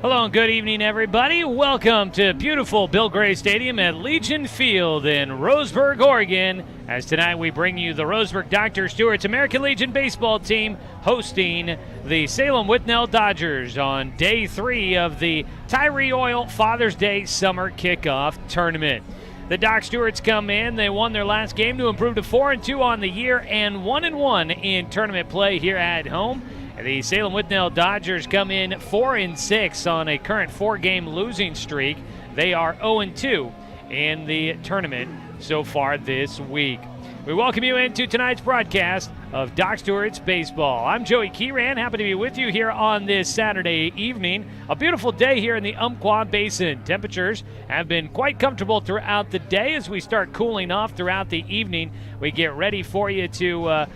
Hello and good evening, everybody. Welcome to beautiful Bill Gray Stadium at Legion Field in Roseburg, Oregon, as tonight we bring you the Roseburg Dr. Stewart's American Legion baseball team hosting the Salem Withnell Dodgers on day 3 of the Tyree Oil Father's Day Summer Kickoff Tournament. The Doc Stewarts come in. They won their last game to improve to 4-2 on the year and 1-1 in tournament play here at home. The Salem Withnell Dodgers come in 4-6 on a current 4-game losing streak. They are 0-2 in the tournament so far this week. We welcome you into tonight's broadcast of Doc Stewart's Baseball. I'm Joey Kieran, happy to be with you here on this Saturday evening. A beautiful day here in the Umpqua Basin. Temperatures have been quite comfortable throughout the day. As we start cooling off throughout the evening, we get ready for you to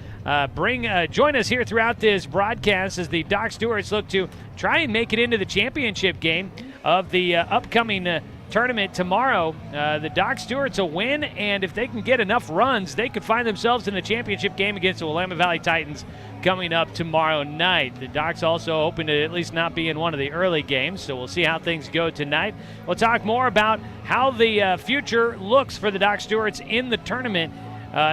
join us here throughout this broadcast as the Doc Stewarts look to try and make it into the championship game of the upcoming tournament tomorrow. The Doc Stewarts a win, and if they can get enough runs, they could find themselves in the championship game against the Willamette Valley Titans coming up tomorrow night. The Docs also hoping to at least not be in one of the early games, so we'll see how things go tonight. We'll talk more about how the future looks for the Doc Stewarts in the tournament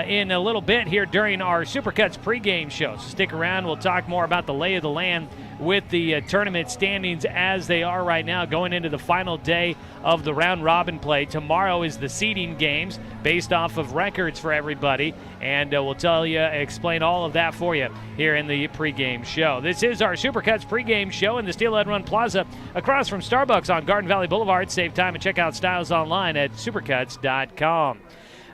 in a little bit here during our Supercuts pregame show. So stick around. We'll talk more about the lay of the land with the tournament standings as they are right now going into the final day of the round-robin play. Tomorrow is the seeding games based off of records for everybody, and we'll explain all of that for you here in the pregame show. This is our Supercuts pregame show in the Steelhead Run Plaza across from Starbucks on Garden Valley Boulevard. Save time and check out styles online at supercuts.com.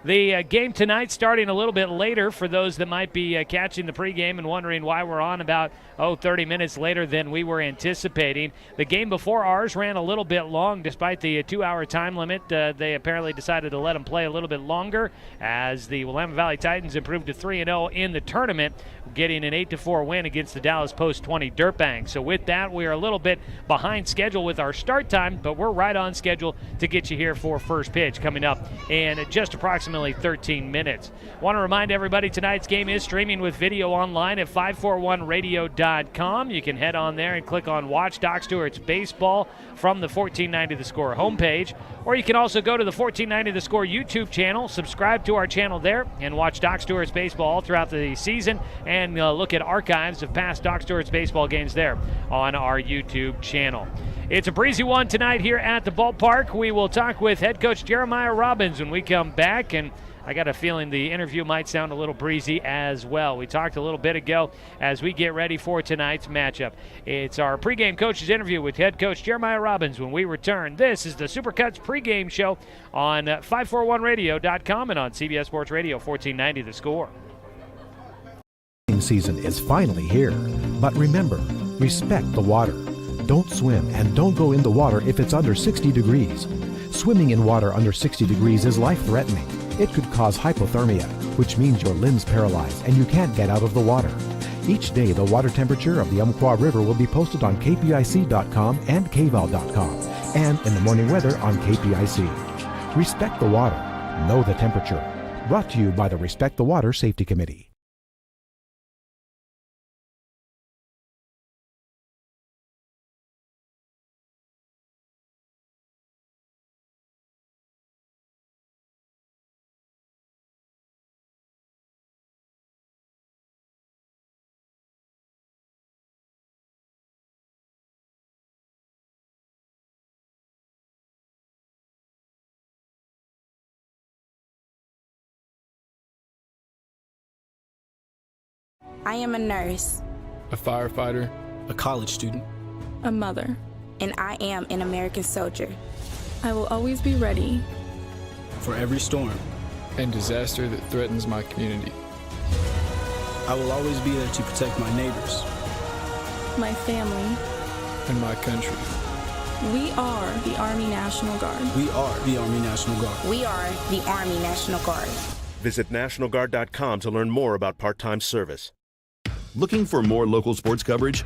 The game tonight starting a little bit later for those that might be catching the pregame and wondering why we're on about 30 minutes later than we were anticipating. The game before ours ran a little bit long despite the 2-hour time limit. They apparently decided to let them play a little bit longer as the Willamette Valley Titans improved to 3-0 in the tournament, getting an 8-4 win against the Dallas Post 20 Dirtbags. So with that, we are a little bit behind schedule with our start time, but we're right on schedule to get you here for first pitch coming up in just approximately 13 minutes. Want to remind everybody tonight's game is streaming with video online at 541radio.com. You can head on there and click on Watch Doc Stewart's Baseball from the 1490 The Score homepage, or you can also go to the 1490 The Score YouTube channel, subscribe to our channel there, and watch Doc Stewart's Baseball all throughout the season, and look at archives of past Doc Stewart's Baseball games there on our YouTube channel. It's a breezy one tonight here at the ballpark. We will talk with head coach Jeremiah Robbins when we come back, and I got a feeling the interview might sound a little breezy as well. We talked a little bit ago as we get ready for tonight's matchup. It's our pregame coach's interview with head coach Jeremiah Robbins when we return. This is the Supercuts pregame show on 541radio.com and on CBS Sports Radio 1490 The Score. Season is finally here, but remember, respect the water. Don't swim and don't go in the water if it's under 60 degrees. Swimming in water under 60 degrees is life-threatening. It could cause hypothermia, which means your limbs paralyzed and you can't get out of the water. Each day, the water temperature of the Umpqua River will be posted on kpic.com and kval.com, and in the morning weather on KPIC. Respect the water. Know the temperature. Brought to you by the Respect the Water Safety Committee. I am a nurse, a firefighter, a college student, a mother, and I am an American soldier. I will always be ready for every storm and disaster that threatens my community. I will always be there to protect my neighbors, my family, and my country. We are the Army National Guard. We are the Army National Guard. We are the Army National Guard. Visit nationalguard.com to learn more about part-time service. Looking for more local sports coverage?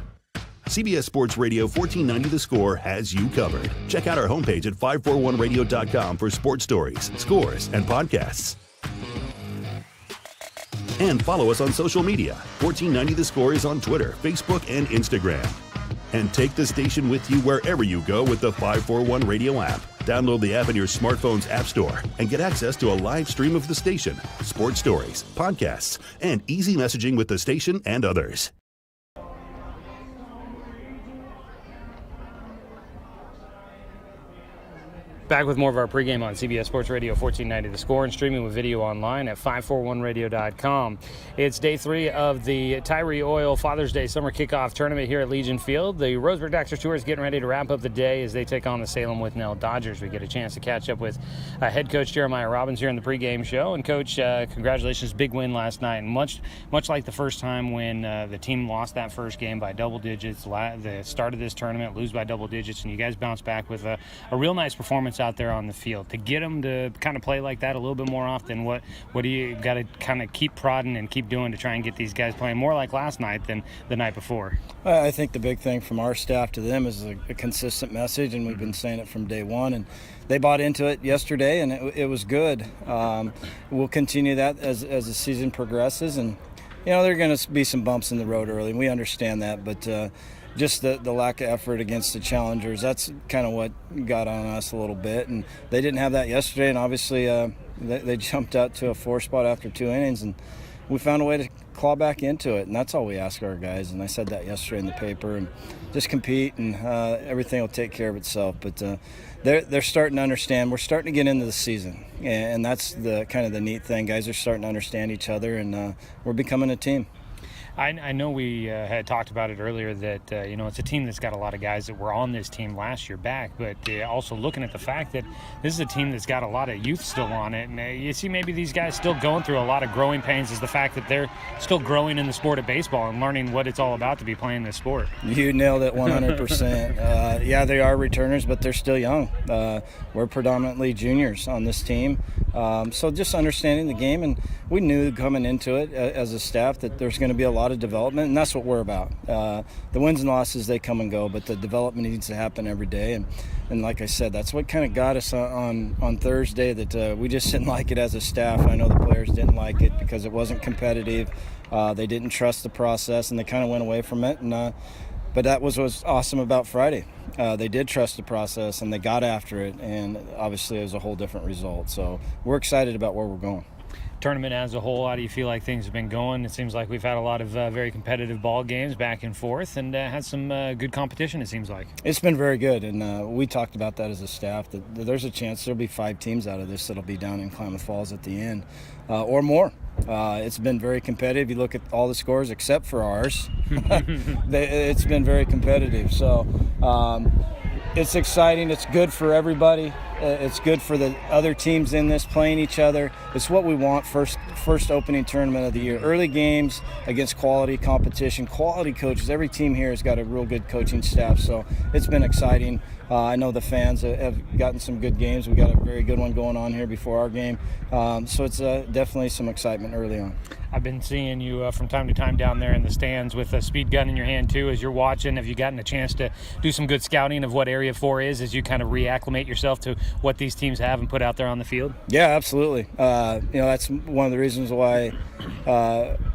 CBS Sports Radio 1490 The Score has you covered. Check out our homepage at 541radio.com for sports stories, scores, and podcasts. And follow us on social media. 1490 The Score is on Twitter, Facebook, and Instagram. and take the station with you wherever you go with the 541 Radio app. Download the app in your smartphone's app store and get access to a live stream of the station, sports stories, podcasts, and easy messaging with the station and others. Back with more of our pregame on CBS Sports Radio 1490 The Score and streaming with video online at 541radio.com. It's day 3 of the Tyree Oil Father's Day Summer Kickoff Tournament here at Legion Field. The Roseburg Dr. Stewart is getting ready to wrap up the day as they take on the Salem Withnell Dodgers. We get a chance to catch up with head coach Jeremiah Robbins here in the pregame show. And coach, congratulations, big win last night. And much like the first time when the team lost that first game by double digits, the start of this tournament, lose by double digits, and you guys bounced back with a real nice performance out there on the field. To get them to kind of play like that a little bit more often, what do you got to kind of keep prodding and keep doing to try and get these guys playing more like last night than the night before? I think the big thing from our staff to them is a consistent message, and we've been saying it from day one, and they bought into it yesterday, and it was good. We'll continue that as the season progresses, and there are going to be some bumps in the road early, and we understand that, but just the lack of effort against the challengers, that's kind of what got on us a little bit. And they didn't have that yesterday, and obviously they jumped out to a 4 spot after 2 innings, and we found a way to claw back into it. And that's all we ask our guys. And I said that yesterday in the paper, and just compete, and everything will take care of itself. But they're starting to understand. We're starting to get into the season, and that's the kind of the neat thing. Guys are starting to understand each other, and we're becoming a team. I know we had talked about it earlier that, it's a team that's got a lot of guys that were on this team last year back, but also looking at the fact that this is a team that's got a lot of youth still on it. And you see maybe these guys still going through a lot of growing pains is the fact that they're still growing in the sport of baseball and learning what it's all about to be playing this sport. You nailed it 100%. Yeah, they are returners, but they're still young. We're predominantly juniors on this team. So just understanding the game, and we knew coming into it as a staff that there's going to be a lot of development, and that's what we're about. The wins and losses, they come and go, but the development needs to happen every day. And like I said, that's what kind of got us on Thursday, that we just didn't like it as a staff. I know the players didn't like it because it wasn't competitive. They didn't trust the process, and they kind of went away from it. And but that was what's awesome about Friday. They did trust the process, and they got after it, and obviously it was a whole different result. So we're excited about where we're going. Tournament as a whole, how do you feel like things have been going? It seems like we've had a lot of very competitive ball games back and forth, and had some good competition, it seems like. It's been very good, and we talked about that as a staff, that there's a chance there'll be 5 teams out of this that'll be down in Klamath Falls at the end, or more. It's been very competitive. You look at all the scores except for ours. It's been very competitive. So it's exciting. It's good for everybody. It's good for the other teams in this playing each other. It's what we want first opening tournament of the year. Early games against quality competition, quality coaches. Every team here has got a real good coaching staff, so it's been exciting. I know the fans have gotten some good games. We got a very good one going on here before our game. So it's definitely some excitement early on. I've been seeing you from time to time down there in the stands with a speed gun in your hand too as you're watching. Have you gotten a chance to do some good scouting of what Area 4 is as you kind of reacclimate yourself to what these teams have and put out there on the field? Yeah, absolutely. That's one of the reasons why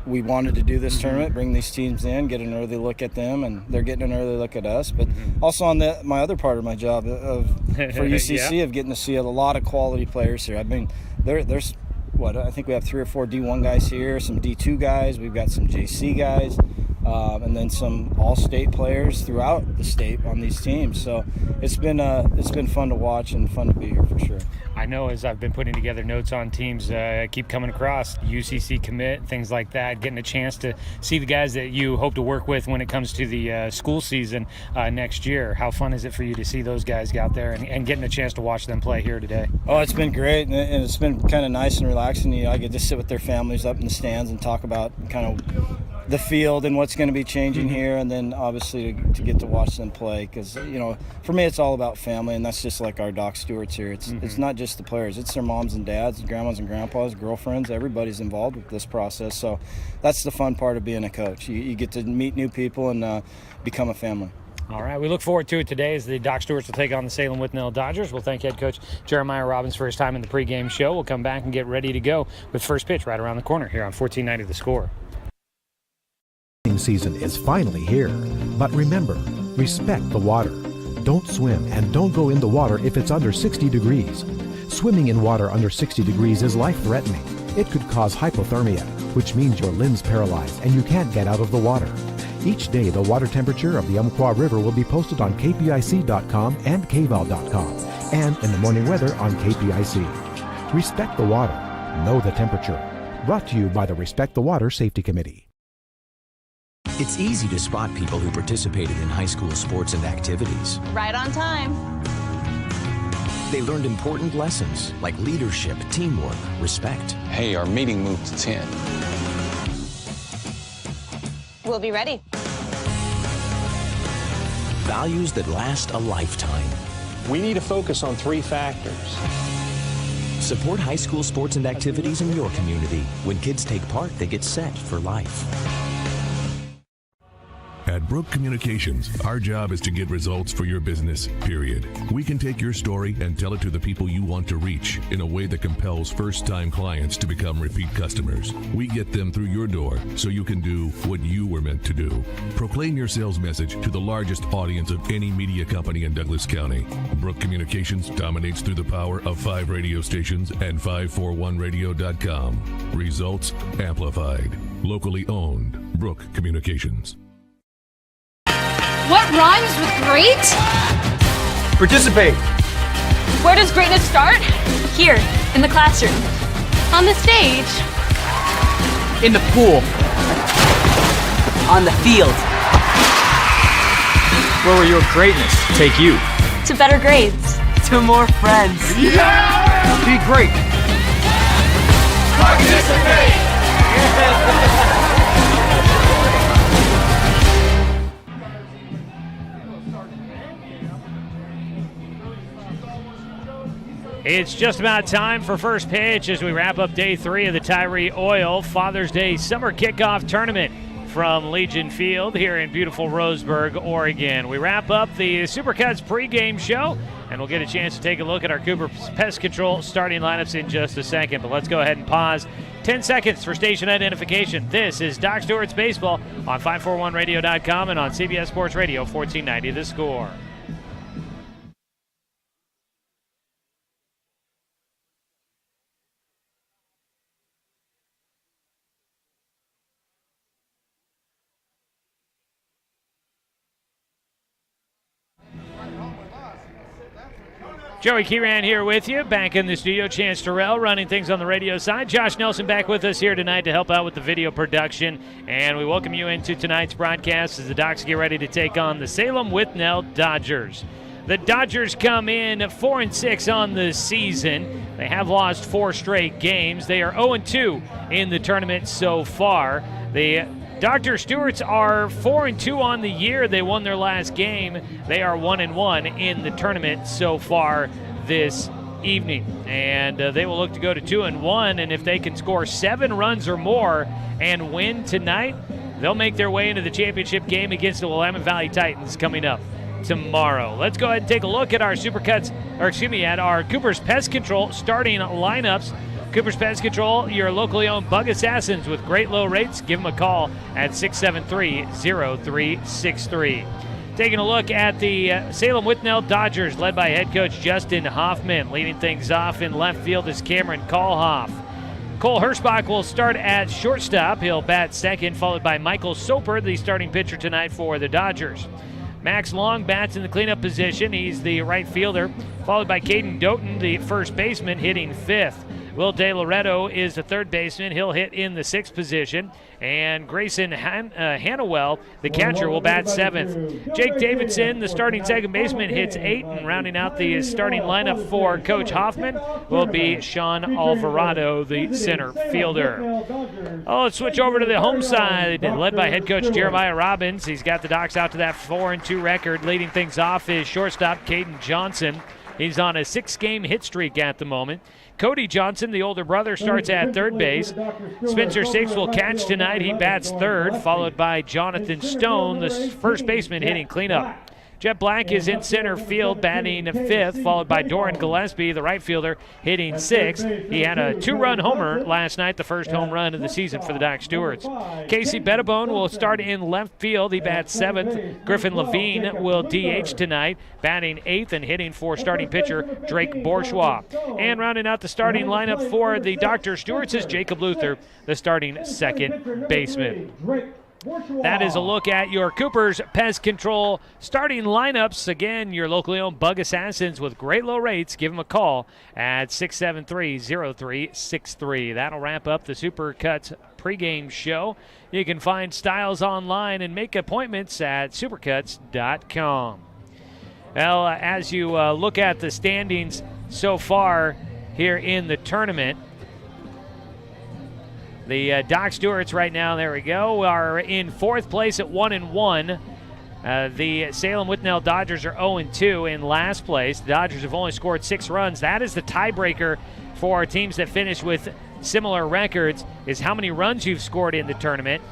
we wanted to do this tournament, bring these teams in, get an early look at them, and they're getting an early look at us. But also on my other part of my job for UCC of getting to see a lot of quality players here. I mean, there's I think we have 3 or 4 D1 guys here, some D2 guys, we've got some JC guys, and then some all-state players throughout the state on these teams. So it's been fun to watch and fun to be here for sure. I know as I've been putting together notes on teams, keep coming across UCC commit, things like that, getting a chance to see the guys that you hope to work with when it comes to the school season next year. How fun is it for you to see those guys out there and getting a chance to watch them play here today? Oh, it's been great, and it's been kind of nice and relaxing. I get to sit with their families up in the stands and talk about kind of the field and what's going to be changing here, and then obviously to get to watch them play, because for me it's all about family, and that's just like our Doc Stewarts here. It's not just the players, it's their moms and dads, grandmas and grandpas, girlfriends. Everybody's involved with this process, so that's the fun part of being a coach. You get to meet new people and become a family. All right, we look forward to it today as the Doc Stewarts will take on the Salem Withnell Dodgers. We'll thank head coach Jeremiah Robbins for his time in the pregame show. We'll come back and get ready to go with first pitch right around the corner here on 1490 The Score. Season is finally here, but remember, Respect the water. Don't swim and don't go in the water if it's under 60 degrees. Swimming in water under 60 degrees is life-threatening. It could cause hypothermia, which means your limbs paralyzed and you can't get out of the water. Each day, the water temperature of the Umpqua River will be posted on kpic.com and kval.com, and in the morning weather on KPIC. Respect the water. Know the temperature. Brought to you by the Respect the Water Safety Committee. It's easy to spot people who participated in high school sports and activities. Right on time. They learned important lessons like leadership, teamwork, respect. Hey, our meeting moved to 10. We'll be ready. Values that last a lifetime. We need to focus on 3 factors. Support high school sports and activities in your community. When kids take part, they get set for life. At Brook Communications, our job is to get results for your business, period. We can take your story and tell it to the people you want to reach in a way that compels first-time clients to become repeat customers. We get them through your door so you can do what you were meant to do. Proclaim your sales message to the largest audience of any media company in Douglas County. Brook Communications dominates through the power of 5 radio stations and 541radio.com. Results amplified. Locally owned. Brook Communications. What rhymes with great? Participate. Where does greatness start? Here, in the classroom. On the stage. In the pool. On the field. Where will your greatness take you? To better grades. To more friends. Yeah! Be great. Participate! It's just about time for first pitch as we wrap up day 3 of the Tyree Oil Father's Day Summer Kickoff Tournament from Legion Field here in beautiful Roseburg, Oregon. We wrap up the Supercuts pregame show, and we'll get a chance to take a look at our Cooper's Pest Control starting lineups in just a second. But let's go ahead and pause 10 seconds for station identification. This is Doc Stewart's Baseball on 541radio.com and on CBS Sports Radio 1490 The Score. Joey Kieran here with you, back in the studio. Chance Terrell running things on the radio side. Josh Nelson back with us here tonight to help out with the video production. And we welcome you into tonight's broadcast as the Docs get ready to take on the Salem Withnell Dodgers. The Dodgers come in 4-6 on the season. They have lost 4 straight games. They are 0-2 in the tournament so far. The Dr. Stewarts are 4-2 on the year. They won their last game. They are 1-1 in the tournament so far this evening. And they will look to go to 2-1. And if they can score 7 runs or more and win tonight, they'll make their way into the championship game against the Willamette Valley Titans coming up tomorrow. Let's go ahead and take a look at our at our Cooper's Pest Control starting lineups. Cooper's Pest Control, your locally owned bug assassins with great low rates. Give them a call at 673-0363. Taking a look at the Salem Withnell Dodgers, led by head coach Justin Hoffman. Leading things off in left field is Cameron Kalhoff. Cole Hirschbach will start at shortstop. He'll bat second, followed by Michael Soper, the starting pitcher tonight for the Dodgers. Max Long bats in the cleanup position. He's the right fielder, followed by Caden Doughton, the first baseman, hitting 5th. Will De Loretto is the third baseman. He'll hit in the 6th position. And Grayson Hannawell, the catcher, will bat 7th. Jake Davidson, the starting second baseman, hits 8. And rounding out the starting lineup for Coach Hoffman will be Sean Alvarado, the center fielder. Oh, let's switch over to the home side, led by head coach Jeremiah Robbins. He's got the Docs out to that 4-2 record. Leading things off is shortstop Caden Johnson. He's on a 6-game hit streak at the moment. Cody Johnson, the older brother, starts at third base. Spencer Six will catch tonight. He bats third, followed by Jonathan Stone, the first baseman, hitting cleanup. Jet Black is in center field, batting 5th, followed by Doran Gillespie, the right fielder, hitting 6th. He had a 2-run homer last night, the first home run of the season for the Doc Stewarts. Casey Bettabone will start in left field. He bats 7th. Griffin Levine will DH tonight, batting 8th and hitting for starting pitcher Drake Bourgeois. And rounding out the starting lineup for the Dr. Stewarts is Jacob Luther, the starting second baseman. That is a look at your Cooper's Pest Control starting lineups. Again, your locally owned bug assassins with great low rates. Give them a call at 673-0363. That'll wrap up the Supercuts pregame show. You can find styles online and make appointments at supercuts.com. Well, as you look at the standings so far here in the tournament, the Doc Stewarts right now, there we go, are in 4th place at 1-1. The Salem Withnell Dodgers are 0-2 in last place. The Dodgers have only scored 6 runs. That is the tiebreaker for teams that finish with similar records, is how many runs you've scored in the tournament.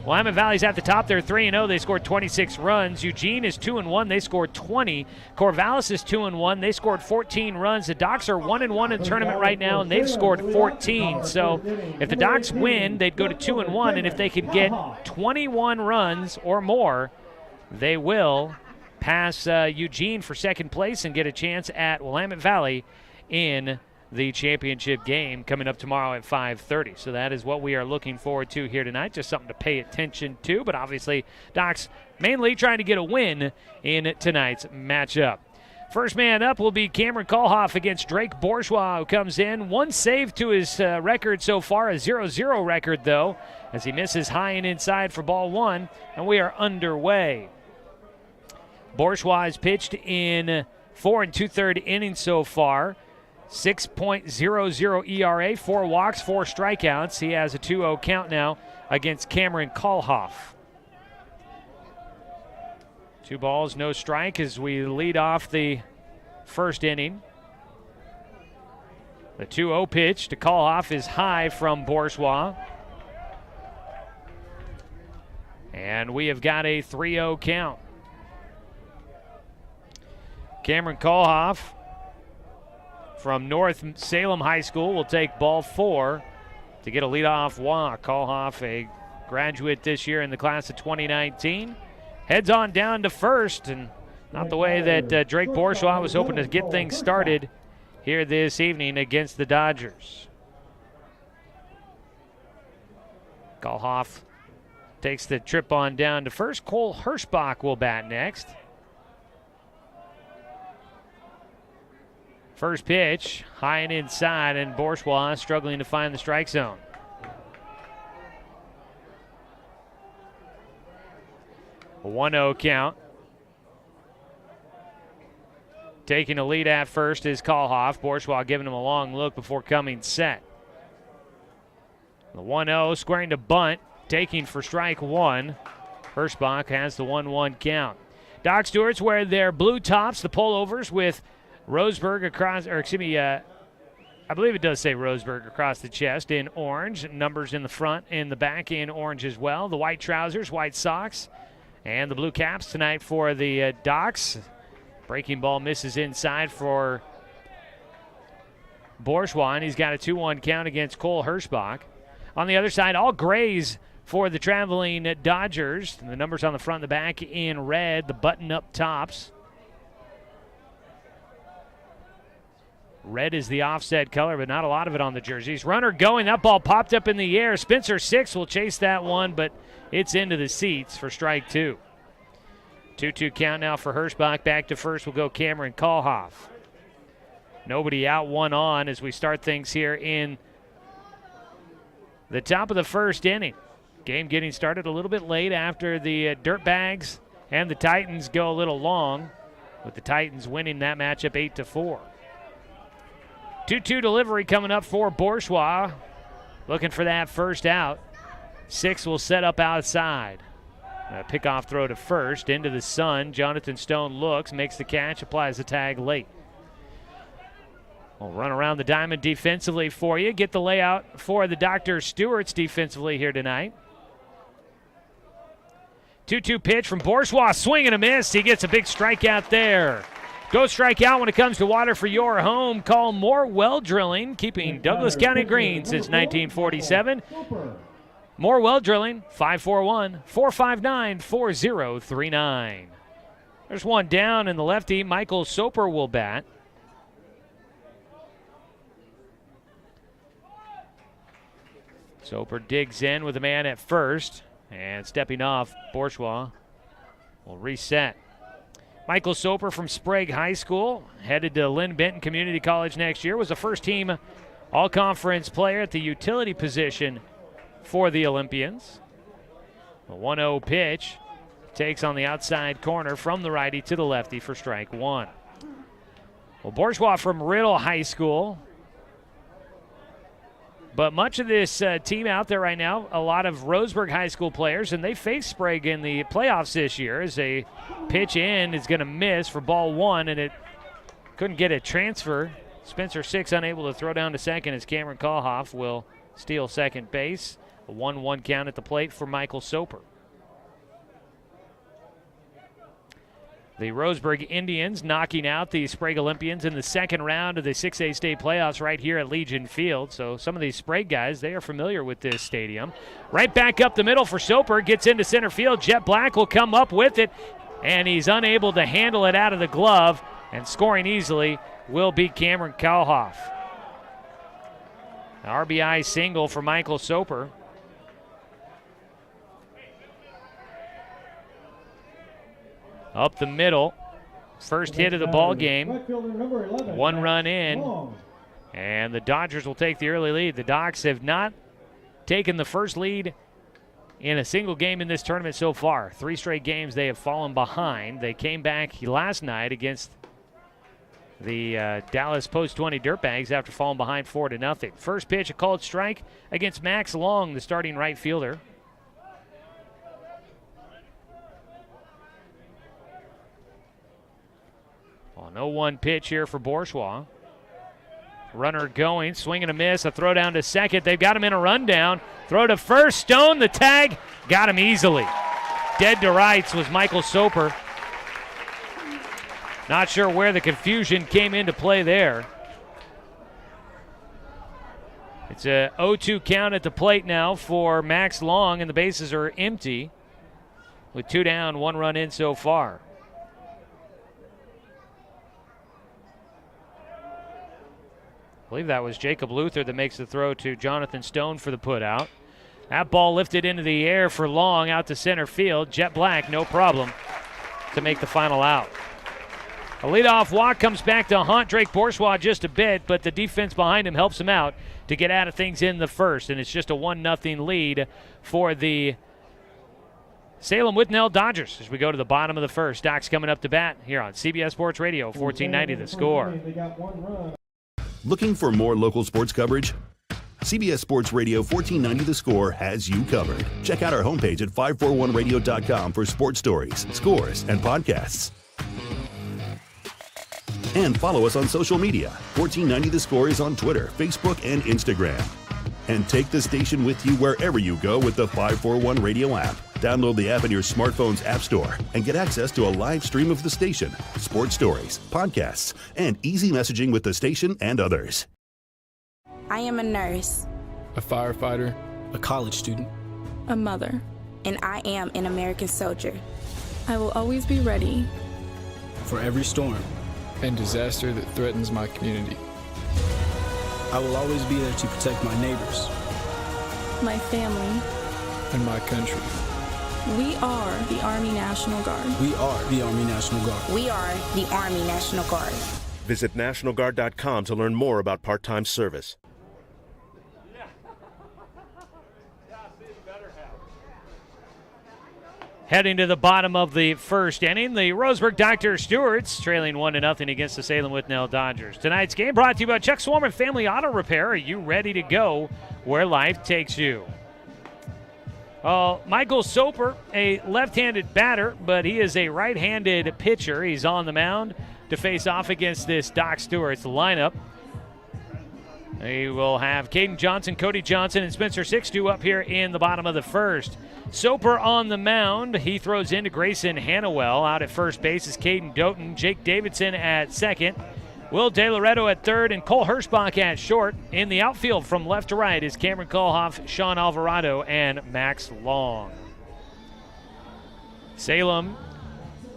Willamette Valley's at the top. They're 3-0. They scored 26 runs. Eugene is 2-1. They scored 20. Corvallis is 2-1. They scored 14 runs. The Docs are 1-1 in the tournament right now, and they've scored 14. So if the Docs win, they'd go to 2-1, and if they could get 21 runs or more, they will pass Eugene for second place and get a chance at Willamette Valley in the championship game coming up tomorrow at 5:30. So that is what we are looking forward to here tonight. Just something to pay attention to, but obviously Docs mainly trying to get a win in tonight's matchup. First man up will be Cameron Kalhoff against Drake Bourgeois, who comes in. 1 save to his record so far, a 0-0 record though, as he misses high and inside for ball 1, and we are underway. Bourgeois has pitched in 4 2/3 innings so far. 6.00 ERA, 4 walks, 4 strikeouts. He has a 2-0 count now against Cameron Kalhoff. 2 balls, no strike as we lead off the first inning. The 2-0 pitch to Kalhoff is high from Bourgeois. And we have got a 3-0 count. Cameron Kalhoff from North Salem High School will take ball 4 to get a leadoff walk. Kalhoff, a graduate this year in the class of 2019, heads on down to first, and not the way that Drake Bourgeois was hoping to get things started here this evening against the Dodgers. Kalhoff takes the trip on down to first. Cole Hirschbach will bat next. First pitch, high and inside, and Bourgeois struggling to find the strike zone. A 1-0 count. Taking a lead at first is Kalhoff. Bourgeois giving him a long look before coming set. The 1-0 squaring to bunt, taking for strike 1. Hirschbach has the 1-1 count. Doc Stewarts wear their blue tops, the pullovers with Roseburg across, or excuse me, I believe it does say Roseburg across the chest in orange. Numbers in the front and the back in orange as well. The white trousers, white socks, and the blue caps tonight for the Docs. Breaking ball misses inside for Bourgeois, and he's got a 2-1 count against Cole Hirschbach. On the other side, all grays for the traveling Dodgers. The numbers on the front and the back in red, the button-up tops. Red is the offset color, but not a lot of it on the jerseys. Runner going. That ball popped up in the air. Spencer Six will chase that one, but it's into the seats for strike 2. 2-2 count now for Hirschbach. Back to first will go Cameron Kalhoff. Nobody out, 1 on as we start things here in the top of the first inning. Game getting started a little bit late after the Dirtbags and the Titans go a little long, with the Titans winning that matchup 8-4. 2-2 delivery coming up for Bourgeois. Looking for that first out. Six will set up outside. A pickoff throw to first. Into the sun. Jonathan Stone looks, makes the catch, applies the tag late. We'll run around the diamond defensively for you. Get the layout for the Dr. Stewarts defensively here tonight. 2-2 pitch from Bourgeois, swing and a miss. He gets a big strikeout there. Go strikeout when it comes to water for your home. Call More Well Drilling, keeping Douglas County green since 1947. More Well Drilling, 541-459-4039. There's one down, and the lefty, Michael Soper, will bat. Soper digs in with a man at first, and stepping off, Bourgeois will reset. Michael Soper from Sprague High School, headed to Lynn Benton Community College next year, was a first-team all-conference player at the utility position for the Olympians. A 1-0 pitch takes on the outside corner from the righty to the lefty for strike one. Well, Bourgeois from Riddle High School. But much of this team out there right now, a lot of Roseburg High School players, and they faced Sprague in the playoffs this year as a pitch in is going to miss for ball one, and it couldn't get a transfer. Spencer Six unable to throw down to second as Cameron Kalhoff will steal second base. A 1-1 count at the plate for Michael Soper. The Roseburg Indians knocking out the Sprague Olympians in the second round of the 6A state playoffs right here at Legion Field. So some of these Sprague guys, they are familiar with this stadium. Right back up the middle for Soper, gets into center field. Jet Black will come up with it, and he's unable to handle it out of the glove, and scoring easily will be Cameron Kalhoff. An RBI single for Michael Soper. Up the middle, first hit of the ball game, 1 run in, and the Dodgers will take the early lead. The Docs have not taken the first lead in a single game in this tournament so far. 3 straight games they have fallen behind. They came back last night against the Dallas Post 20 Dirtbags after falling behind 4-0. First pitch, a called strike against Max Long, the starting right fielder. Well, 0-1 pitch here for Bourgeois. Runner going, swing and a miss, a throw down to second. They've got him in a rundown. Throw to first, Stone, the tag, got him easily. Dead to rights was Michael Soper. Not sure where the confusion came into play there. It's a 0-2 count at the plate now for Max Long, and the bases are empty with 2 down, 1 run in so far. I believe that was Jacob Luther that makes the throw to Jonathan Stone for the putout. That ball lifted into the air for Long out to center field. Jet Black, no problem to make the final out. A leadoff walk comes back to haunt Drake Bourgeois just a bit, but the defense behind him helps him out to get out of things in the first, and it's just a 1-0 lead for the Salem Withnell Dodgers as we go to the bottom of the first. Docs coming up to bat here on CBS Sports Radio, 1490 The Score. Looking for more local sports coverage? CBS Sports Radio 1490 The Score has you covered. Check out our homepage at 541radio.com for sports stories, scores, and podcasts. And follow us on social media. 1490 The Score is on Twitter, Facebook, and Instagram. And take the station with you wherever you go with the 541 Radio app. Download the app in your smartphone's app store and get access to a live stream of the station, sports stories, podcasts, and easy messaging with the station and others. I am a nurse, a firefighter, a college student, a mother, and I am an American soldier. I will always be ready for every storm and disaster that threatens my community. I will always be there to protect my neighbors, my family, and my country. We are the Army National Guard. We are the Army National Guard. We are the Army National Guard. Visit nationalguard.com to learn more about part-time service. Heading to the bottom of the first inning, the Roseburg Dr. Stewart's trailing 1-0 against the Salem Withnell Dodgers. Tonight's game brought to you by Chuck Swarman Family Auto Repair. Are you ready to go where life takes you? Michael Soper, a left-handed batter, but he is a right-handed pitcher. He's on the mound to face off against this Doc Stewart's lineup. We will have Caden Johnson, Cody Johnson, and Spencer Sixto up here in the bottom of the first. Soper on the mound. He throws into Grayson Hannawell. Out at first base is Caden Doughton. Jake Davidson at second. Will De Loretto at third, and Cole Hirschbach at short. In the outfield from left to right is Cameron Kohlhoff, Sean Alvarado, and Max Long. Salem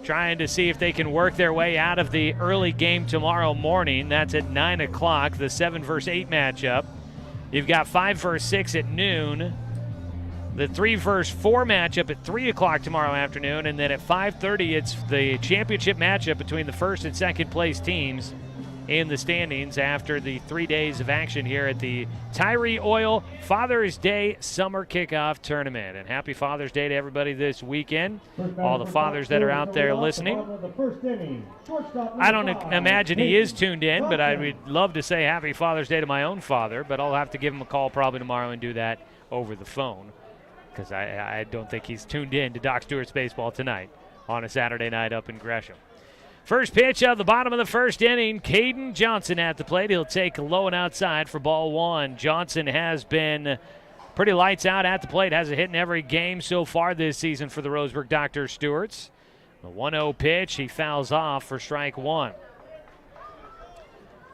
trying to see if they can work their way out of the early game tomorrow morning. That's at 9 o'clock, the 7 versus 8 matchup. You've got 5 versus 6 at noon. The 3 versus 4 matchup at 3 o'clock tomorrow afternoon. And then at 5:30, it's the championship matchup between the first and second place teams in the standings after the 3 days of action here at the Tyree Oil Father's Day Summer Kickoff Tournament. And happy Father's Day to everybody this weekend, all the fathers that are out there listening. I don't imagine he is tuned in, but I would love to say happy Father's Day to my own father, but I'll have to give him a call probably tomorrow and do that over the phone, because I don't think he's tuned in to Doc Stewart's baseball tonight on a Saturday night up in Gresham. First pitch of the bottom of the first inning, Caden Johnson at the plate. He'll take low and outside for ball one. Johnson has been pretty lights out at the plate, has a hit in every game so far this season for the Roseburg Dr. Stewarts. The 1-0 pitch, he fouls off for strike one.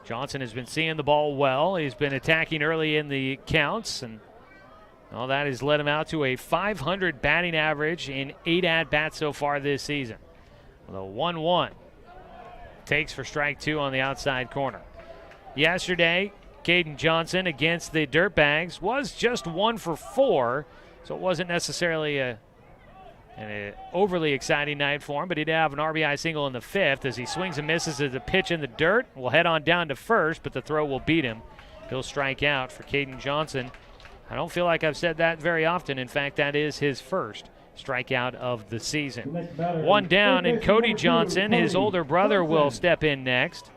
Johnson has been seeing the ball well. He's been attacking early in the counts, and all that has led him out to a .500 batting average in 8 at-bats so far this season. The 1-1. Takes for strike two on the outside corner. Yesterday, Caden Johnson against the Dirtbags was just 1 for 4, so it wasn't necessarily an overly exciting night for him, but he did have an RBI single in the 5th as he swings and misses at the pitch in the dirt. Will head on down to first, but the throw will beat him. He'll strike out for Caden Johnson. I don't feel like I've said that very often. In fact, that is his first strikeout of the season. One down, and Cody Johnson, his older brother, will step in next.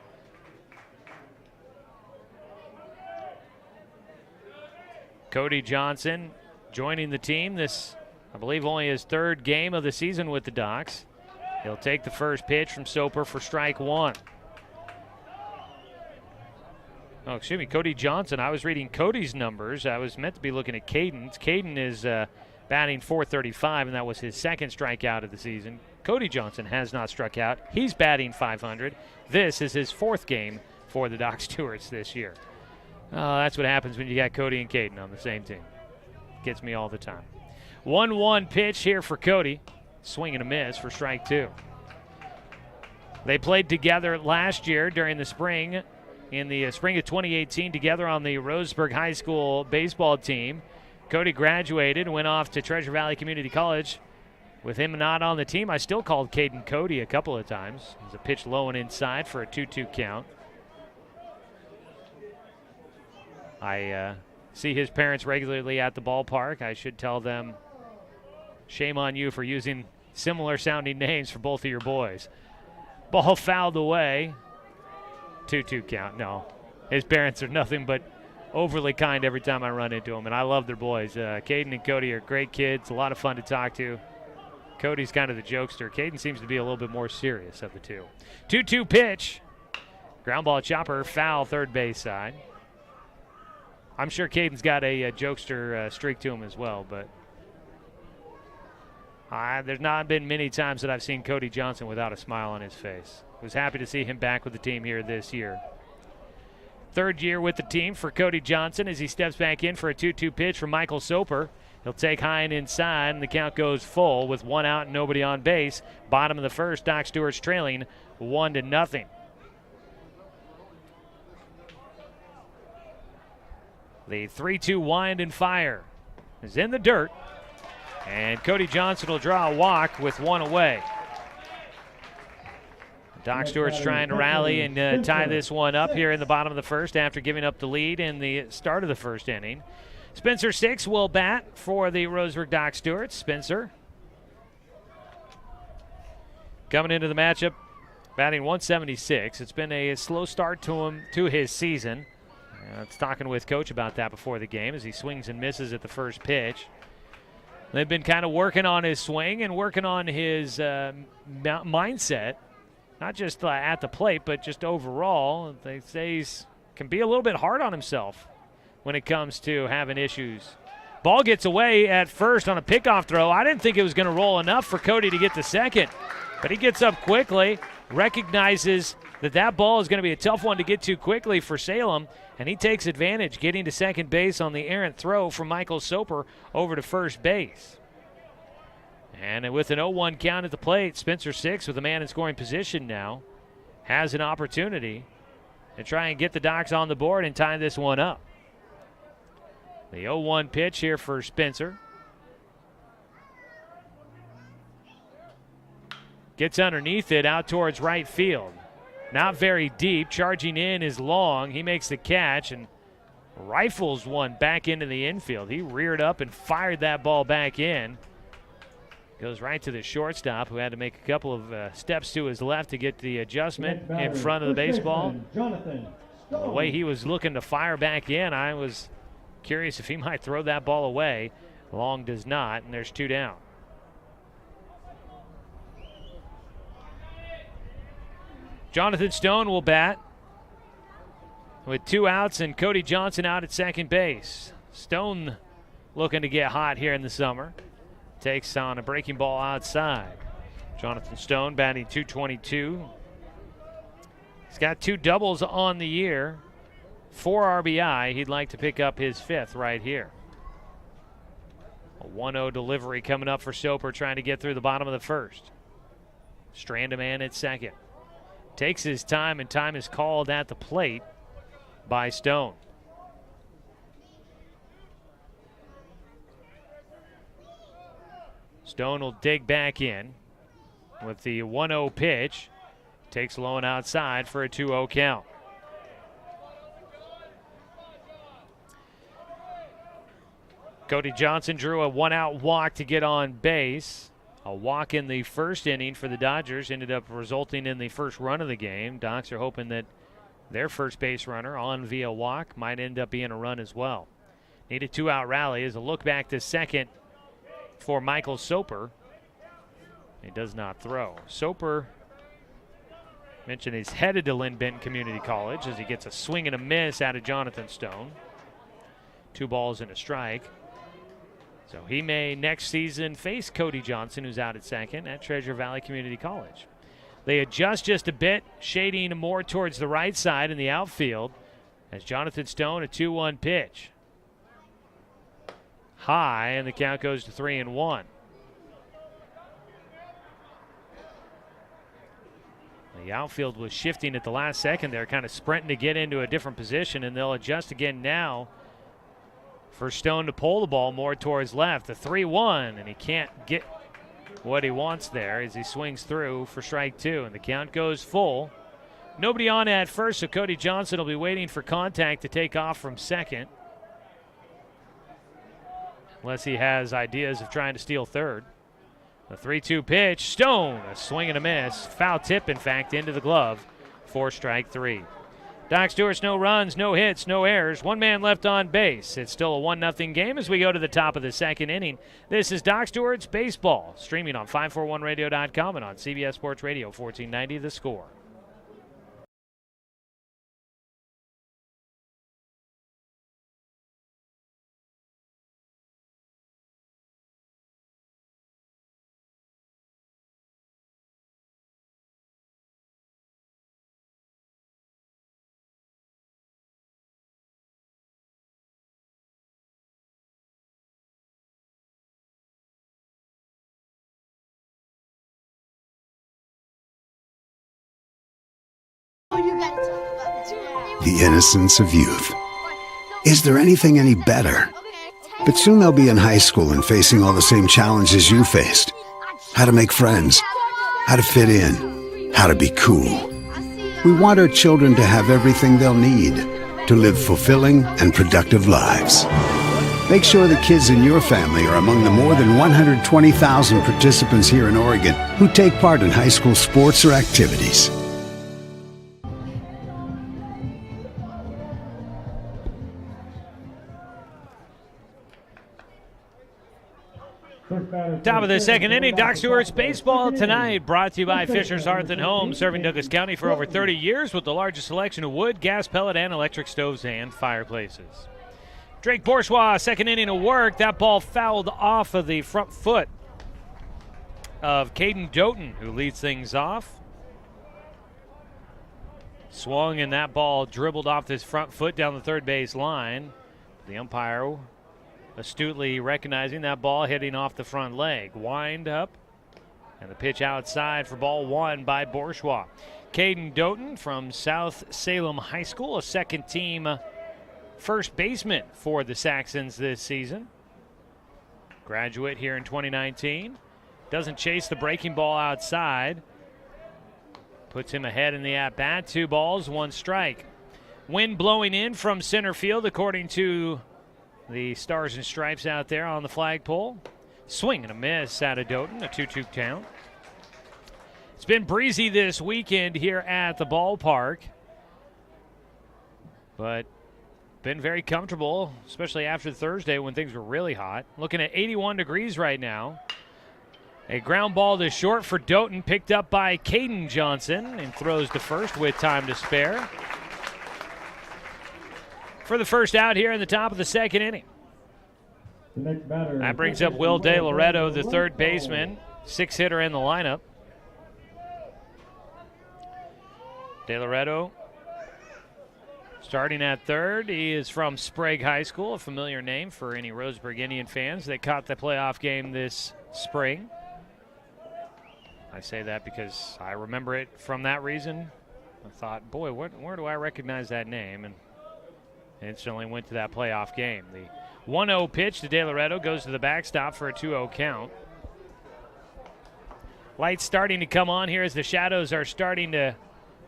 Cody Johnson joining the team. This, I believe, only his 3rd game of the season with the Docs. He'll take the first pitch from Soper for strike one. Oh, excuse me, Cody Johnson. I was reading Cody's numbers. I was meant to be looking at Caden's. Caden is batting .435, and that was his 2nd strikeout of the season. Cody Johnson has not struck out. He's batting .500. This is his 4th game for the Doc Stewarts this year. That's what happens when you got Cody and Caden on the same team. Gets me all the time. 1-1 pitch here for Cody. Swing and a miss for strike two. They played together last year during the spring, in the spring of 2018, together on the Roseburg High School baseball team. Cody graduated and went off to Treasure Valley Community College. With him not on the team, I still called Caden Cody a couple of times. It was a pitch low and inside for a 2-2 count. I see his parents regularly at the ballpark. I should tell them, shame on you for using similar sounding names for both of your boys. Ball fouled away. 2-2 count. No, his parents are nothing but overly kind every time I run into them, and I love their boys. Caden and Cody are great kids, a lot of fun to talk to. Cody's kind of the jokester. Caden seems to be a little bit more serious of the two. 2-2 pitch. Ground ball chopper, foul, third base side. I'm sure Caden's got a jokester streak to him as well, but there's not been many times that I've seen Cody Johnson without a smile on his face. Was happy to see him back with the team here this year. 3rd year with the team for Cody Johnson as he steps back in for a 2-2 pitch from Michael Soper. He'll take high and inside, and the count goes full with 1 out and nobody on base. Bottom of the first, Doc Stewart's trailing 1-0. The 3-2 wind and fire is in the dirt, and Cody Johnson will draw a walk with 1 away. Doc Stewart's trying to rally and tie this one up here in the bottom of the first after giving up the lead in the start of the first inning. Spencer Six will bat for the Roseburg Doc Stewarts. Spencer coming into the matchup, batting .176. It's been a slow start to his season. I was talking with Coach about that before the game as he swings and misses at the first pitch. They've been kind of working on his swing and working on his mindset, not just at the plate, but just overall. They say he's can be a little bit hard on himself when it comes to having issues. Ball gets away at first on a pickoff throw. I didn't think it was going to roll enough for Cody to get to second, but he gets up quickly, recognizes that ball is going to be a tough one to get to quickly for Salem, and he takes advantage, getting to second base on the errant throw from Michael Soper over to first base. And with an 0-1 count at the plate, Spencer Six, with a man in scoring position now, has an opportunity to try and get the Docs on the board and tie this one up. The 0-1 pitch here for Spencer. Gets underneath it out towards right field. Not very deep. Charging in is Long. He makes the catch and rifles one back into the infield. He reared up and fired that ball back in. Goes right to the shortstop, who had to make a couple of steps to his left to get the adjustment in front of the baseball. The way he was looking to fire back in, I was curious if he might throw that ball away. Long does not, and there's 2 down. Jonathan Stone will bat with 2 outs and Cody Johnson out at second base. Stone looking to get hot here in the summer. Takes on a breaking ball outside. Jonathan Stone batting .222. He's got 2 doubles on the year, 4 RBI. He'd like to pick up his 5th right here. A 1-0 delivery coming up for Soper, trying to get through the bottom of the first. Strand a man at second. Takes his time, and time is called at the plate by Stone. Stone will dig back in with the 1-0 pitch. Takes low and outside for a 2-0 count. Cody Johnson drew a 1-out walk to get on base. A walk in the first inning for the Dodgers ended up resulting in the first run of the game. Docs are hoping that their first base runner on via walk might end up being a run as well. Need a 2-out rally as a look back to second for Michael Soper. He does not throw. Soper mentioned he's headed to Lynn Benton Community College as he gets a swing and a miss out of Jonathan Stone. 2 balls and a strike. So he may next season face Cody Johnson, who's out at second, at Treasure Valley Community College. They adjust just a bit, shading more towards the right side in the outfield as Jonathan Stone, a 2-1 pitch. High, and the count goes to 3-1. The outfield was shifting at the last second there, kind of sprinting to get into a different position, and they'll adjust again now for Stone to pull the ball more towards left. The 3-1, and he can't get what he wants there as he swings through for strike 2, and the count goes full. Nobody on at first, so Cody Johnson will be waiting for contact to take off from second, unless he has ideas of trying to steal third. The 3-2 pitch, Stone, a swing and a miss. Foul tip, in fact, into the glove for strike 3. Doc Stewart's no runs, no hits, no errors. 1 man left on base. It's still a 1-0 game as we go to the top of the second inning. This is Doc Stewart's Baseball, streaming on 541radio.com and on CBS Sports Radio 1490 The Score. The innocence of youth. Is there anything any better? But soon they'll be in high school and facing all the same challenges you faced. How to make friends, how to fit in, how to be cool. We want our children to have everything they'll need to live fulfilling and productive lives. Make sure the kids in your family are among the more than 120,000 participants here in Oregon who take part in high school sports or activities. Top of the second inning, Doc Stewart's Baseball Tonight, brought to you by Fisher's Hearth and Home, serving Douglas County for over 30 years with the largest selection of wood, gas, pellet, and electric stoves and fireplaces. Drake Bourgeois, second inning of work. That ball fouled off of the front foot of Caden Doughton, who leads things off. Swung, and that ball dribbled off his front foot down the third base line. The umpire astutely recognizing that ball hitting off the front leg. Wind up, and the pitch outside for ball one by Bourgeois. Caden Doughton from South Salem High School, a second-team first baseman for the Saxons this season. Graduate here in 2019. Doesn't chase the breaking ball outside. Puts him ahead in the at-bat. 2 balls, 1 strike. Wind blowing in from center field, according to the Stars and Stripes out there on the flagpole. Swing and a miss out of Doughton, a 2-2 count. It's been breezy this weekend here at the ballpark, but been very comfortable, especially after Thursday when things were really hot. Looking at 81 degrees right now. A ground ball to short for Doughton, picked up by Caden Johnson, and throws to first with time to spare. For the first out here in the top of the second inning. That brings up Will De Loretto, the third baseman, 6-hitter in the lineup. De Loretto starting at third. He is from Sprague High School, a familiar name for any Roseburg Indian fans that caught the playoff game this spring. I say that because I remember it from that reason. I thought, boy, where do I recognize that name? And instantly went to that playoff game. The 1-0 pitch to De Loretto goes to the backstop for a 2-0 count. Lights starting to come on here as the shadows are starting to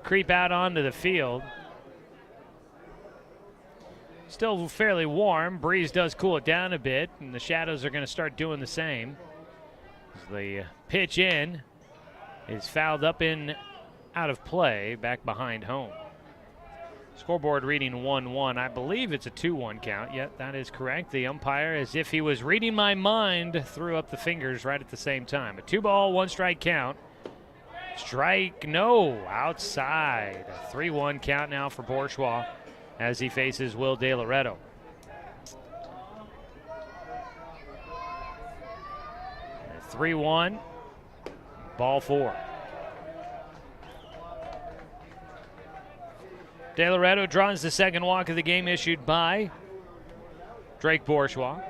creep out onto the field. Still fairly warm. Breeze does cool it down a bit, and the shadows are going to start doing the same. As the pitch in is fouled up in out of play back behind home. Scoreboard reading 1-1. I believe it's a 2-1 count. Yet that is correct. The umpire, as if he was reading my mind, threw up the fingers right at the same time. A 2-ball, 1-strike count. Strike, no, outside. A 3-1 count now for Bourgeois as he faces Will De Loretto. A 3-1, ball 4. De Loretto draws the second walk of the game, issued by Drake Bourgeois.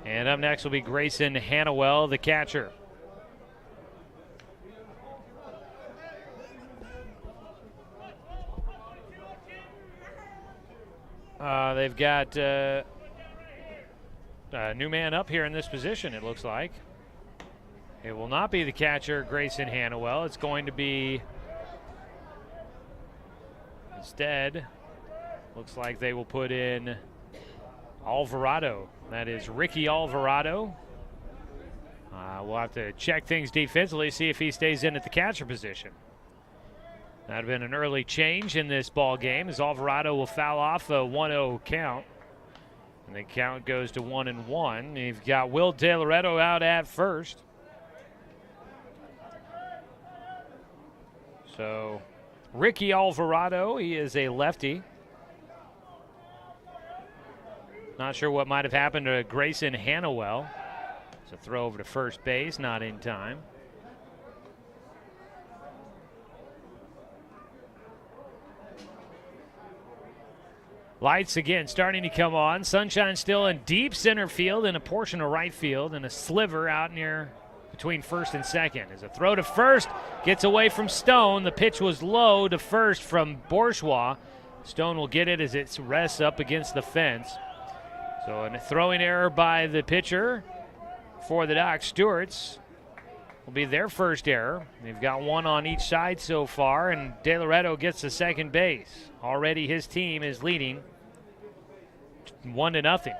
And up next will be Grayson Hannawell, the catcher. They've got a new man up here in this position, it looks like. It will not be the catcher, Grayson Hannawell. It's going to be, instead, looks like they will put in Alvarado. That is Ricky Alvarado. We'll have to check things defensively, see if he stays in at the catcher position. That would have been an early change in this ball game, as Alvarado will foul off a 1-0 count. And the count goes to 1-1. You've got Will De Loretto out at first. So Ricky Alvarado, he is a lefty. Not sure what might have happened to Grayson Hannawell. It's a throw over to first base, not in time. Lights again starting to come on. Sunshine still in deep center field and a portion of right field and a sliver out near between first and second. As a throw to first gets away from Stone. The pitch was low to first from Bourgeois. Stone will get it as it rests up against the fence. So a throwing error by the pitcher for the Doc Stewarts will be their first error. They've got one on each side so far, and De Loretto gets to second base. Already his team is leading 1-0.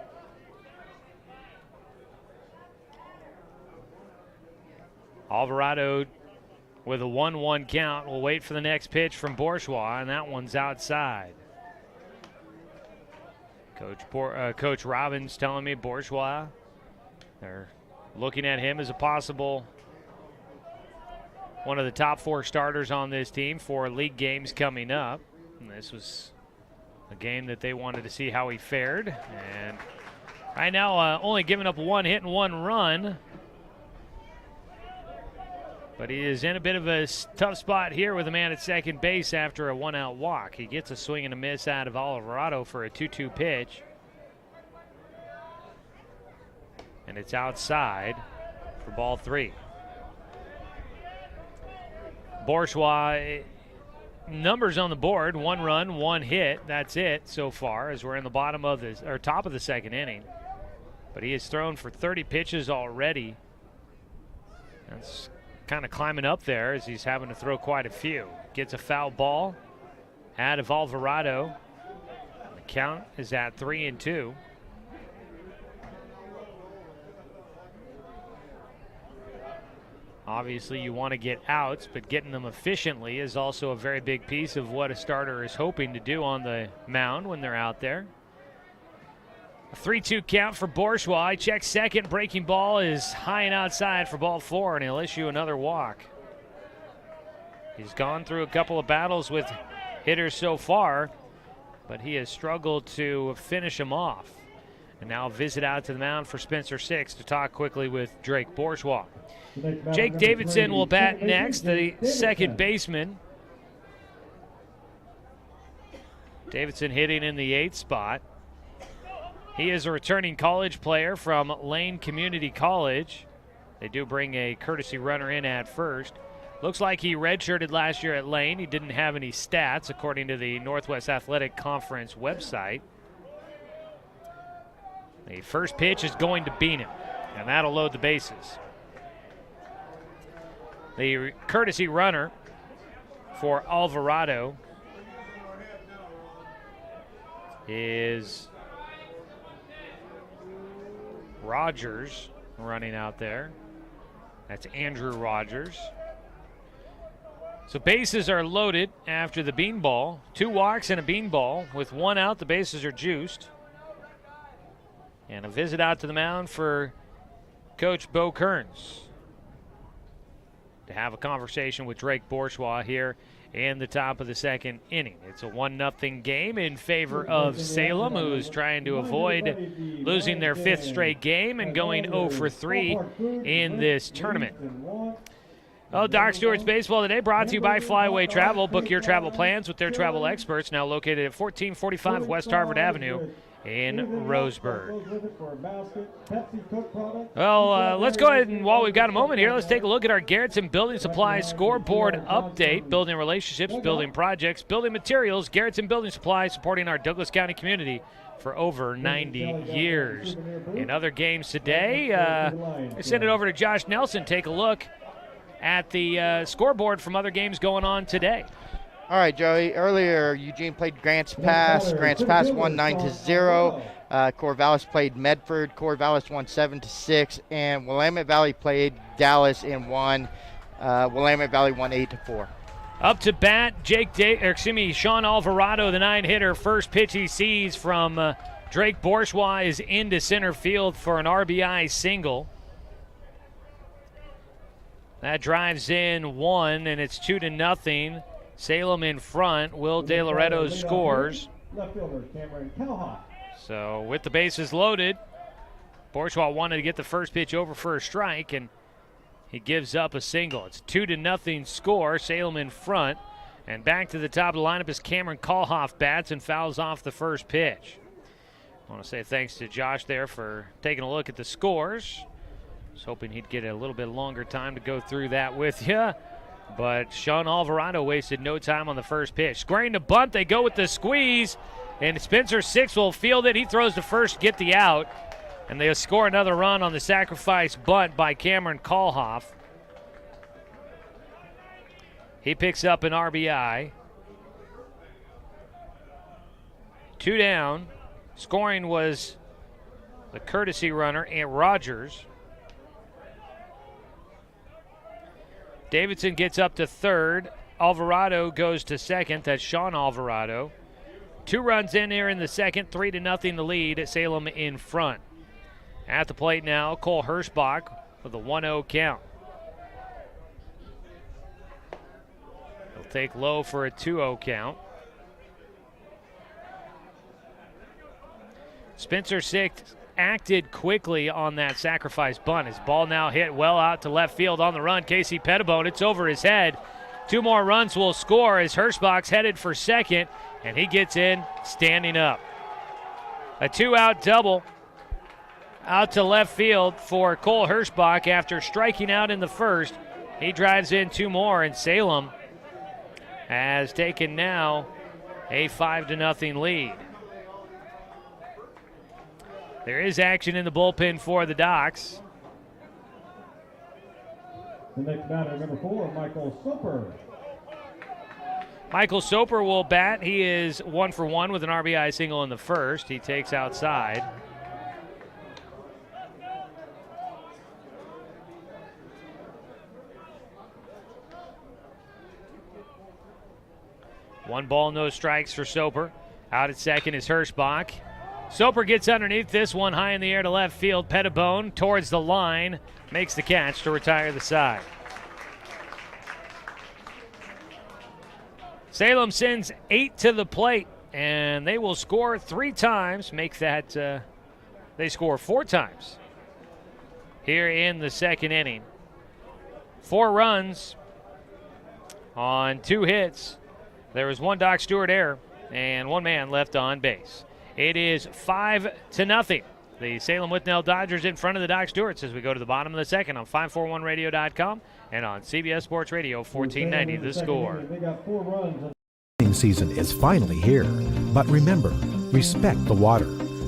Alvarado with a 1-1 count will wait for the next pitch from Bourgeois, and that one's outside. Coach Robbins telling me Bourgeois They're looking at him as a possible one of the top 4 starters on this team for league games coming up. And this was a game that they wanted to see how he fared. And right now, only giving up 1 hit and 1 run. But he is in a bit of a tough spot here with a man at second base after a 1-out walk. He gets a swing and a miss out of Alvarado for a 2-2 pitch. And it's outside for ball 3. Bourgeois, numbers on the board, 1 run, 1 hit. That's it so far as we're in the top of the second inning. But he has thrown for 30 pitches already. That's kind of climbing up there as he's having to throw quite a few. Gets a foul ball out of Alvarado. The count is at 3-2. Obviously, you want to get outs, but getting them efficiently is also a very big piece of what a starter is hoping to do on the mound when they're out there. A 3-2 count for Bourgeois. Checks second. Breaking ball is high and outside for ball 4, and he'll issue another walk. He's gone through a couple of battles with hitters so far, but he has struggled to finish them off. And now visit out to the mound for Spencer Six to talk quickly with Drake Bourgeois. Jake Davidson will bat next, the second baseman. Davidson hitting in the 8th spot. He is a returning college player from Lane Community College. They do bring a courtesy runner in at first. Looks like he redshirted last year at Lane. He didn't have any stats, according to the Northwest Athletic Conference website. The first pitch is going to beat him, and that'll load the bases. The courtesy runner for Alvarado is Rogers running out there. That's Andrew Rogers. So bases are loaded after the beanball. 2 walks and a beanball. With 1 out, the bases are juiced. And a visit out to the mound for Coach Bo Kearns to have a conversation with Drake Bourgeois here in the top of the second inning. It's a 1-0 game in favor of Salem, who is trying to avoid losing their 5th straight game and going 0 for 3 in this tournament. Oh, Doc Stewart's Baseball Today brought to you by Flyaway Travel. Book your travel plans with their travel experts, now located at 1445 West Harvard Avenue in Roseburg. Well, let's go ahead and, while we've got a moment here, let's take a look at our Garrettson Building Supply scoreboard update. Building relationships, building projects, building materials. Garrettson Building Supply supporting our Douglas County community for over 90 years. In other games today, I send it over to Josh Nelson. Take a look at the scoreboard from other games going on today. All right, Joey. Earlier, Eugene played Grants Pass. Grants Pass won 9-0. Corvallis played Medford. Corvallis won 7-6. And Willamette Valley played Dallas and won. Willamette Valley won 8-4. Up to bat, Sean Alvarado, the 9-hitter. First pitch he sees from Drake Bourgeois is into center field for an RBI single. That drives in 1, and it's 2-0. Salem in front. Will De Loreto scores. So with the bases loaded, Bourgeois wanted to get the first pitch over for a strike, and he gives up a single. It's 2-0 score. Salem in front. And back to the top of the lineup is Cameron Kalhoff bats and fouls off the first pitch. I want to say thanks to Josh there for taking a look at the scores. I was hoping he'd get a little bit longer time to go through that with you. But Sean Alvarado wasted no time on the first pitch. Squaring the bunt, they go with the squeeze, and Spencer Six will field it. He throws to first to get the out, and they'll score another run on the sacrifice bunt by Cameron Kalhoff. He picks up an RBI. 2 down. Scoring was the courtesy runner, Ant Rogers. Davidson gets up to third. Alvarado goes to second. That's Sean Alvarado. 2 runs in here in the second, 3-0 the lead. Salem in front. At the plate now, Cole Hirschbach with a 1-0 count. He'll take low for a 2-0 count. Spencer Six acted quickly on that sacrifice bunt. His ball now hit well out to left field on the run. Casey Pettibone, it's over his head. 2 more runs will score as Hirschbach's headed for second, and he gets in standing up. A 2-out double out to left field for Cole Hirschbach after striking out in the first. He drives in 2 more, and Salem has taken now a 5-0 lead. There is action in the bullpen for the Docs. The next batter, number 4, Michael Soper. Michael Soper will bat. He is 1 for 1 with an RBI single in the first. He takes outside. One ball, no strikes for Soper. Out at second is Hirschbach. Soper gets underneath this one high in the air to left field. Pettibone towards the line, makes the catch to retire the side. Salem sends 8 to the plate, and they will score 3 times, make that, they score 4 times here in the second inning. 4 runs on 2 hits. There was 1 Doc Stewart error and 1 man left on base. It is 5-0. The Salem Withnell Dodgers in front of the Doc Stewarts as we go to the bottom of the second on 541radio.com and on CBS Sports Radio 1490 The Score. Season is finally here, but remember, respect the water.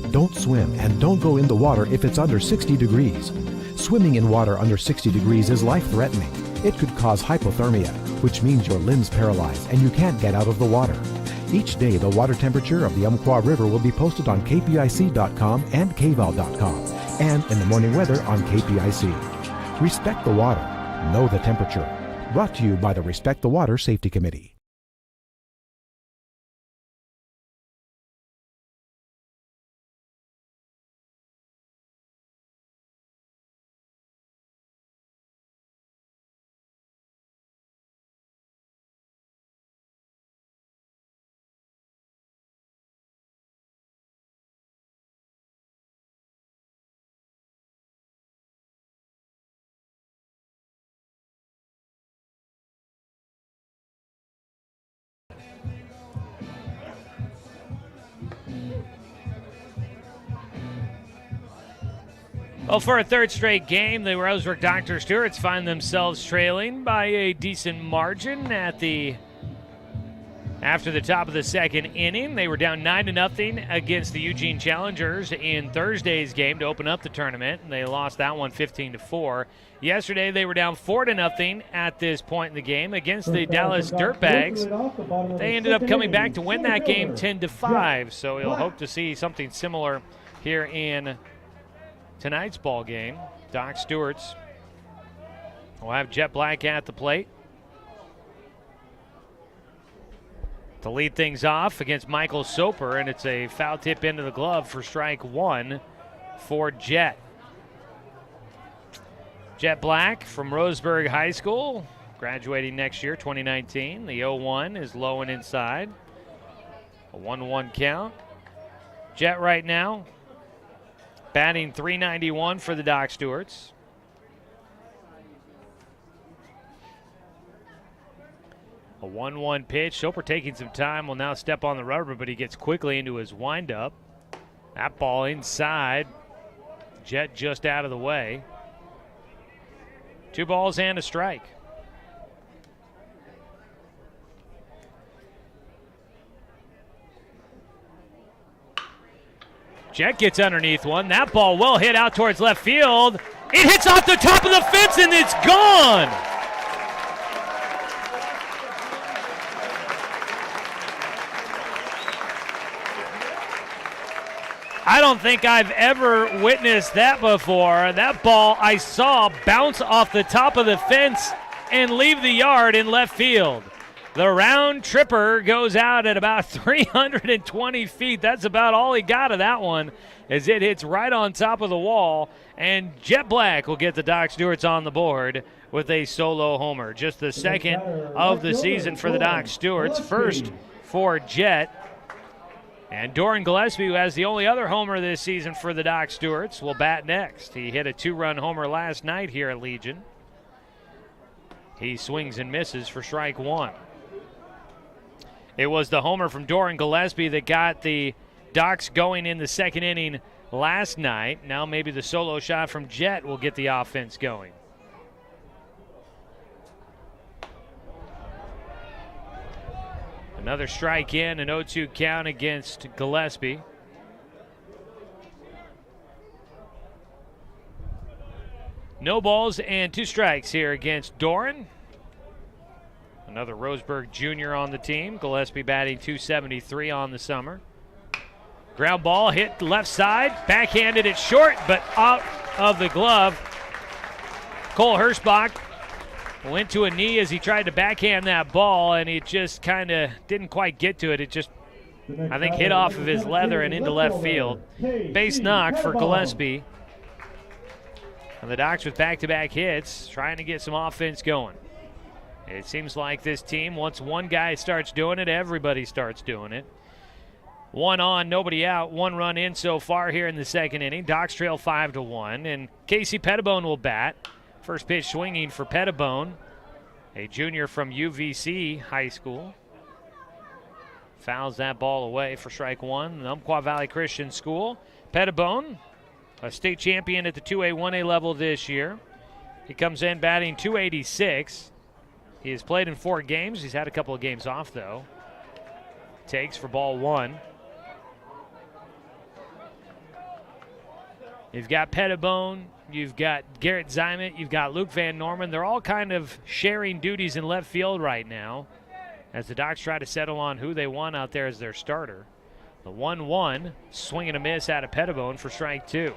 Don't swim and don't go in the water if it's under 60 degrees. Swimming in water under 60 degrees is life-threatening. It could cause hypothermia, which means your limbs paralyzed and you can't get out of the water. Each day, the water temperature of the Umpqua River will be posted on kpic.com and kval.com, and in the morning weather on KPIC. Respect the water. Know the temperature. Brought to you by the Respect the Water Safety Committee. Well, for a 3rd straight game, the Roseburg Dr. Stewarts find themselves trailing by a decent margin after the top of the second inning. They were down 9-0 against the Eugene Challengers in Thursday's game to open up the tournament, and they lost that one 15-4. Yesterday, they were down 4-0 at this point in the game against the Dallas Dirtbags. They ended up coming back to win that game 10-5, so we'll hope to see something similar here in tonight's ball game. Doc Stewart's will have Jet Black at the plate to lead things off against Michael Soper, and it's a foul tip into the glove for strike 1 for Jet. Jet Black from Roseburg High School, graduating next year, 2019. The 0-1 is low and inside. A 1-1 count. Jet right now batting .391 for the Doc Stewarts. A 1-1 pitch. Soper taking some time, will now step on the rubber, but he gets quickly into his windup. That ball inside. Jet just out of the way. 2 balls and a strike. Jet gets underneath one. That ball well hit out towards left field. It hits off the top of the fence and it's gone. I don't think I've ever witnessed that before. That ball I saw bounce off the top of the fence and leave the yard in left field. The round tripper goes out at about 320 feet. That's about all he got of that one, as it hits right on top of the wall. And Jet Black will get the Doc Stewarts on the board with a solo homer. Just the second of the season for the Doc Stewarts. First for Jet. And Doran Gillespie, who has the only other homer this season for the Doc Stewarts, will bat next. He hit a 2-run homer last night here at Legion. He swings and misses for strike one. It was the homer from Doran Gillespie that got the Docs going in the second inning last night. Now maybe the solo shot from Jet will get the offense going. Another strike in, an 0-2 count against Gillespie. No balls and 2 strikes here against Doran. Another Roseburg junior on the team. Gillespie batting .273 on the summer. Ground ball hit left side, backhanded it short, but out of the glove. Cole Hirschbach went to a knee as he tried to backhand that ball, and it just kind of didn't quite get to it. It just, I think, hit off of his leather and into left field. Base knock for Gillespie. And the Docs with back-to-back hits, trying to get some offense going. It seems like this team, once one guy starts doing it, everybody starts doing it. 1 on, nobody out, 1 run in so far here in the second inning. Docs trail 5-1, and Casey Pettibone will bat. First pitch swinging for Pettibone, a junior from UVC High School. Fouls that ball away for strike one. The Umpqua Valley Christian School. Pettibone, a state champion at the 2A, 1A level this year. He comes in batting .286. He has played in 4 games. He's had a couple of games off, though. Takes for ball 1. You've got Pettibone, you've got Garrett Zymet, you've got Luke Van Norman. They're all kind of sharing duties in left field right now as the Docs try to settle on who they want out there as their starter. The 1-1, swing and a miss out of Pettibone for strike 2.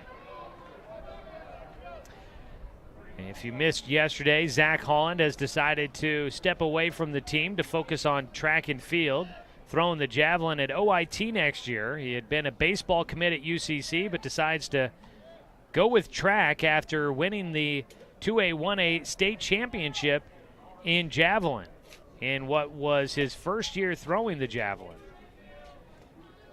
And if you missed yesterday, Zach Holland has decided to step away from the team to focus on track and field, throwing the javelin at OIT next year. He had been a baseball commit at UCC, but decides to go with track after winning the 2A, 1A state championship in javelin in what was his first year throwing the javelin.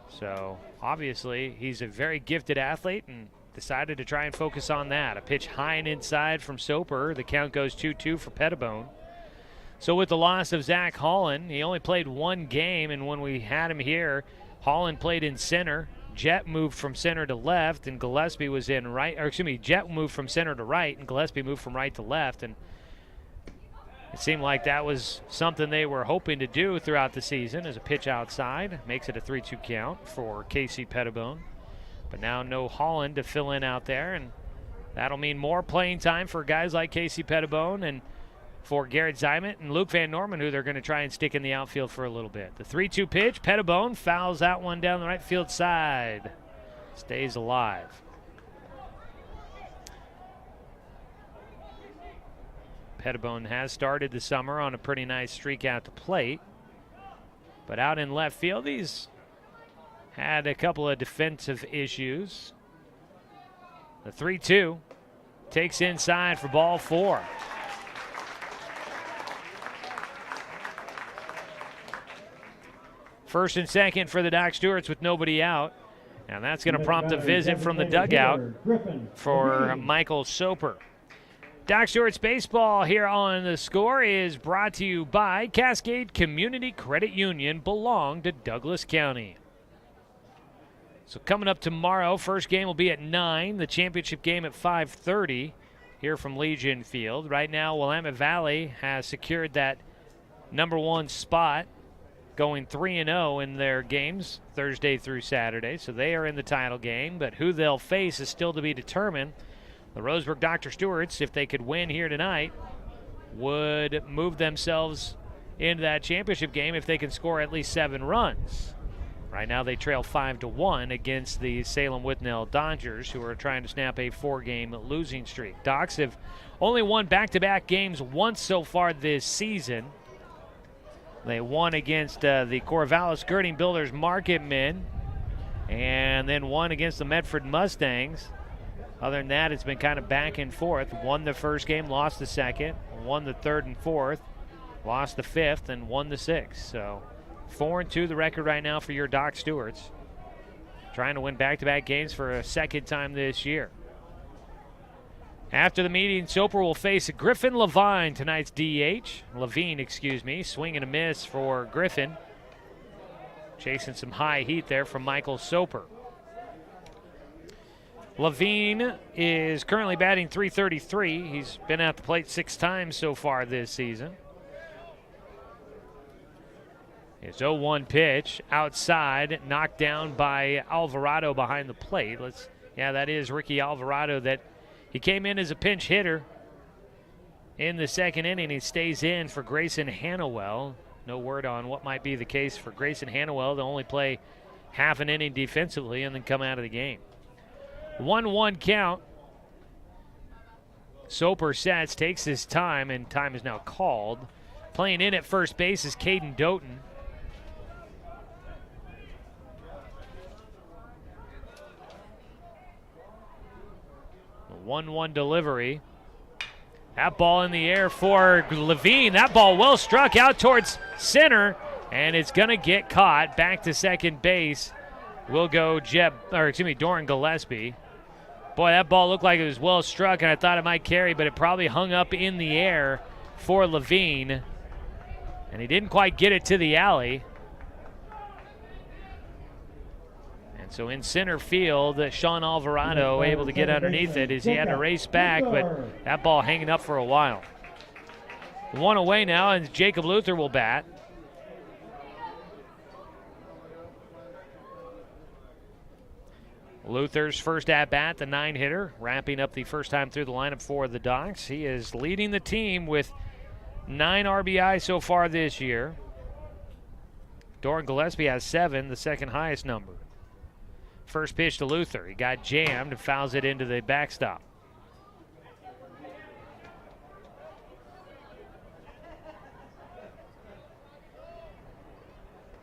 So obviously he's a very gifted athlete and decided to try and focus on that. A pitch high and inside from Soper. The count goes 2-2 for Pettibone. So with the loss of Zach Holland, he only played 1 game, and when we had him here, Holland played in center. Jet moved from center to left, and Gillespie was in right. Or excuse me, Jet moved from center to right, and Gillespie moved from right to left. And it seemed like that was something they were hoping to do throughout the season. As a pitch outside, makes it a 3-2 count for Casey Pettibone. But now no Holland to fill in out there, and that'll mean more playing time for guys like Casey Pettibone and for Garrett Zymet and Luke Van Norman, who they're going to try and stick in the outfield for a little bit. The 3-2 pitch, Pettibone fouls that one down the right field side. Stays alive. Pettibone has started the summer on a pretty nice streak at the plate. But out in left field, he's had a couple of defensive issues. The 3-2 takes inside for ball 4. First and second for the Doc Stewarts with nobody out. And that's going to prompt a visit from the dugout for Michael Soper. Doc Stewarts baseball here on The Score is brought to you by Cascade Community Credit Union, belong to Douglas County. So coming up tomorrow, first game will be at 9, the championship game at 5:30 here from Legion Field. Right now, Willamette Valley has secured that #1 spot, going 3-0 in their games Thursday through Saturday. So they are in the title game, but who they'll face is still to be determined. The Roseburg Dr. Stewarts, if they could win here tonight, would move themselves into that championship game if they can score at least 7 runs. Right now they trail 5-1 against the Salem Withnell Dodgers, who are trying to snap a 4-game losing streak. Docs have only won back-to-back games once so far this season. They won against the Corvallis Girding Builders Market Men, and then won against the Medford Mustangs. Other than that, it's been kind of back and forth. Won the first game, lost the second, won the third and fourth, lost the fifth, and won the sixth. So 4-2 the record right now for your Doc Stewarts. Trying to win back-to-back games for a second time this year. After the meeting, Soper will face Griffin Levine, tonight's DH. Levine, swing and a miss for Griffin. Chasing some high heat there from Michael Soper. Levine is currently batting .333. He's been at the plate 6 times so far this season. His 0-1 pitch outside, knocked down by Alvarado behind the plate. That is Ricky Alvarado. That he came in as a pinch hitter in the second inning. He stays in for Grayson Hannawell. No word on what might be the case for Grayson Hannawell. They'll only play half an inning defensively and then come out of the game. 1-1 count. Soper sets, takes his time, and time is now called. Playing in at first base is Caden Doughton. The 1-1 delivery. That ball in the air for Levine. That ball well struck out towards center, and it's going to get caught. Back to second base will go Doran Gillespie. Boy, that ball looked like it was well struck, and I thought it might carry, but it probably hung up in the air for Levine. And he didn't quite get it to the alley. And so in center field, Sean Alvarado able to get underneath it as he had to race back, but that ball hanging up for a while. One away now, and Jacob Luther will bat. Luther's first at-bat, the 9-hitter, wrapping up the first time through the lineup for the Docs. He is leading the team with 9 RBI so far this year. Doran Gillespie has 7, the second highest number. First pitch to Luther. He got jammed and fouls it into the backstop.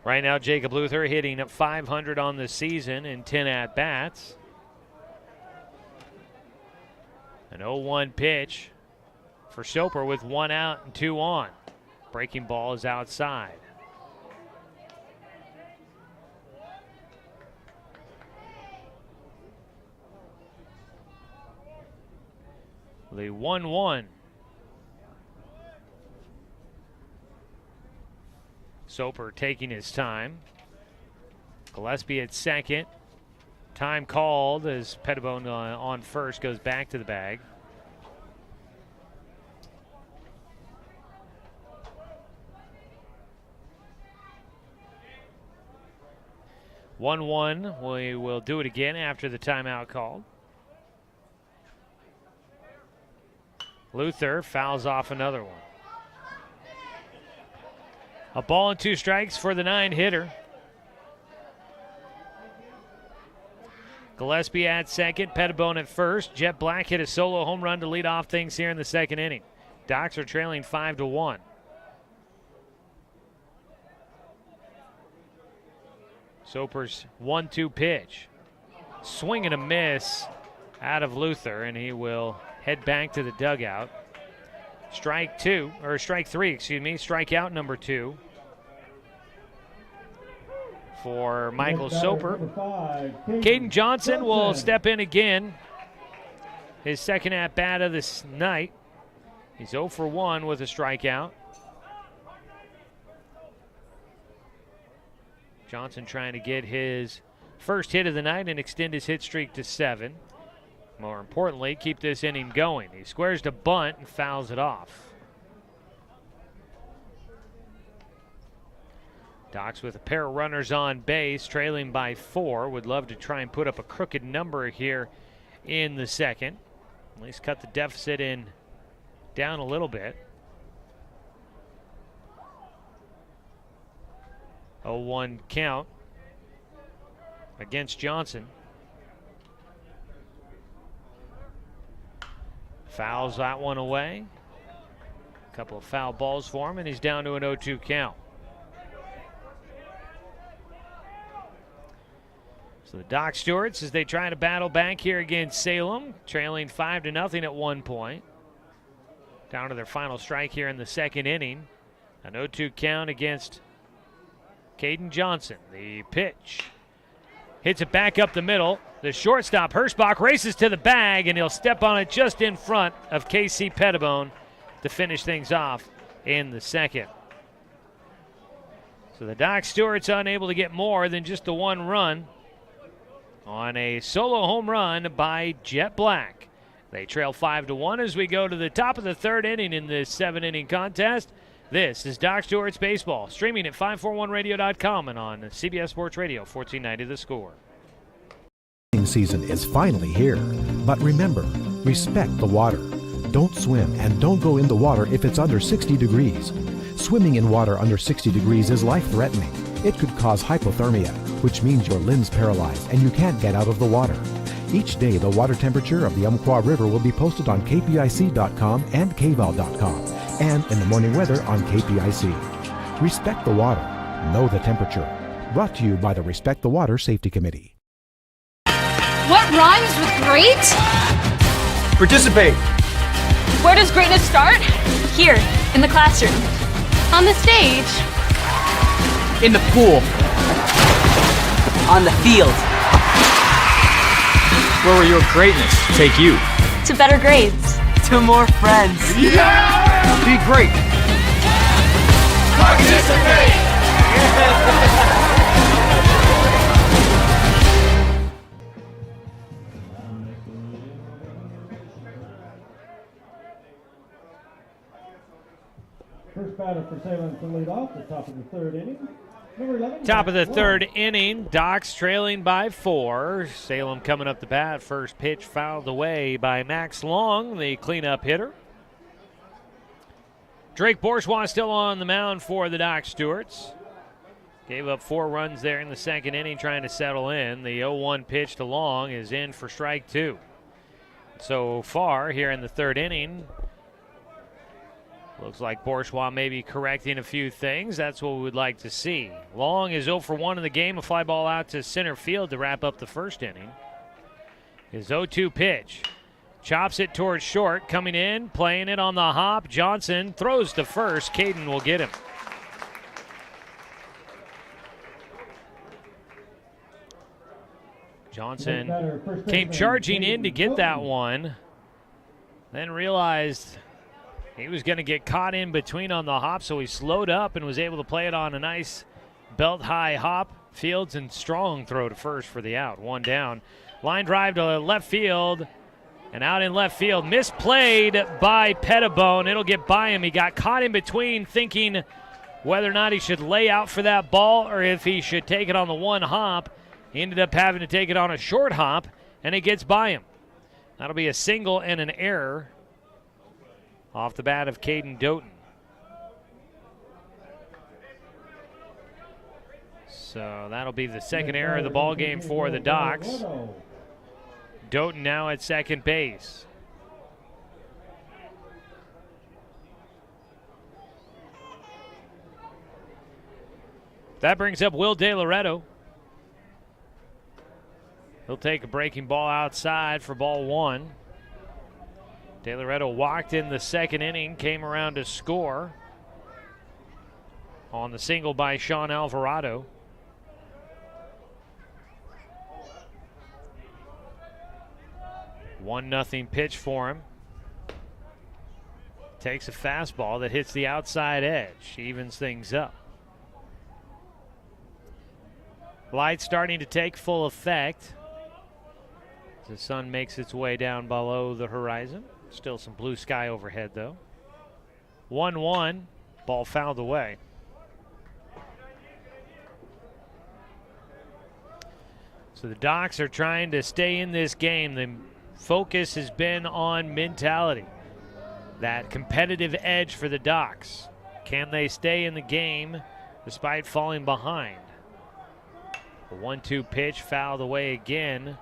Right now, Jacob Luther hitting at .500 on the season in 10 at-bats. An 0-1 pitch for Soper with 1 out and 2 on. Breaking ball is outside. The 1-1. Soper taking his time. Gillespie at second. Time called as Pettibone on first goes back to the bag. (1-1). We will do it again after the timeout called. Luther fouls off another one. A ball and 2 strikes for the 9-hitter. Gillespie at second, Pettibone at first. Jet Black hit a solo home run to lead off things here in the second inning. Docs are trailing 5-1. Soper's 1-2 pitch. Swing and a miss out of Luther, and he will head back to the dugout. Strike 3, strikeout number 2 for Michael Soper. Caden Johnson will step in again. His second at-bat of this night. He's 0 for 1 with a strikeout. Johnson trying to get his first hit of the night and extend his hit streak to 7. More importantly, keep this inning going. He squares to bunt and fouls it off. Docs with a pair of runners on base, trailing by 4. Would love to try and put up a crooked number here in the second. At least cut the deficit down a little bit. 0-1 count against Johnson. Fouls that one away. A couple of foul balls for him, and he's down to an 0-2 count. So the Doc Stewarts, as they try to battle back here against Salem, trailing 5-0 at one point. Down to their final strike here in the second inning. An 0-2 count against Caden Johnson. The pitch. Hits it back up the middle. The shortstop, Hirschbach, races to the bag, and he'll step on it just in front of Casey Pettibone to finish things off in the second. So the Doc Stewarts unable to get more than just the one run on a solo home run by Jet Black. They trail 5-1 as we go to the top of the third inning in this 7-inning contest. This is Doc Stewart's Baseball, streaming at 541radio.com and on CBS Sports Radio, 1490 The Score. Season is finally here, but remember, respect the water. Don't swim and don't go in the water if it's under 60 degrees. Swimming in water under 60 degrees is life-threatening. It could cause hypothermia, which means your limbs paralyzed and you can't get out of the water. Each day, the water temperature of the Umpqua River will be posted on kpic.com and kval.com, and in the morning weather on KPIC. Respect the water. Know the temperature. Brought to you by the Respect the Water Safety Committee. What rhymes with great? Participate. Where does greatness start? Here, in the classroom. On the stage. In the pool. On the field. Where will your greatness take you? To better grades. To more friends. Yeah! Be great. Participate! First batter for Salem to lead off, the top of the third inning. Number 11. Top of the third inning, Docs trailing by 4. Salem coming up the bat. First pitch fouled away by Max Long, the cleanup hitter. Drake Bourgeois still on the mound for the Doc Stewarts. Gave up 4 runs there in the second inning trying to settle in. The 0-1 pitch to Long is in for strike 2. So far here in the third inning, looks like Bourgeois may be correcting a few things. That's what we would like to see. Long is 0 for 1 in the game. A fly ball out to center field to wrap up the first inning. His 0-2 pitch. Chops it towards short. Coming in, playing it on the hop. Johnson throws to first. Caden will get him. Johnson came charging in to get that one. Then realized he was going to get caught in between on the hop, so he slowed up and was able to play it on a nice belt-high hop. Fields and Strong throw to first for the out. 1 down. Line drive to left field, and out in left field. Misplayed by Pettibone. It'll get by him. He got caught in between thinking whether or not he should lay out for that ball or if he should take it on the one hop. He ended up having to take it on a short hop, and it gets by him. That'll be a single and an error off the bat of Caden Doughton. So that'll be the second error of the ball game for the Docs. Doughton now at second base. That brings up Will De Loretto. He'll take a breaking ball outside for ball 1. De Loretto walked in the second inning, came around to score on the single by Sean Alvarado. One nothing pitch for him. Takes a fastball that hits the outside edge, evens things up. Light starting to take full effect. The sun makes its way down below the horizon. Still some blue sky overhead, though. 1-1, ball fouled away. So the Docs are trying to stay in this game. The focus has been on mentality. That competitive edge for the Docs. Can they stay in the game despite falling behind? The 1-2 pitch fouled away again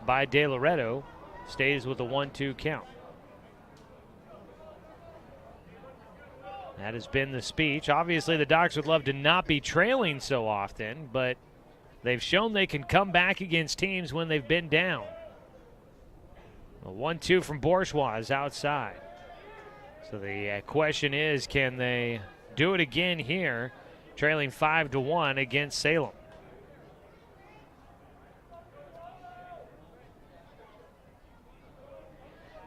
by De Loretto. Stays with a 1-2 count. That has been the speech. Obviously, the Docs would love to not be trailing so often, but They've shown they can come back against teams when they've been down. A 1-2 from Bourgeois is outside. So the question is, can they do it again here, trailing 5-1 against Salem?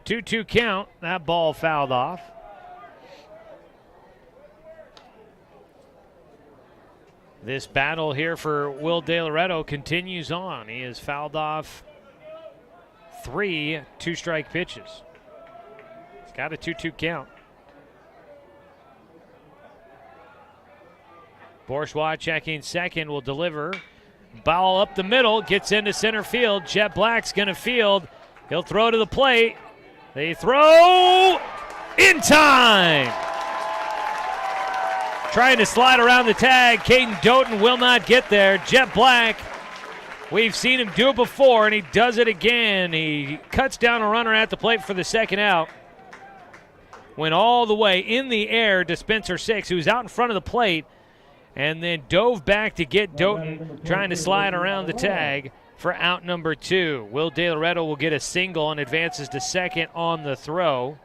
Two count. That ball fouled off. This battle here for Will De Loretto continues on. He has fouled off 3 two-strike pitches. He's got a 2-2 count. Bourgeois checking second, will deliver. Ball up the middle, gets into center field. Jet Black's going to field. He'll throw to the plate. They throw in time. Trying to slide around the tag. Caden Doughton will not get there. Jet Black, we've seen him do it before, and he does it again. He cuts down a runner at the plate for the second out. Went all the way in the air to Spencer Six, who's out in front of the plate, and then dove back to get Doughton, trying to slide around the tag for out number 2. Will De Loretto will get a single and advances to second on the throw.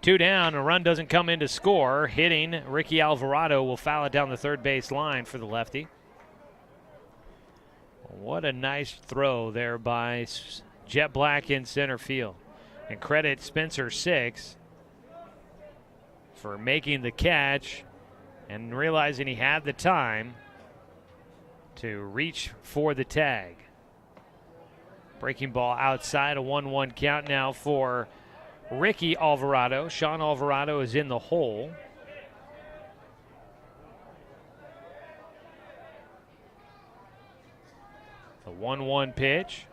2 down, a run doesn't come in to score. Hitting, Ricky Alvarado will foul it down the third base line for the lefty. What a nice throw there by Jet Black in center field. And credit Spencer Six for making the catch and realizing he had the time to reach for the tag. Breaking ball outside, a 1-1 count now for Ricky Alvarado. Sean Alvarado is in the hole. The 1-1 pitch.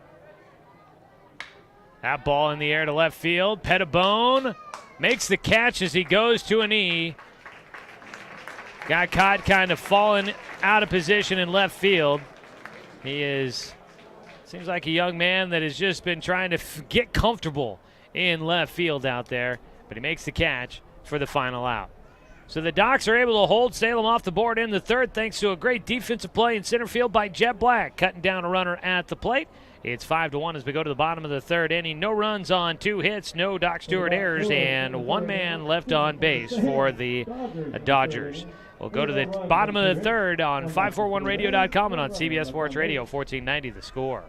That ball in the air to left field. Pettibone makes the catch as he goes to a knee. Got caught kind of falling out of position in left field. Seems like a young man that has just been trying to get comfortable in left field out there, but he makes the catch for the final out. So the Docs are able to hold Salem off the board in the third thanks to a great defensive play in center field by Jet Black, cutting down a runner at the plate. It's 5-1 as we go to the bottom of the third inning. No runs on 2 hits, no Doc Stewart errors, and 1 man left on base for the Dodgers. We'll go to the bottom of the third on 541radio.com and on CBS Sports Radio 1490 The Score.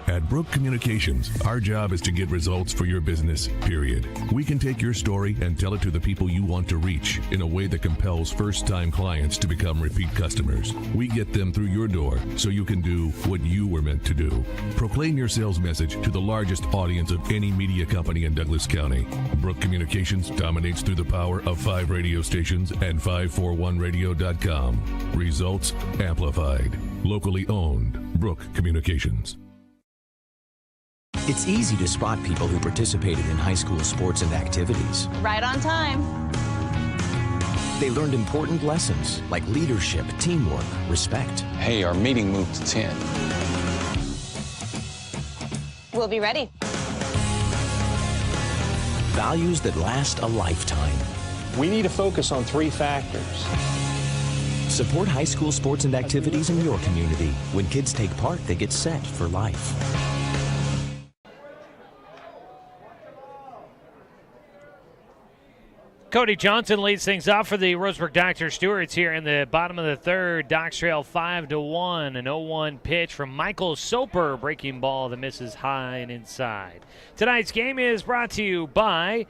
At Brook Communications, our job is to get results for your business, period. We can take your story and tell it to the people you want to reach in a way that compels first-time clients to become repeat customers. We get them through your door so you can do what you were meant to do. Proclaim your sales message to the largest audience of any media company in Douglas County. Brook Communications dominates through the power of 5 radio stations and 541radio.com. Results amplified. Locally owned. Brook Communications. It's easy to spot people who participated in high school sports and activities. Right on time. They learned important lessons like leadership, teamwork, respect. Hey, our meeting moved to 10. We'll be ready. Values that last a lifetime. We need to focus on 3 factors. Support high school sports and activities in your community. When kids take part, they get set for life. Cody Johnson leads things off for the Roseburg Dr. Stewarts here in the bottom of the third. Docs trail 5-1. An 0-1 pitch from Michael Soper. Breaking ball that misses high and inside. Tonight's game is brought to you by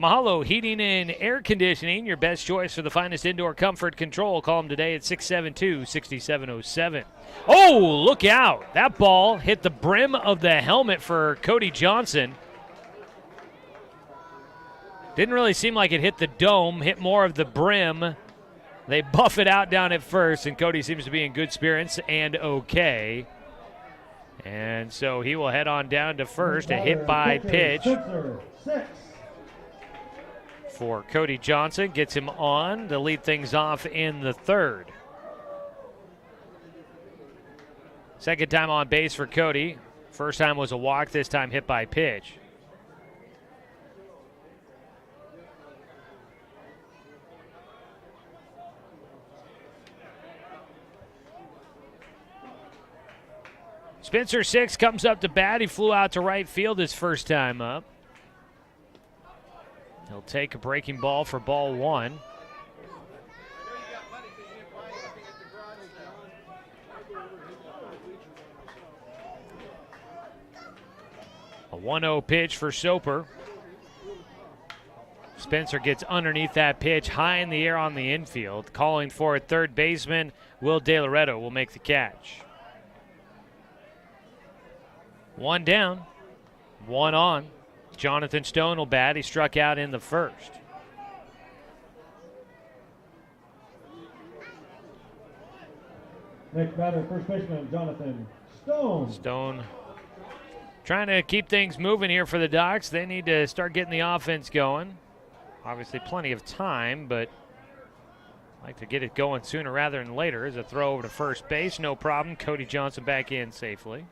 Mahalo Heating and Air Conditioning. Your best choice for the finest indoor comfort control. Call them today at 672-6707. Oh, look out. That ball hit the brim of the helmet for Cody Johnson. Didn't really seem like it hit the dome, hit more of the brim. They buff it out down at first, and Cody seems to be in good spirits and okay. And so he will head on down to first. A hit by pitch for Cody Johnson. Gets him on to lead things off in the third. Second time on base for Cody. First time was a walk, this time hit by pitch. Spencer Six comes up to bat. He flew out to right field his first time up. He'll take a breaking ball for ball one. A 1-0 pitch for Soper. Spencer gets underneath that pitch, high in the air on the infield. Calling for a third baseman, Will De Loretto will make the catch. One down, one on. Jonathan Stone will bat. He struck out in the first. Next batter, first baseman Jonathan Stone. Stone trying to keep things moving here for the Docs. They need to start getting the offense going. Obviously plenty of time, but like to get it going sooner rather than later. As a throw over to first base, no problem. Cody Johnson back in safely.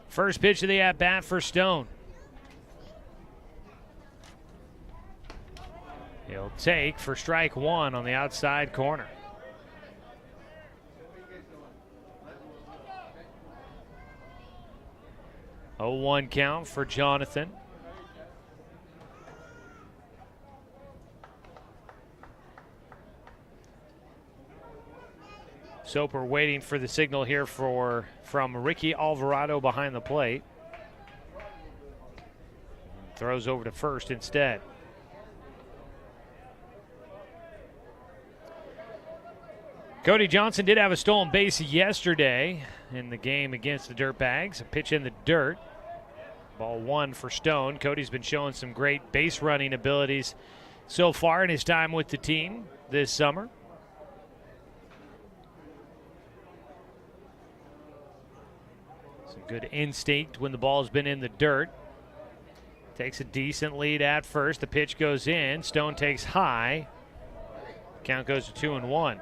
First pitch of the at-bat for Stone. He'll take for strike one on the outside corner. A 0-1 count for Jonathan. Soper waiting for the signal here from Ricky Alvarado behind the plate. Throws over to first instead. Cody Johnson did have a stolen base yesterday in the game against the Dirtbags. A pitch in the dirt. Ball one for Stone. Cody's been showing some great base running abilities so far in his time with the team this summer. Some good instinct when the ball's been in the dirt. Takes a decent lead at first. The pitch goes in. Stone takes high. Count goes to 2-1.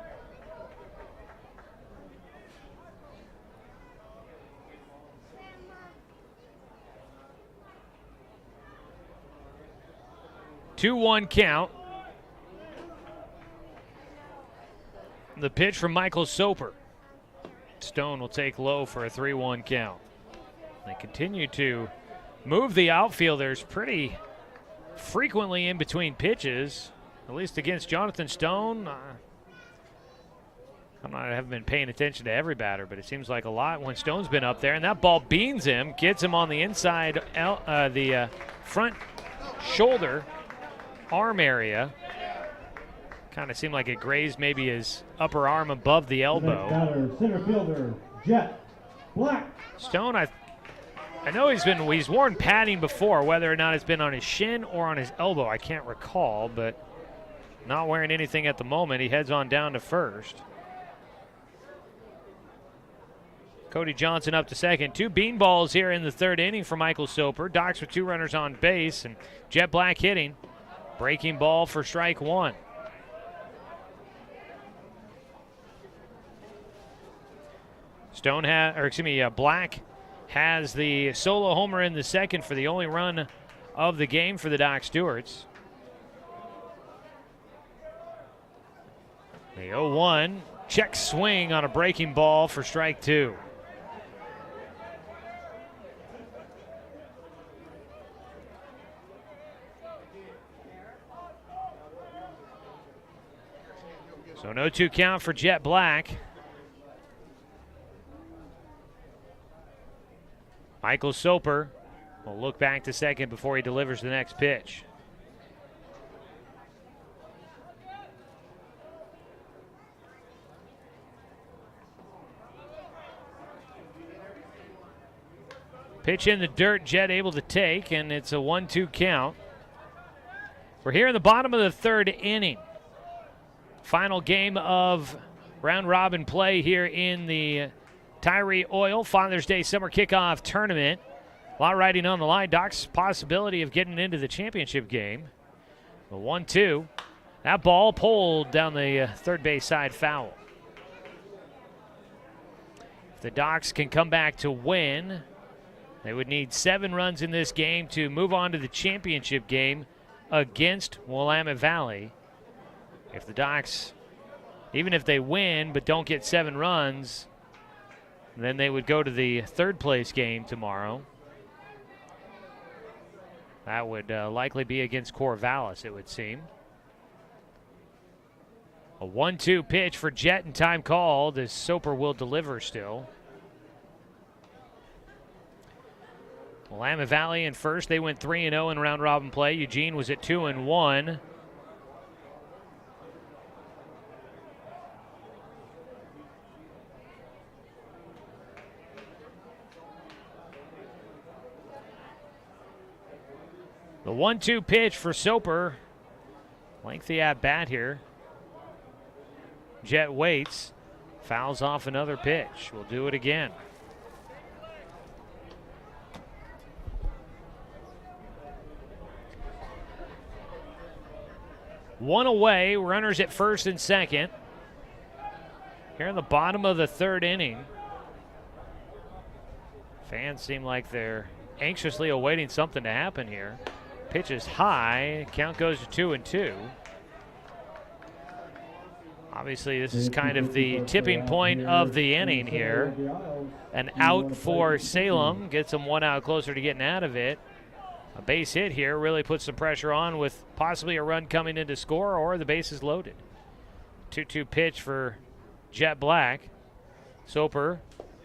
Two-one count. The pitch from Michael Soper. Stone will take low for a 3-1 count. They continue to move the outfielders pretty frequently in between pitches, at least against Jonathan Stone. I haven't been paying attention to every batter, but it seems like a lot when Stone's been up there. And that ball beans him, gets him on the inside, the front shoulder, arm area. Kind of seemed like it grazed maybe his upper arm above the elbow. Batter, center fielder, Jet Black. Stone, I know he's worn padding before, whether or not it's been on his shin or on his elbow, I can't recall, but not wearing anything at the moment. He heads on down to first. Cody Johnson up to second. Two beanballs here in the third inning for Michael Soper. Docs with two runners on base, and Jet Black hitting. Breaking ball for strike one. Black has the solo homer in the second for the only run of the game for the Doc Stewarts. The 0-1 check swing on a breaking ball for strike two. So no 2 count for Jet Black. Michael Soper will look back to second before he delivers the next pitch. Pitch in the dirt, Jet able to take, and it's a 1-2 count. We're here in the bottom of the third inning. Final game of round robin play here in the Tyree Oil Father's Day Summer Kickoff Tournament. A lot riding on the line. Doc's possibility of getting into the championship game. The 1-2. That ball pulled down the third base side foul. If the Docs can come back to win, they would need 7 runs in this game to move on to the championship game against Willamette Valley. If the Docs, even if they win but don't get 7 runs, then they would go to the third place game tomorrow. That would likely be against Corvallis, it would seem. A 1-2 pitch for Jet and time called as Soper will deliver still. Willamette Valley in first. They went 3-0 in round robin play. Eugene was at 2-1. The 1-2 pitch for Soper. Lengthy at bat here. Jet waits. Fouls off another pitch. We'll do it again. One away. Runners at first and second. Here in the bottom of the third inning. Fans seem like they're anxiously awaiting something to happen here. Pitch is high. Count goes to 2-2. Obviously, this is kind of the tipping point of the inning here. An out for Salem gets them 1 out closer to getting out of it. A base hit here really puts some pressure on with possibly a run coming in to score or the base is loaded. 2-2 pitch for Jet Black. Soper,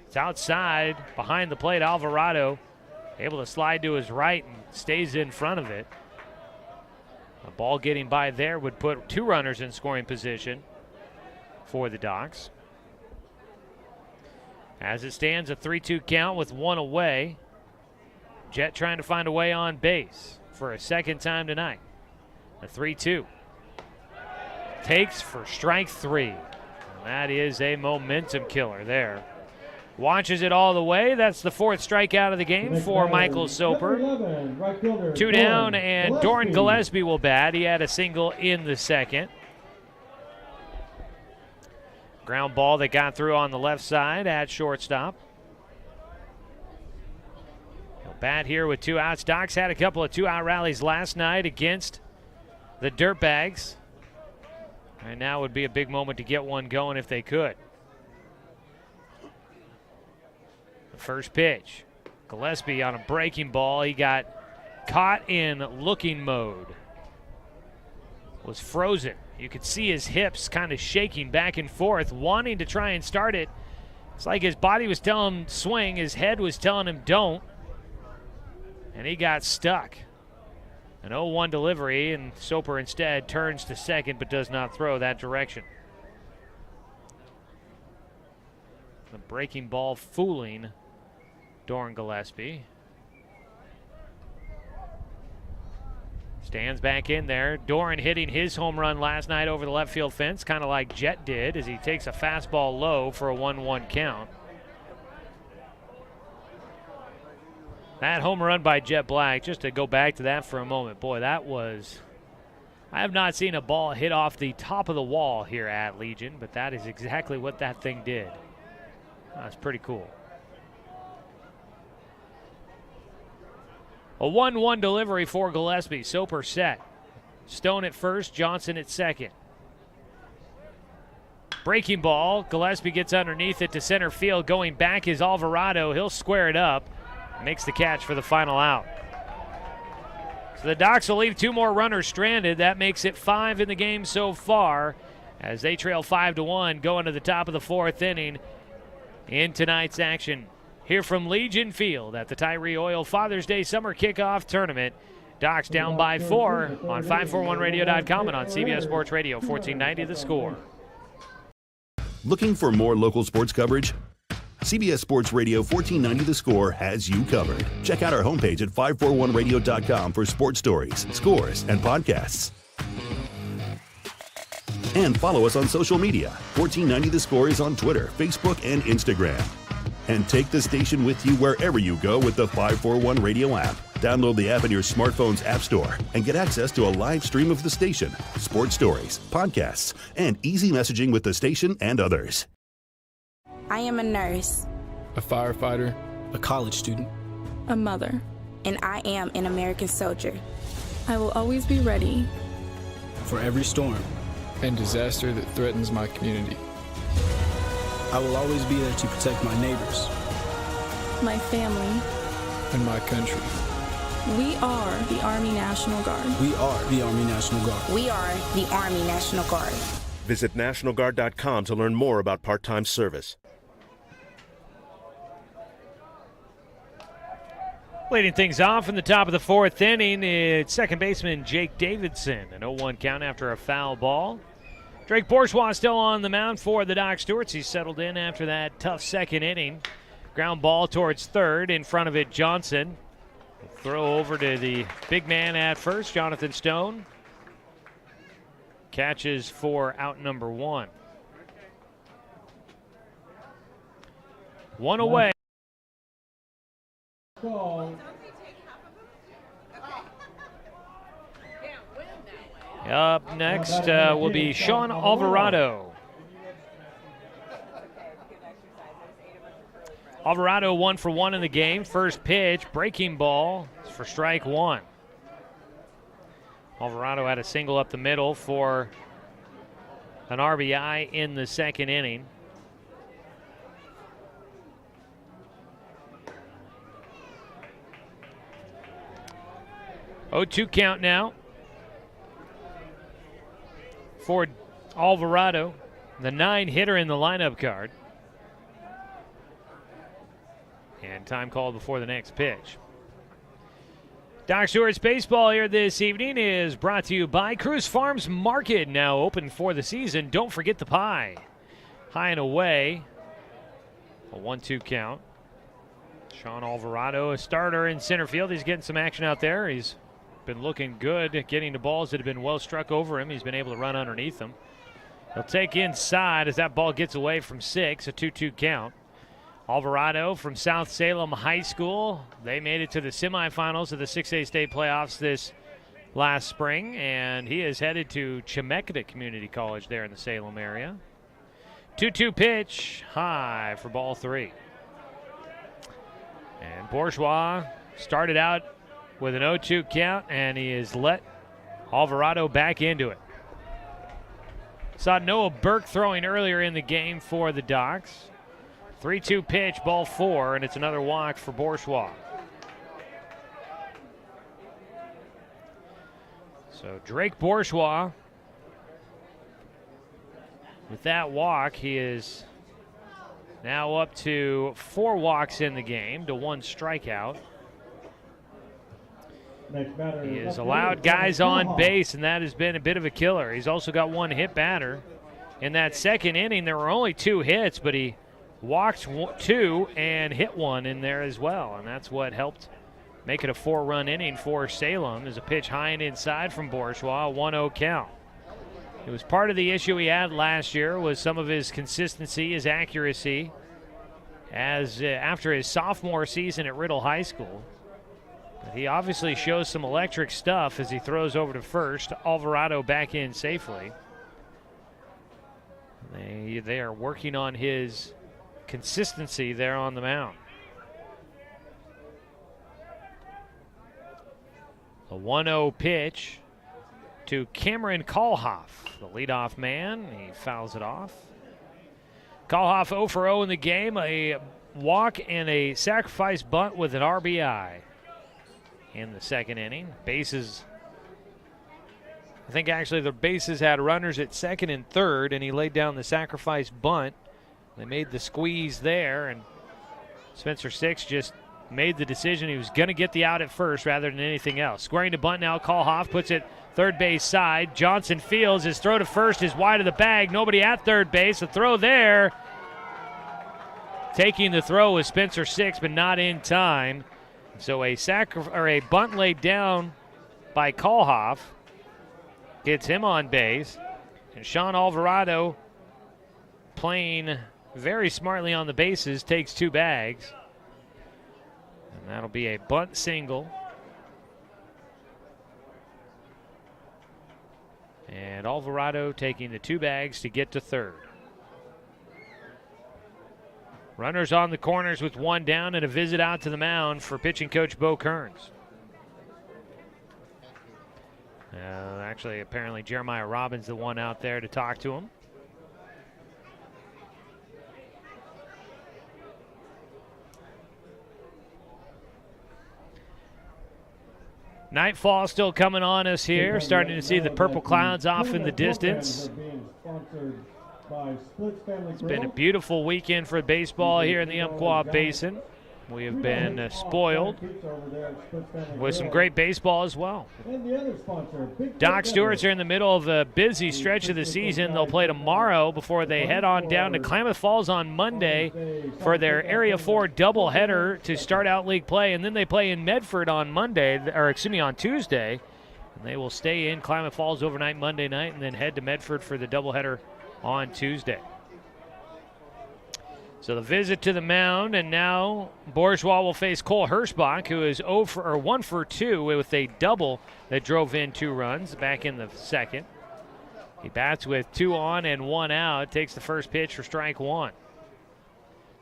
it's outside behind the plate. Alvarado able to slide to his right and stays in front of it. A ball getting by there would put 2 runners in scoring position for the Docs. As it stands, a 3-2 count with 1 away. Jet trying to find a way on base for a second time tonight. A 3-2. Takes for strike 3. And that is a momentum killer there. Watches it all the way. That's the 4th strikeout of the game for Michael Soper. 2 down, and Tourn Gillespie will bat. He had a single in the second. Ground ball that got through on the left side at shortstop. He'll bat here with 2 outs. Docs had a couple of 2-out rallies last night against the Dirtbags. And now would be a big moment to get one going if they could. First pitch. Gillespie on a breaking ball. He got caught in looking mode. Was frozen. You could see his hips kind of shaking back and forth, wanting to try and start it. It's like his body was telling him swing, his head was telling him don't. And he got stuck. An 0-1 delivery, and Soper instead turns to second but does not throw that direction. The breaking ball fooling Tourn Gillespie. Stands back in there. Doran hitting his home run last night over the left field fence, kind of like Jet did, as he takes a fastball low for a 1-1 count. That home run by Jet Black, just to go back to that for a moment, boy, that was... I have not seen a ball hit off the top of the wall here at Legion, but that is exactly what that thing did. That's pretty cool. A 1-1 delivery for Gillespie. Soper set. Stone at first, Johnson at second. Breaking ball. Gillespie gets underneath it to center field. Going back is Alvarado. He'll square it up. Makes the catch for the final out. So the Docs will leave 2 more runners stranded. That makes it 5 in the game so far as they trail 5-1 going to the top of the 4th inning in tonight's action. Here from Legion Field at the Tyree Oil Father's Day Summer Kickoff Tournament. Docs down by 4 on 541radio.com and on CBS Sports Radio 1490 The Score. Looking for more local sports coverage? CBS Sports Radio 1490 The Score has you covered. Check out our homepage at 541radio.com for sports stories, scores, and podcasts. And follow us on social media. 1490 The Score is on Twitter, Facebook, and Instagram. And take the station with you wherever you go with the 541 Radio app. Download the app in your smartphone's app store and get access to a live stream of the station, sports stories, podcasts, and easy messaging with the station and others. I am a nurse. A firefighter. A college student. A mother. And I am an American soldier. I will always be ready. For every storm and disaster that threatens my community. I will always be there to protect my neighbors, my family, and my country. We are the Army National Guard. We are the Army National Guard. We are the Army National Guard. Visit nationalguard.com to learn more about part-time service. Leading things off in the top of the fourth inning, it's second baseman Jake Davidson. An 0-1 count after a foul ball. Drake Bourgeois still on the mound for the Doc Stewarts. He's settled in after that tough second inning. Ground ball towards third. In front of it, Johnson. Throw over to the big man at first, Jonathan Stone. Catches for out number one. One away. Up next will be Sean Alvarado. Alvarado 1 for 1 in the game. First pitch, breaking ball for strike one. Alvarado had a single up the middle for an RBI in the second inning. Oh, 2 count now for Alvarado, the 9-hitter in the lineup card. And time called before the next pitch. Doc Stewart's baseball here this evening is brought to you by Cruz Farms Market, now open for the season. Don't forget the pie. High and away. A 1-2 count. Sean Alvarado, a starter in center field. He's getting some action out there. He's been looking good, getting the balls that have been well struck over him. He's been able to run underneath them. He'll take inside as that ball gets away from 6, a 2-2 count. Alvarado from South Salem High School. They made it to the semifinals of the 6A state playoffs this last spring, and he is headed to Chemeketa Community College there in the Salem area. 2-2 pitch, high for ball 3. And Bourgeois started out with an 0-2 count, and he has let Alvarado back into it. Saw Noah Burke throwing earlier in the game for the Docs. 3-2 pitch, ball 4, and it's another walk for Bourgeois. So Drake Bourgeois, with that walk, he is now up to 4 walks in the game to 1 strikeout. He has allowed guys on base, and that has been a bit of a killer. He's also got 1 hit batter. In that second inning, there were only 2 hits, but he walked 2 and hit 1 in there as well, and that's what helped make it a 4-run inning for Salem. There's a pitch high and inside from Bourgeois, 1-0 count. It was part of the issue he had last year was some of his consistency, his accuracy, as after his sophomore season at Riddle High School. But he obviously shows some electric stuff as he throws over to first. Alvarado back in safely. They are working on his consistency there on the mound. A 1-0 pitch to Cameron Kalhoff, the leadoff man. He fouls it off. Kalhoff 0 for 0 in the game. A walk and a sacrifice bunt with an RBI in the second inning. Bases, I think actually the bases had runners at second and third, and he laid down the sacrifice bunt. They made the squeeze there, and Spencer Six just made the decision he was going to get the out at first rather than anything else. Squaring to bunt now, Kalhoff puts it third base side. Johnson fields. His throw to first is wide of the bag. Nobody at third base. The throw there. Taking the throw was Spencer Six, but not in time. So a bunt laid down by Kalhoff gets him on base. And Sean Alvarado, playing very smartly on the bases, takes 2 bags. And that'll be a bunt single. And Alvarado taking the 2 bags to get to third. Runners on the corners with 1 down and a visit out to the mound for pitching coach Bo Kearns. Actually, apparently Jeremiah Robbins the one out there to talk to him. Nightfall still coming on us here. Starting to see the purple clouds off in the distance. It's been a beautiful weekend for baseball here in the Umpqua Basin. We have been spoiled with some great baseball as well. Doc Stewart's are in the middle of a busy stretch of the season. They'll play tomorrow before they head on down to Klamath Falls on Monday for their Area 4 doubleheader to start out league play, and then they play in Medford on on Tuesday. And they will stay in Klamath Falls overnight Monday night and then head to Medford for the doubleheader on Tuesday. So the visit to the mound, and now Bourgeois will face Cole Hirschbach, who is 1 for 2 with a double that drove in 2 runs back in the second. He bats with 2 on and 1 out, takes the first pitch for strike 1.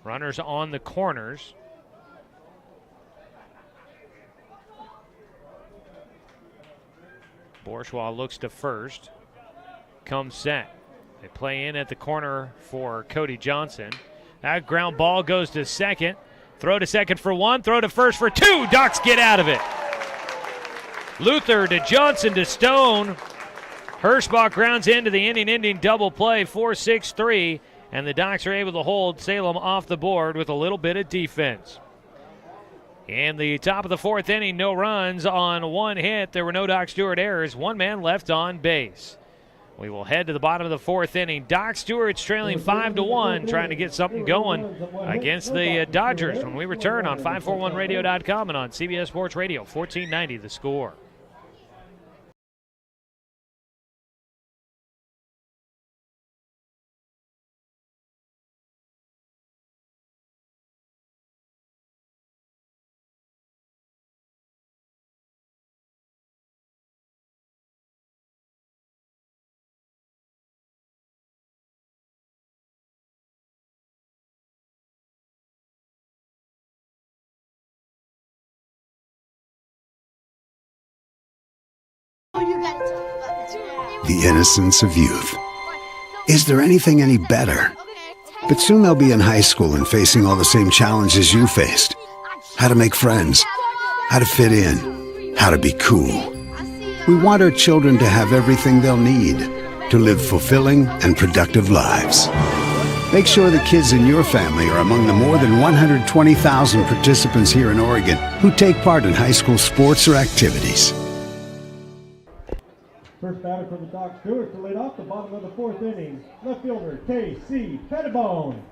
Runners on the corners. Bourgeois looks to first, comes set. They play in at the corner for Cody Johnson. That ground ball goes to second. Throw to second for 1. Throw to first for 2. Ducks get out of it. Luther to Johnson to Stone. Hirschbach grounds into the inning-ending double play, 4-6-3. And the Ducks are able to hold Salem off the board with a little bit of defense. In the top of the 4th inning, no runs on 1 hit. There were no Doc Stewart errors. 1 man left on base. We will head to the bottom of the 4th inning. Doc Stewart's trailing 5-1, trying to get something going against the Dodgers when we return on 541radio.com and on CBS Sports Radio, 1490 The Score. The innocence of youth. Is there anything any better? But soon they'll be in high school and facing all the same challenges you faced. How to make friends, how to fit in, how to be cool. We want our children to have everything they'll need to live fulfilling and productive lives. Make sure the kids in your family are among the more than 120,000 participants here in Oregon who take part in high school sports or activities. First batter for the Doc Stewart to lead off the bottom of the 4th inning. Left fielder K.C. Pettibone.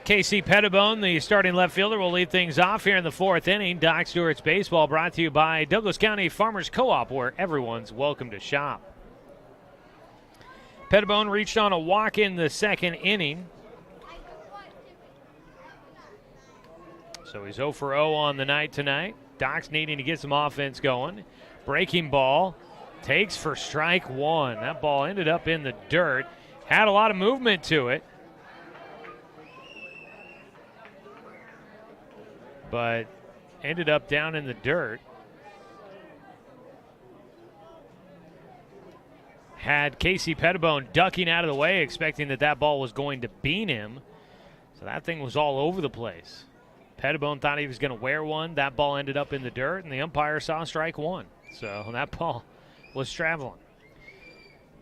K.C. Pettibone, the starting left fielder, will lead things off here in the 4th inning. Doc Stewart's baseball brought to you by Douglas County Farmers Co-op, where everyone's welcome to shop. Pettibone reached on a walk in the 2nd inning. So he's 0 for 0 on the night tonight. Doc's needing to get some offense going. Breaking ball, takes for strike 1. That ball ended up in the dirt. Had a lot of movement to it, but ended up down in the dirt. Had Casey Pettibone ducking out of the way, expecting that ball was going to bean him. So that thing was all over the place. Pettibone thought he was going to wear one. That ball ended up in the dirt, and the umpire saw strike 1. So that ball was traveling.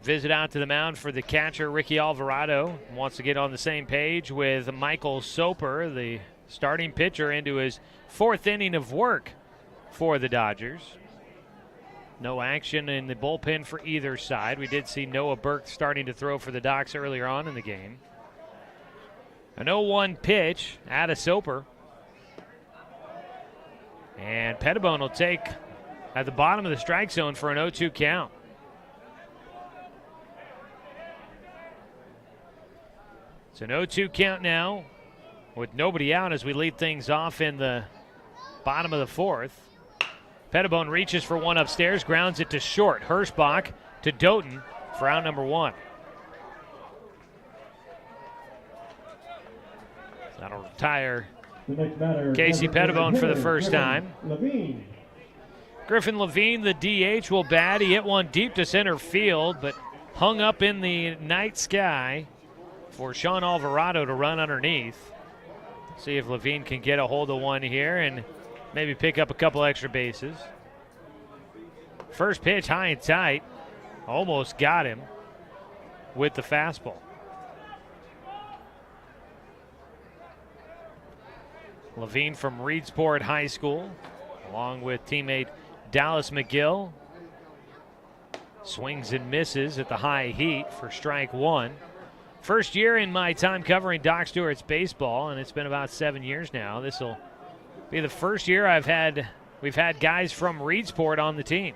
Visit out to the mound for the catcher, Ricky Alvarado. Wants to get on the same page with Michael Soper, the starting pitcher, into his 4th inning of work for the Dodgers. No action in the bullpen for either side. We did see Noah Burke starting to throw for the Docs earlier on in the game. An 0-1 pitch out of Soper. And Pettibone will take at the bottom of the strike zone for an 0-2 count. It's an 0-2 count now with nobody out as we lead things off in the bottom of the 4th. Pettibone reaches for one upstairs, grounds it to short. Hirschbach to Doughton for out number 1. That'll retire Casey Pettibone for the first time. Griffin Levine, the DH, will bat. He hit one deep to center field, but hung up in the night sky for Sean Alvarado to run underneath. See if Levine can get a hold of one here and maybe pick up a couple extra bases. First pitch high and tight. Almost got him with the fastball. Levine from Reedsport High School, along with teammate Dallas McGill. Swings and misses at the high heat for strike one. First year in my time covering Doc Stewart's baseball, and it's been about 7 years now. This will be the first year we've had guys from Reedsport on the team.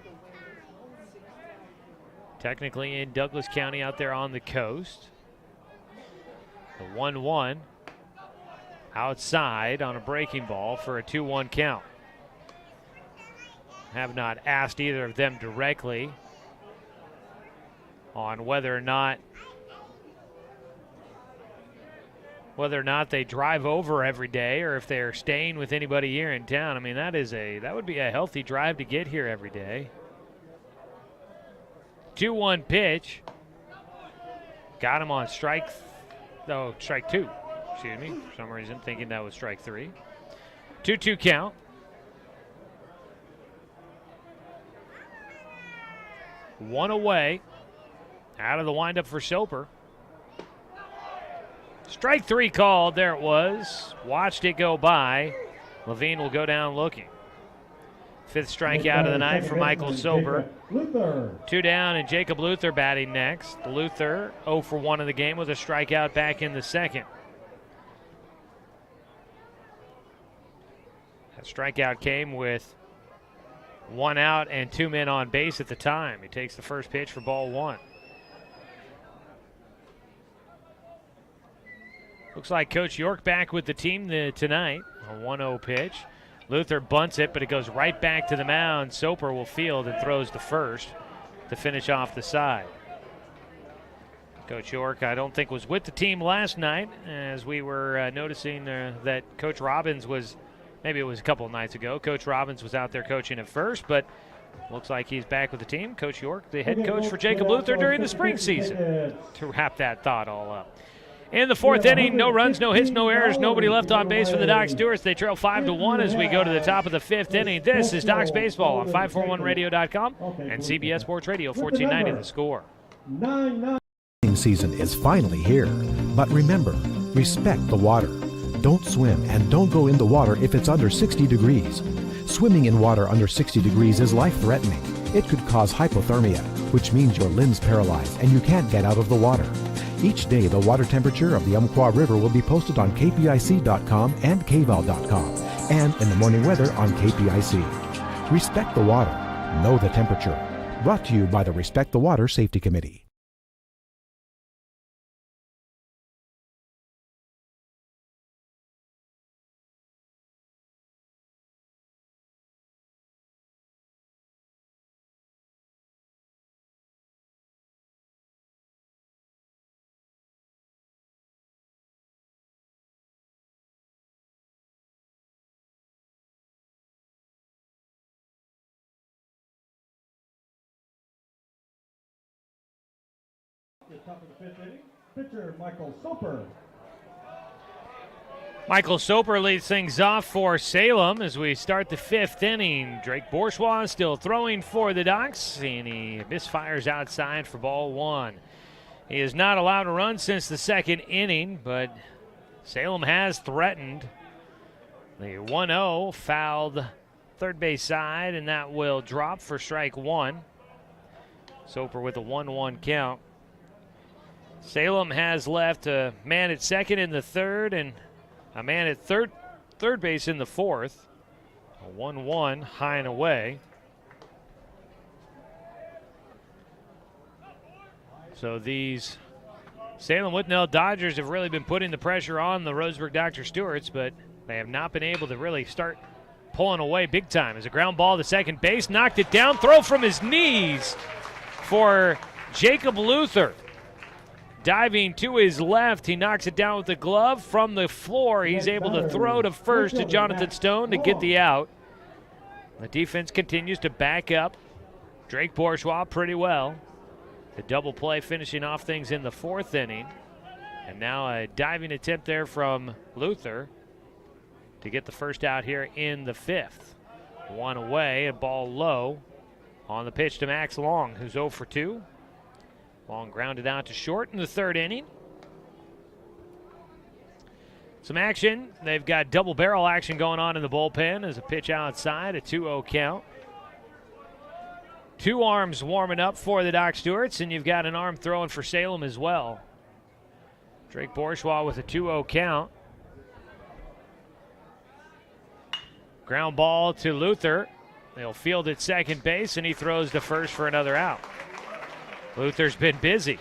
Technically in Douglas County out there on the coast. The 1-1 outside on a breaking ball for a 2-1 count. Have not asked either of them directly on whether or not they drive over every day or if they're staying with anybody here in town. I mean, that would be a healthy drive to get here every day. 2-1 pitch. Got him on strike two. Excuse me. For some reason, thinking that was strike three. 2-2 count. One away. Out of the windup for Soper. Strike three called. There it was. Watched it go by. Levine will go down looking. Fifth strikeout of the night for Michael Soper. 2 down, and Jacob Luther batting next. Luther 0 for 1 in the game with a strikeout back in the second. That strikeout came with 1 out and 2 men on base at the time. He takes the first pitch for ball 1. Looks like Coach York back with the team tonight. A 1-0 pitch. Luther bunts it, but it goes right back to the mound. Soper will field and throws to first to finish off the side. Coach York, I don't think, was with the team last night, as we were noticing that Coach Robbins was, maybe it was a couple of nights ago, Coach Robbins was out there coaching at first, but looks like he's back with the team. Coach York, the head coach for Jacob Luther during the spring season, to wrap that thought all up. In the fourth inning, no runs, no hits, no errors, nobody left on base for the Doc Stewarts. They trail 5-1 as we go to the top of the fifth inning. This is Doc's Baseball on 541radio.com and CBS Sports Radio 1490 The Score. Season is finally here, but remember, respect the water. Don't swim and don't go in the water if it's under 60 degrees. Swimming in water under 60 degrees is life-threatening. It could cause hypothermia, which means your limbs paralyzed and you can't get out of the water. Each day, the water temperature of the Umpqua River will be posted on kpic.com and kval.com, and in the morning weather on KPIC. Respect the water. Know the temperature. Brought to you by the Respect the Water Safety Committee. Top of the fifth inning, pitcher Michael Soper. Michael Soper leads things off for Salem as we start the fifth inning. Drake Bourgeois still throwing for the Docs, and he misfires outside for ball 1. He is not allowed to run since the second inning, but Salem has threatened. The 1-0 fouled third base side, and that will drop for strike 1. Soper with a 1-1 count. Salem has left a man at second in the third and a man at third base in the fourth. A 1-1 high and away. So these Salem Withnell Dodgers have really been putting the pressure on the Roseburg Dr. Stewarts, but they have not been able to really start pulling away big time. As a ground ball to second base, knocked it down, throw from his knees for Jacob Luther. Diving to his left, he knocks it down with the glove from the floor. He's able to throw to first to Jonathan Stone to get the out. The defense continues to back up Drake Bourgeois pretty well. The double play finishing off things in the 4th inning. And now a diving attempt there from Luther to get the first out here in the 5th. 1 away, a ball low on the pitch to Max Long, who's 0 for 2. Long grounded out to short in the 3rd inning. Some action. They've got double barrel action going on in the bullpen as a pitch outside, a 2-0 count. 2 arms warming up for the Doc Stewarts, and you've got an arm throwing for Salem as well. Drake Bourgeois with a 2-0 count. Ground ball to Luther. They'll field at second base, and he throws to first for another out. Luther's been busy.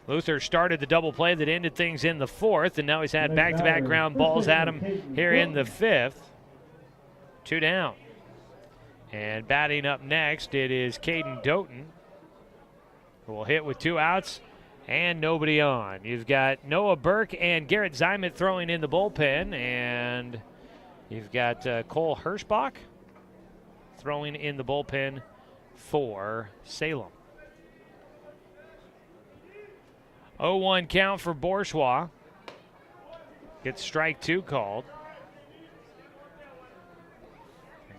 Luther started the double play that ended things in the 4th, and now he's had back-to-back ground balls at him here in the 5th. 2 down. And batting up next, it is Caden Doughton, who will hit with 2 outs and nobody on. You've got Noah Burke and Garrett Zymet throwing in the bullpen, and you've got Cole Hirschbach throwing in the bullpen for Salem. 0-1 count for Bourgeois. Gets strike 2 called.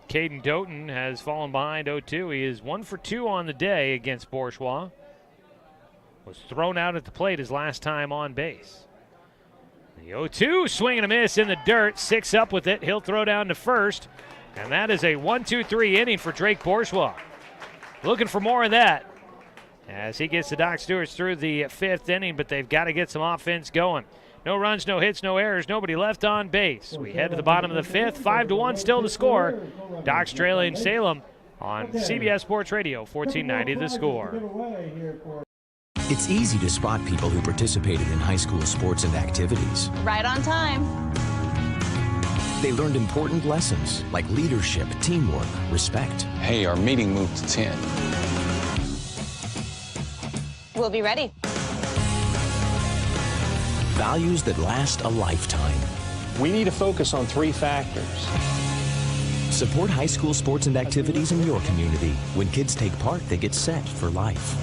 Caden Doughton has fallen behind 0-2. He is 1 for 2 on the day against Bourgeois. Was thrown out at the plate his last time on base. The 0-2 swing and a miss in the dirt. 6 up with it. He'll throw down to first. And that is a 1-2-3 inning for Drake Bourgeois. Looking for more of that as he gets the Doc Stewarts through the 5th inning, but they've got to get some offense going. No runs, no hits, no errors, nobody left on base. We head to the bottom of the 5th, 5-1 still to score. Docs trailing Salem on CBS Sports Radio, 1490 The Score. It's easy to spot people who participated in high school sports and activities. Right on time. They learned important lessons like leadership, teamwork, respect. Hey, our meeting moved to 10. We'll be ready. Values that last a lifetime. We need to focus on 3 factors. Support high school sports and activities in your community. When kids take part, they get set for life.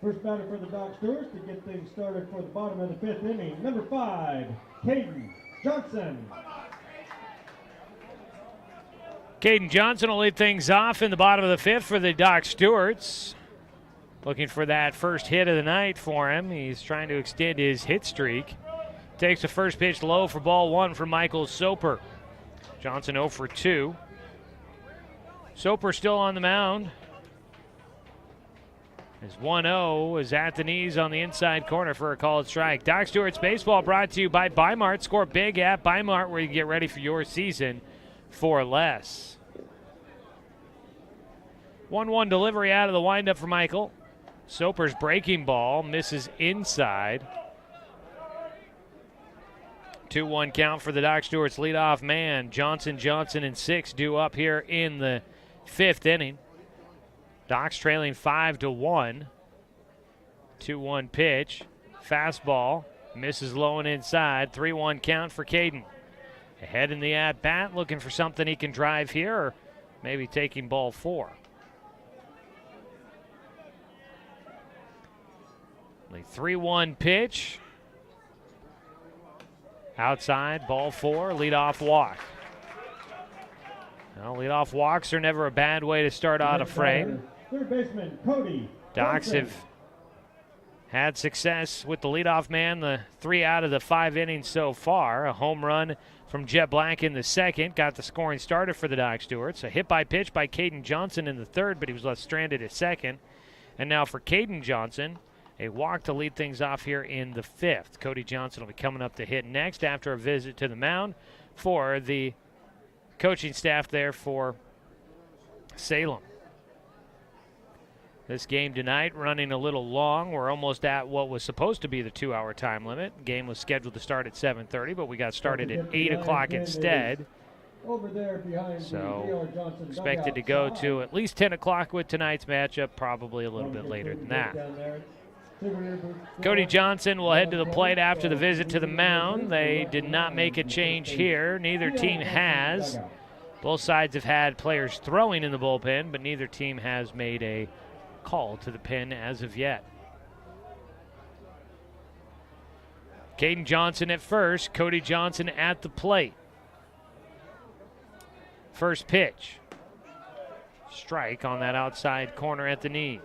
First batter for the Doc Stewarts to get things started for the bottom of the 5th inning, number 5, Caden Johnson. Caden Johnson will lead things off in the bottom of the 5th for the Doc Stewarts. Looking for that first hit of the night for him. He's trying to extend his hit streak. Takes the first pitch low for ball 1 from Michael Soper. Johnson 0 for 2. Soper still on the mound. His 1-0 is at the knees on the inside corner for a called strike. Doc Stewart's Baseball brought to you by Bimart. Score big at Bimart where you get ready for your season for less. 1-1 delivery out of the windup for Michael. Soper's breaking ball misses inside. 2-1 count for the Doc Stewart's leadoff man. Johnson and 6 due up here in the 5th inning. Docs trailing 5-1. 2-1 pitch. Fastball. Misses low and inside. 3-1 count for Caden. Ahead in the at-bat, looking for something he can drive here, or maybe taking ball 4. The 3-1 pitch. Outside, ball 4, leadoff walk. Well, leadoff walks are never a bad way to start out a frame. Third baseman, Cody. Docs have had success with the leadoff man the 3 out of the 5 innings so far. A home run from Jet Black in the 2nd. Got the scoring started for the Doc Stewarts. A hit by pitch by Caden Johnson in the 3rd, but he was left stranded at 2nd. And now for Caden Johnson, a walk to lead things off here in the 5th. Cody Johnson will be coming up to hit next after a visit to the mound for the coaching staff there for Salem. This game tonight running a little long. We're almost at what was supposed to be the 2-hour time limit. Game was scheduled to start at 7:30, but we got started at 8 o'clock instead. So expected to go to at least 10 o'clock with tonight's matchup, probably a little bit later than that. Cody Johnson will head to the plate after the visit to the mound. They did not make a change here. Neither team has. Both sides have had players throwing in the bullpen, but neither team has made a call to the pen as of yet. Caden Johnson at first, Cody Johnson at the plate. First pitch. Strike on that outside corner at the knees.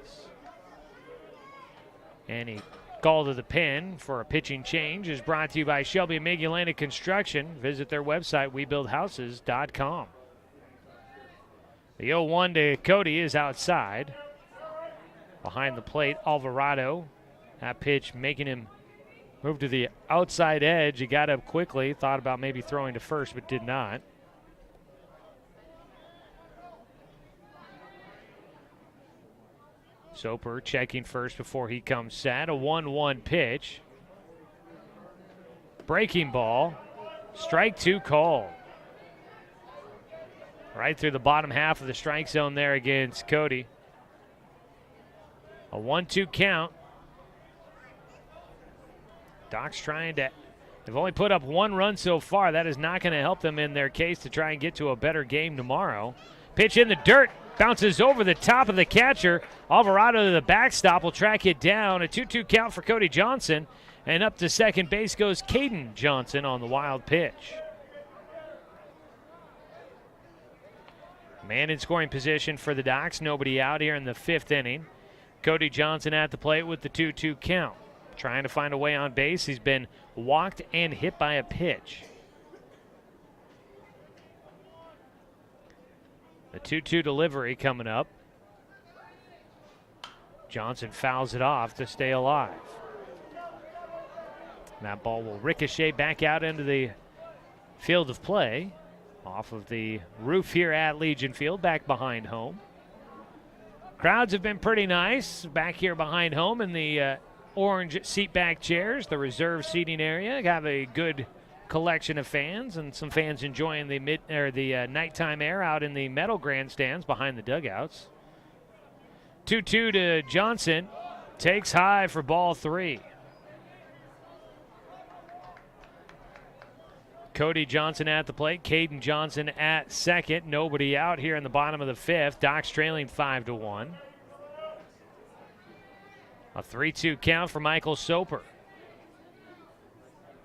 And a call to the pen for a pitching change is brought to you by Shelby and Migulana Construction. Visit their website, webuildhouses.com. The 0-1 to Cody is outside. Behind the plate, Alvarado. That pitch making him move to the outside edge. He got up quickly, thought about maybe throwing to first, but did not. Soper checking first before he comes set. A 1-1 pitch. Breaking ball. Strike 2 called. Right through the bottom half of the strike zone there against Cody. A 1-2 count. Doc's trying to, they've only put up 1 run so far. That is not going to help them in their case to try and get to a better game tomorrow. Pitch in the dirt. Bounces over the top of the catcher. Alvarado to the backstop will track it down. A 2-2 count for Cody Johnson. And up to second base goes Caden Johnson on the wild pitch. Man in scoring position for the Docs. Nobody out here in the 5th inning. Cody Johnson at the plate with the 2-2 count. Trying to find a way on base. He's been walked and hit by a pitch. The 2-2 delivery coming up. Johnson fouls it off to stay alive. And that ball will ricochet back out into the field of play off of the roof here at Legion Field, back behind home. Crowds have been pretty nice back here behind home in the orange seat back chairs, the reserve seating area. Got a good collection of fans, and some fans enjoying the nighttime air out in the metal grandstands behind the dugouts. 2-2 to Johnson. Takes high for ball 3. Cody Johnson at the plate. Caden Johnson at second. Nobody out here in the bottom of the 5th. Doc's trailing 5-1. A 3-2 count for Michael Soper.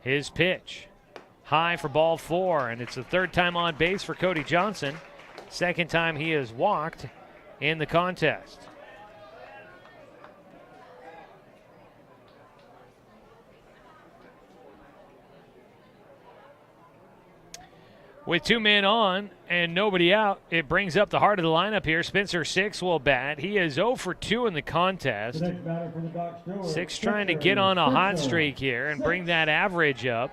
His pitch. High for ball 4, and it's the 3rd time on base for Cody Johnson. 2nd time he has walked in the contest. With 2 men on and nobody out, it brings up the heart of the lineup here. Spencer Six will bat. He is 0 for 2 in the contest. Six trying to get on a hot streak here and bring that average up.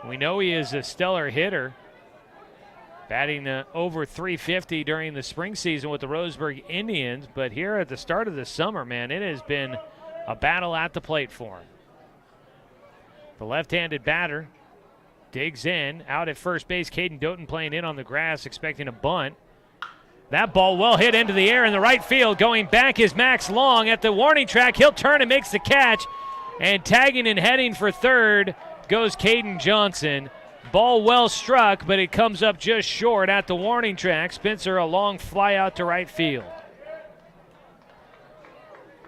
We know he is a stellar hitter, batting over 350 during the spring season with the Roseburg Indians, but here at the start of the summer, man, it has been a battle at the plate for him. The left-handed batter digs in, out at first base. Caden Doughton playing in on the grass, expecting a bunt. That ball well hit into the air in the right field. Going back is Max Long at the warning track. He'll turn and makes the catch, and tagging and heading for third goes Caden Johnson. Ball well struck, but it comes up just short at the warning track. Spencer, a long fly out to right field.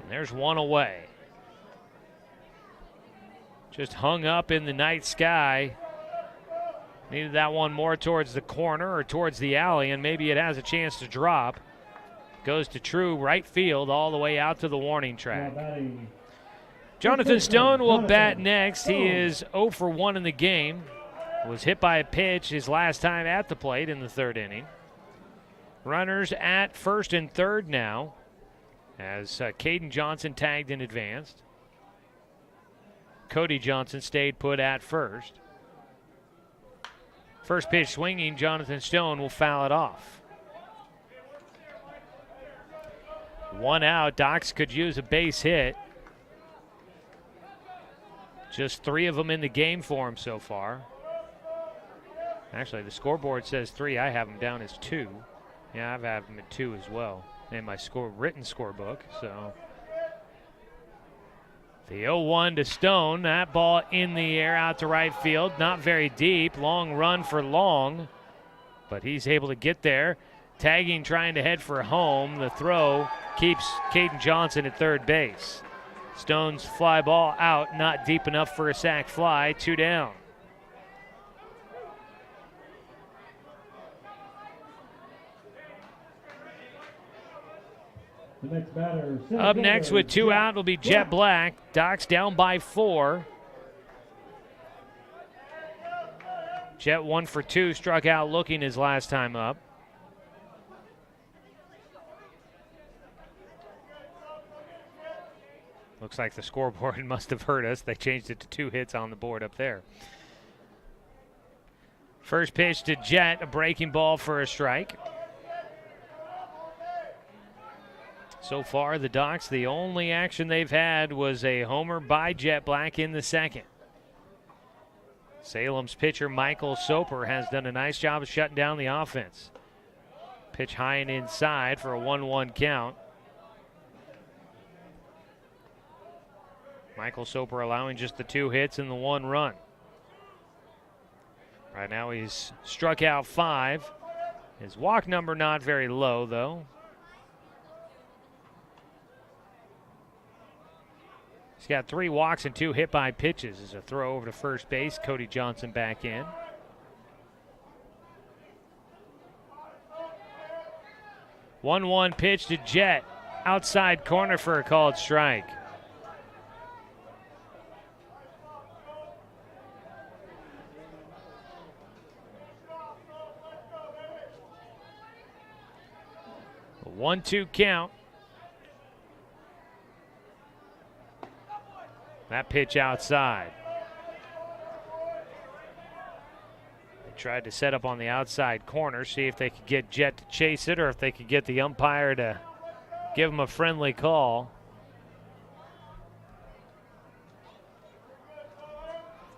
And there's one away. Just hung up in the night sky. Needed that one more towards the corner or towards the alley, and maybe it has a chance to drop. Goes to true right field all the way out to the warning track. Jonathan Stone will bat next. He is 0 for 1 in the game. Was hit by a pitch his last time at the plate in the 3rd inning. Runners at first and third now as Caden Johnson tagged and advanced. Cody Johnson stayed put at first. First pitch swinging, Jonathan Stone will foul it off. 1 out. Docs could use a base hit. Just 3 of them in the game for him so far. Actually, the scoreboard says 3. I have them down as 2. Yeah, I've had them at 2 as well in my written scorebook. So the 0-1 to Stone. That ball in the air out to right field. Not very deep. Long run for Long. But he's able to get there. Tagging, trying to head for home. The throw keeps Caden Johnson at third base. Stone's fly ball out. Not deep enough for a sac fly. 2 down. The next batter, Up next with 2 out will be Jet Black. Docs down by 4. Jet 1 for 2, struck out looking his last time up. Looks like the scoreboard must have hurt us. They changed it to 2 hits on the board up there. First pitch to Jet, a breaking ball for a strike. So far, the Docs, the only action they've had was a homer by Jet Black in the second. Salem's pitcher, Michael Soper, has done a nice job of shutting down the offense. Pitch high and inside for a 1-1 count. Michael Soper allowing just the 2 hits and the 1 run. Right now he's struck out 5. His walk number not very low, though. He's got 3 walks and 2 hit by pitches. As a throw over to first base. Cody Johnson back in. One pitch to Jet. Outside corner for a called strike. A 1-2 count. That pitch outside. They tried to set up on the outside corner, see if they could get Jet to chase it or if they could get the umpire to give him a friendly call.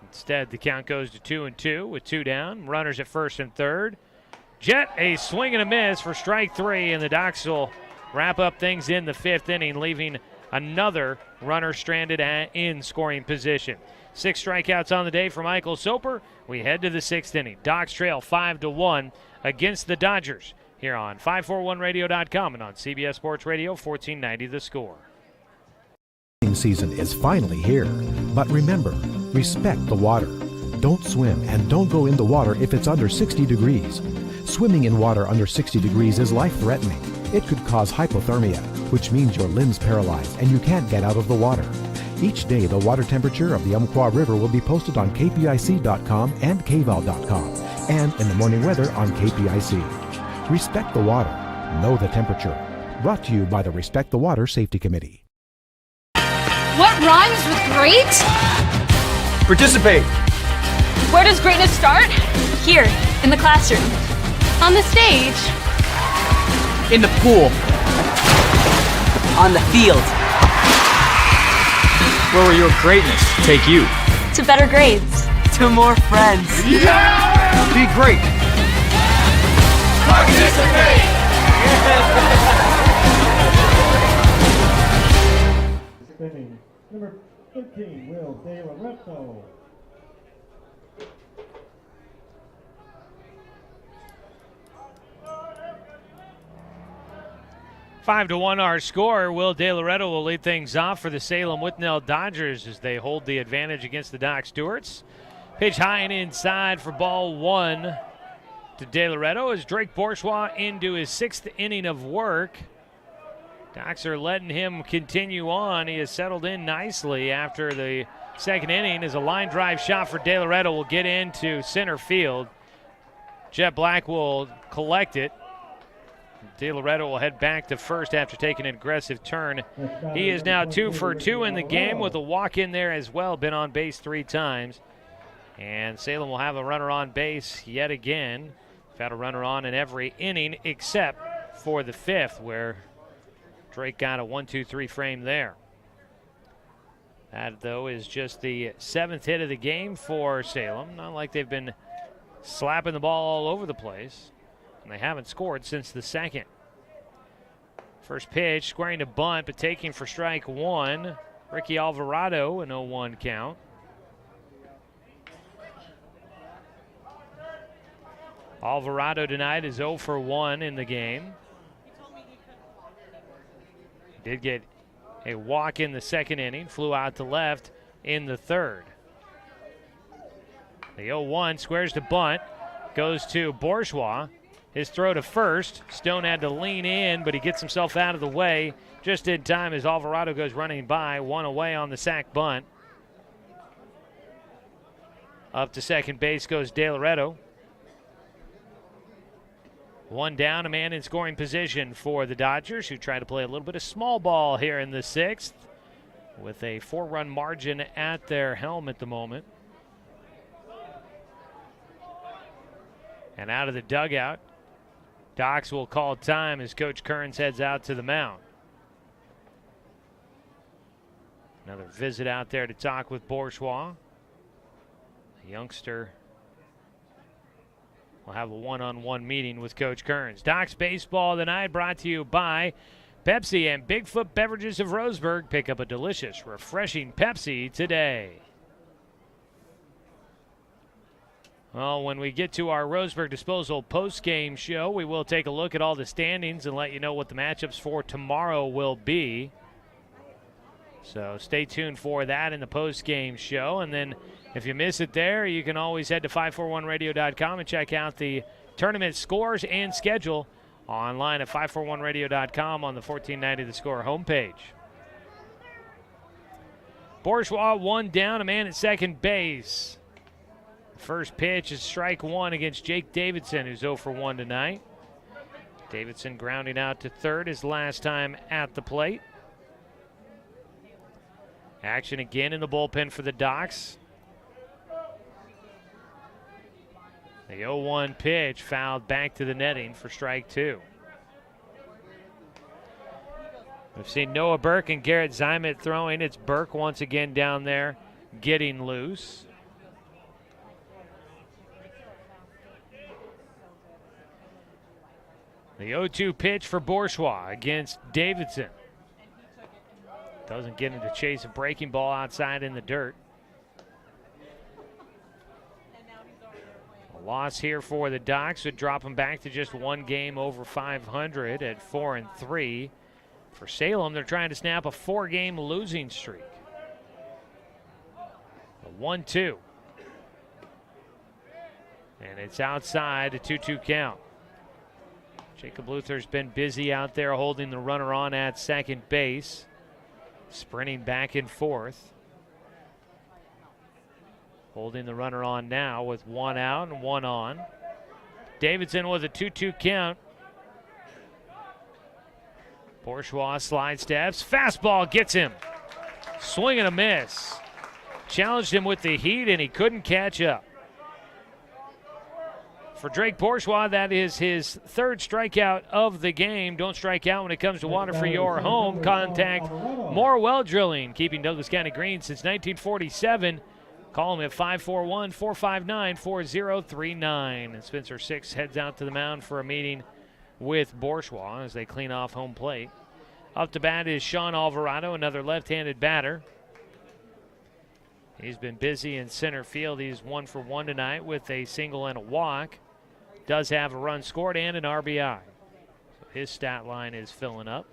Instead, the count goes to 2-2 with 2 down. Runners at first and third. Jet, a swing and a miss for strike 3, and the Docs will wrap up things in the 5th inning, leaving another runner stranded in scoring position. 6 strikeouts on the day for Michael Soper. We head to the 6th inning. Docs trail 5-1 against the Dodgers here on 541radio.com and on CBS Sports Radio 1490 The Score. Season is finally here, but remember, respect the water. Don't swim and don't go in the water if it's under 60 degrees. Swimming in water under 60 degrees is life-threatening. It could cause hypothermia, which means your limbs paralyzed and you can't get out of the water. Each day, the water temperature of the Umpqua River will be posted on kpic.com and kval.com, and in the morning weather on KPIC. Respect the water. Know the temperature. Brought to you by the Respect the Water Safety Committee. What rhymes with great? Participate. Where does greatness start? Here, in the classroom. On the stage. In the pool. On the field. Where will your greatness take you? To better grades. To more friends. Yeah! Be great. Participate! Spinning. Number 13, Will De Loretto. Five to 1 our score. Will De Loretto will lead things off for the Salem Withnell Dodgers as they hold the advantage against the Doc Stewarts. Pitch high and inside for ball 1 to De Loretto as Drake Bourgeois into his 6th inning of work. Docs are letting him continue on. He has settled in nicely after the 2nd inning as a line drive shot for De Loretto will get into center field. Jet Black will collect it. De Loretto will head back to first after taking an aggressive turn. He is now 2 for 2 in the game with a walk in there as well. Been on base 3 times. And Salem will have a runner on base yet again. We've had a runner on in every inning except for the 5th, where Drake got a 1-2-3 frame there. That, though, is just the 7th hit of the game for Salem. Not like they've been slapping the ball all over the place. And they haven't scored since the 2nd. First pitch, squaring to bunt, but taking for strike 1. Ricky Alvarado, an 0-1 count. Alvarado tonight is 0 for 1 in the game. Did get a walk in the 2nd inning, flew out to left in the 3rd. The 0-1 squares to bunt, goes to Bourgeois. His throw to first. Stone had to lean in, but he gets himself out of the way just in time as Alvarado goes running by. 1 away on the sac bunt. Up to second base goes De Loreto. 1 down, a man in scoring position for the Dodgers, who try to play a little bit of small ball here in the 6th with a 4-run margin at their helm at the moment. And out of the dugout, Docs will call time as Coach Kearns heads out to the mound. Another visit out there to talk with Bourgeois. The youngster will have a one-on-one meeting with Coach Kearns. Docs Baseball tonight brought to you by Pepsi and Bigfoot Beverages of Roseburg. Pick up a delicious, refreshing Pepsi today. Well, when we get to our Roseburg Disposal post-game show, we will take a look at all the standings and let you know what the matchups for tomorrow will be. So stay tuned for that in the post-game show. And then if you miss it there, you can always head to 541radio.com and check out the tournament scores and schedule online at 541radio.com on the 1490 The Score homepage. Bourgeois 1 down, a man at second base. First pitch is strike 1 against Jake Davidson, who's 0 for 1 tonight. Davidson grounding out to third his last time at the plate. Action again in the bullpen for the Docs. The 0-1 pitch fouled back to the netting for strike 2. We've seen Noah Burke and Garrett Zymet throwing. It's Burke once again down there getting loose. The 0-2 pitch for Bourgeois against Davidson. Doesn't get him to chase a breaking ball outside in the dirt. A loss here for the Docs would drop them back to just 1 game over 500 at 4-3. For Salem, they're trying to snap a 4-game losing streak. A 1-2. And it's outside, a 2-2 count. Jacob Luther's been busy out there holding the runner on at second base, sprinting back and forth. Holding the runner on now with 1 out and 1 on. Davidson with a 2-2 count. Bourgeois slide steps. Fastball gets him. Swing and a miss. Challenged him with the heat and he couldn't catch up. For Drake Bourgeois, that is his 3rd strikeout of the game. Don't strike out when it comes to water for your home. Contact Morewell Drilling, keeping Douglas County green since 1947. Call him at 541-459-4039. And Spencer Six heads out to the mound for a meeting with Bourgeois as they clean off home plate. Up to bat is Sean Alvarado, another left-handed batter. He's been busy in center field. He's 1 for 1 tonight with a single and a walk. Does have a run scored and an RBI. So his stat line is filling up.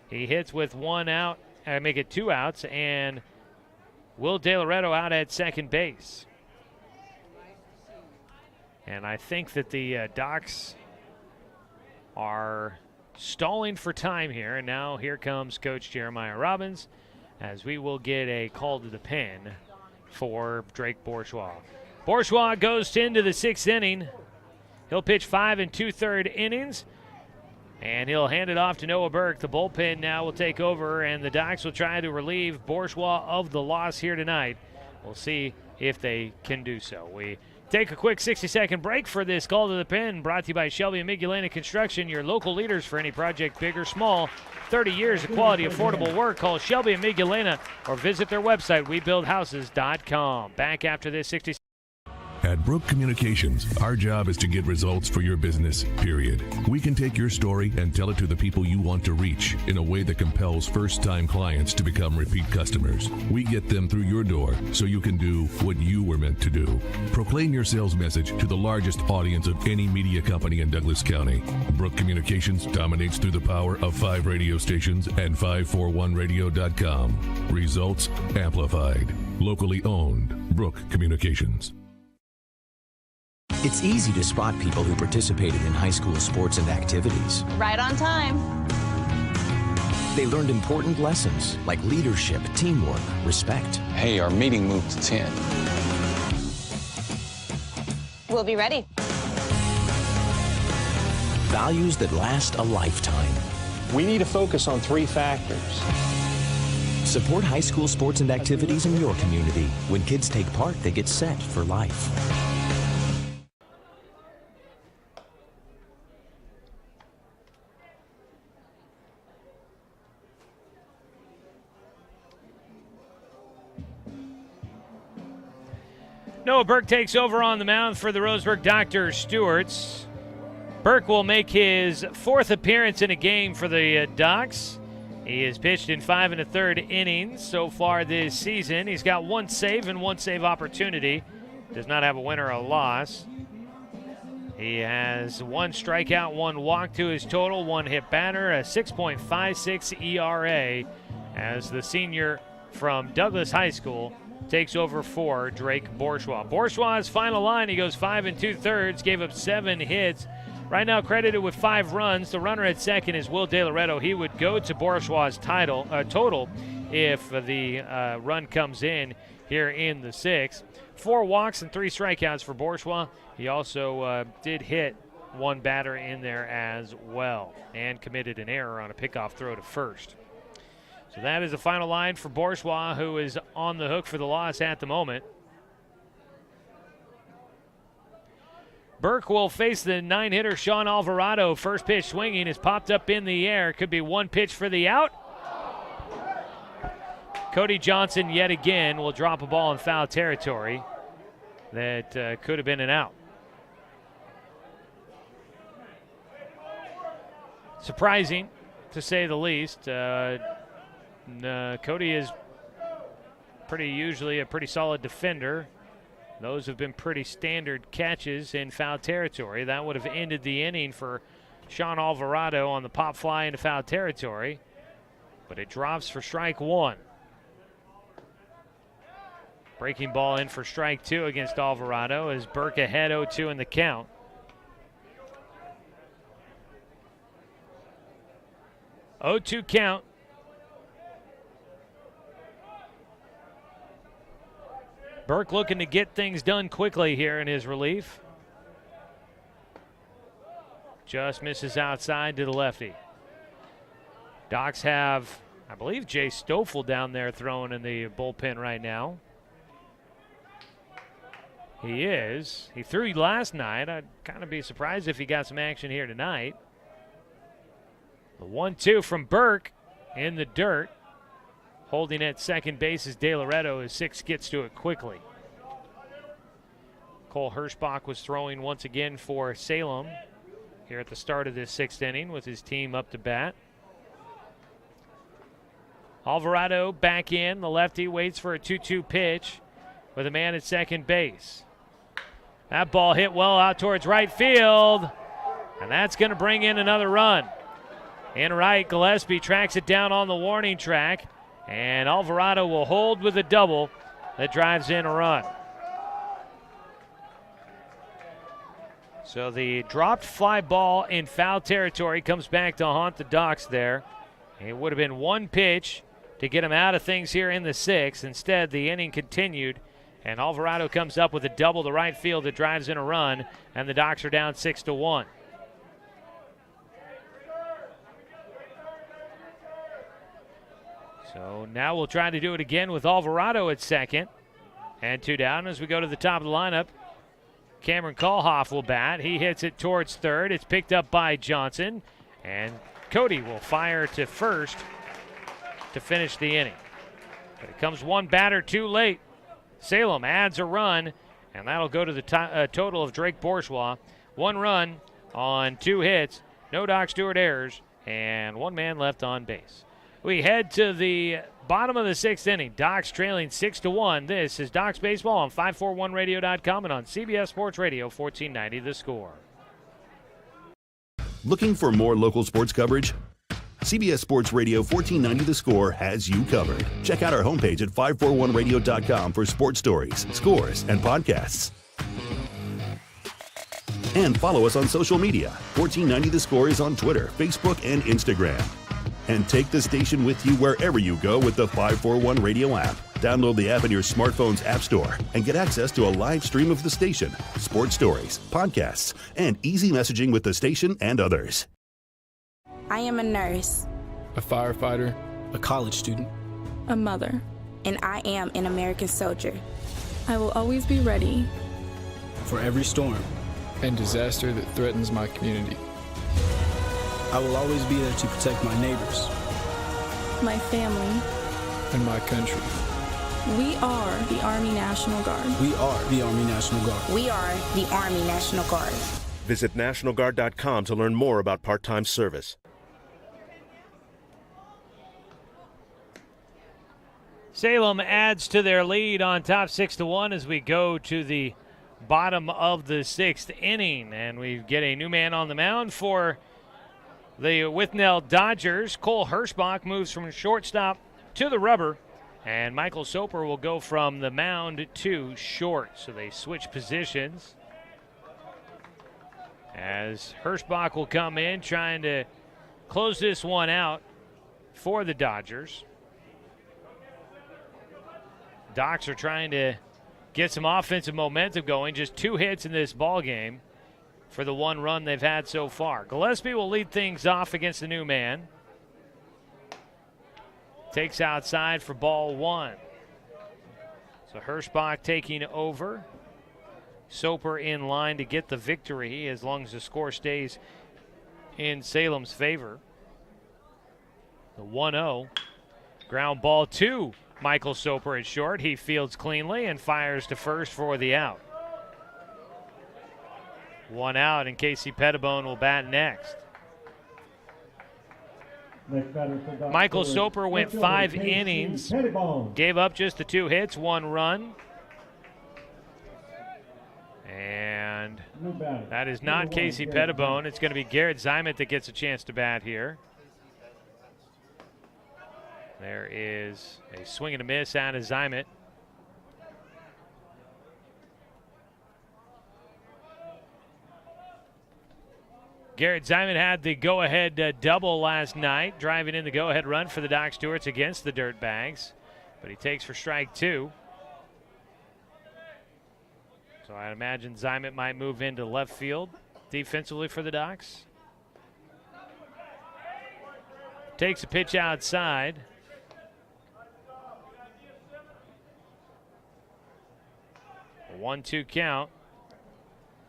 He hits with 1 out, make it 2 outs, and Will De Loreto out at second base. And I think that the Docs are stalling for time here. And now here comes Coach Jeremiah Robbins as we will get a call to the pen for Drake Bourgeois. Bourgeois goes into the 6th inning. He'll pitch 5 2/3 innings, and he'll hand it off to Noah Burke. The bullpen now will take over, and the Docs will try to relieve Bourgeois of the loss here tonight. We'll see if they can do so. We take a quick 60-second break for this Call to the Pin, brought to you by Shelby and Migulena Construction, your local leaders for any project, big or small. 30 years of quality, affordable work. Call Shelby and Migulena or visit their website, webuildhouses.com. Back after this 60. At Brook Communications, our job is to get results for your business, period. We can take your story and tell it to the people you want to reach in a way that compels first-time clients to become repeat customers. We get them through your door so you can do what you were meant to do. Proclaim your sales message to the largest audience of any media company in Douglas County. Brook Communications dominates through the power of 5 radio stations and 541radio.com. Results amplified. Locally owned. Brook Communications. It's easy to spot people who participated in high school sports and activities. Right on time. They learned important lessons like leadership, teamwork, respect. Hey, our meeting moved to 10. We'll be ready. Values that last a lifetime. We need to focus on 3 factors. Support high school sports and activities in your community. When kids take part, they get set for life. Noah Burke takes over on the mound for the Roseburg Dr. Stewarts. Burke will make his 4th appearance in a game for the Docs. He has pitched in 5 1/3 innings so far this season. He's got 1 save and 1 save opportunity. Does not have a win or a loss. He has 1 strikeout, 1 walk to his total, 1 hit batter, a 6.56 ERA as the senior from Douglas High School takes over for Drake Bourgeois. Bourgeois' final line, he goes 5 2/3, gave up 7 hits. Right now credited with 5 runs. The runner at second is Will De Loretto. He would go to Bourgeois' total if the run comes in here in the 6th. 4 walks and 3 strikeouts for Bourgeois. He also did hit 1 batter in there as well and committed an error on a pickoff throw to first. So that is the final line for Bourgeois, who is on the hook for the loss at the moment. Burke will face the 9-hitter Sean Alvarado. First pitch swinging is popped up in the air. Could be 1 pitch for the out. Cody Johnson yet again will drop a ball in foul territory that could have been an out. Surprising, to say the least. Cody is usually a pretty solid defender. Those have been pretty standard catches in foul territory. That would have ended the inning for Sean Alvarado on the pop fly into foul territory. But it drops for strike 1. Breaking ball in for strike 2 against Alvarado as Burke ahead 0-2 in the count. (0-2) count. Burke looking to get things done quickly here in his relief. Just misses outside to the lefty. Docs have, I believe, Jay Stoffel down there throwing in the bullpen right now. He is. He threw last night. I'd kind of be surprised if he got some action here tonight. The 1-2 from Burke in the dirt. Holding at second base is De Loretto as 6 gets to it quickly. Cole Hirschbach was throwing once again for Salem here at the start of this 6th inning with his team up to bat. Alvarado back in. The lefty waits for a 2-2 pitch with a man at second base. That ball hit well out towards right field, and that's going to bring in another run. In right, Gillespie tracks it down on the warning track, and Alvarado will hold with a double that drives in a run. So the dropped fly ball in foul territory comes back to haunt the Docs there. It would have been 1 pitch to get him out of things here in the 6th. Instead, the inning continued, and Alvarado comes up with a double to right field that drives in a run, and the Docs are down 6-1. So now we'll try to do it again with Alvarado at second. And 2 down as we go to the top of the lineup. Cameron Kalhoff will bat. He hits it towards third. It's picked up by Johnson. And Cody will fire to first to finish the inning. But it comes one batter too late. Salem adds a run, and that'll go to the total of Drake Bourgeois. 1 run on 2 hits, no Doc Stewart errors, and 1 man left on base. We head to the bottom of the 6th inning. Docs trailing 6-1. This is Docs Baseball on 541radio.com and on CBS Sports Radio 1490 The Score. Looking for more local sports coverage? CBS Sports Radio 1490 The Score has you covered. Check out our homepage at 541radio.com for sports stories, scores, and podcasts. And follow us on social media. 1490 The Score is on Twitter, Facebook, and Instagram. And take the station with you wherever you go with the 541 Radio app. Download the app in your smartphone's app store and get access to a live stream of the station, sports stories, podcasts, and easy messaging with the station and others. I am a nurse, a firefighter, a college student, a mother, and I am an American soldier. I will always be ready for every storm and disaster that threatens my community. I will always be there to protect my neighbors, my family, and my country. We are the Army National Guard. We are the Army National Guard. We are the Army National Guard. Visit NationalGuard.com to learn more about part-time service. Salem adds to their lead on top 6-1 as we go to the bottom of the 6th inning. And we get a new man on the mound for the Withnell Dodgers. Cole Hirschbach moves from shortstop to the rubber, and Michael Soper will go from the mound to short. So they switch positions as Hirschbach will come in trying to close this one out for the Dodgers. Docs are trying to get some offensive momentum going. Just 2 hits in this ball game for the 1 run they've had so far. Gillespie will lead things off against the new man. Takes outside for ball 1. So Hirschbach taking over. Soper in line to get the victory as long as the score stays in Salem's favor. The 1-0. Ground ball to Michael Soper at short. He fields cleanly and fires to first for the out. 1 out, and Casey Pettibone will bat next. Michael Soper went 5 innings, gave up just the 2 hits, 1 run. And that is not Casey Pettibone. It's going to be Garrett Zimet that gets a chance to bat here. There is a swing and a miss out of Zimet. Garrett Zimet had the go-ahead double last night, driving in the go-ahead run for the Doc Stewarts against the Dirtbags. But he takes for strike 2. So I imagine Zimet might move into left field defensively for the Docs. Takes a pitch outside. A 1-2 count.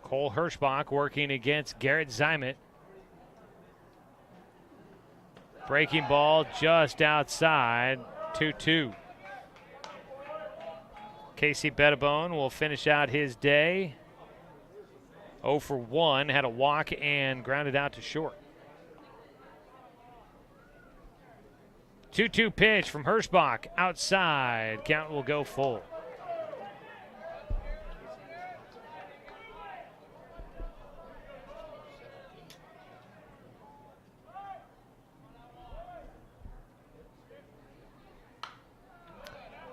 Cole Hirschbach working against Garrett Zimet. Breaking ball just outside, 2-2. Casey Pettibone will finish out his day. 0 for 1, had a walk and grounded out to short. 2-2 pitch from Hirschbach outside. Count will go full.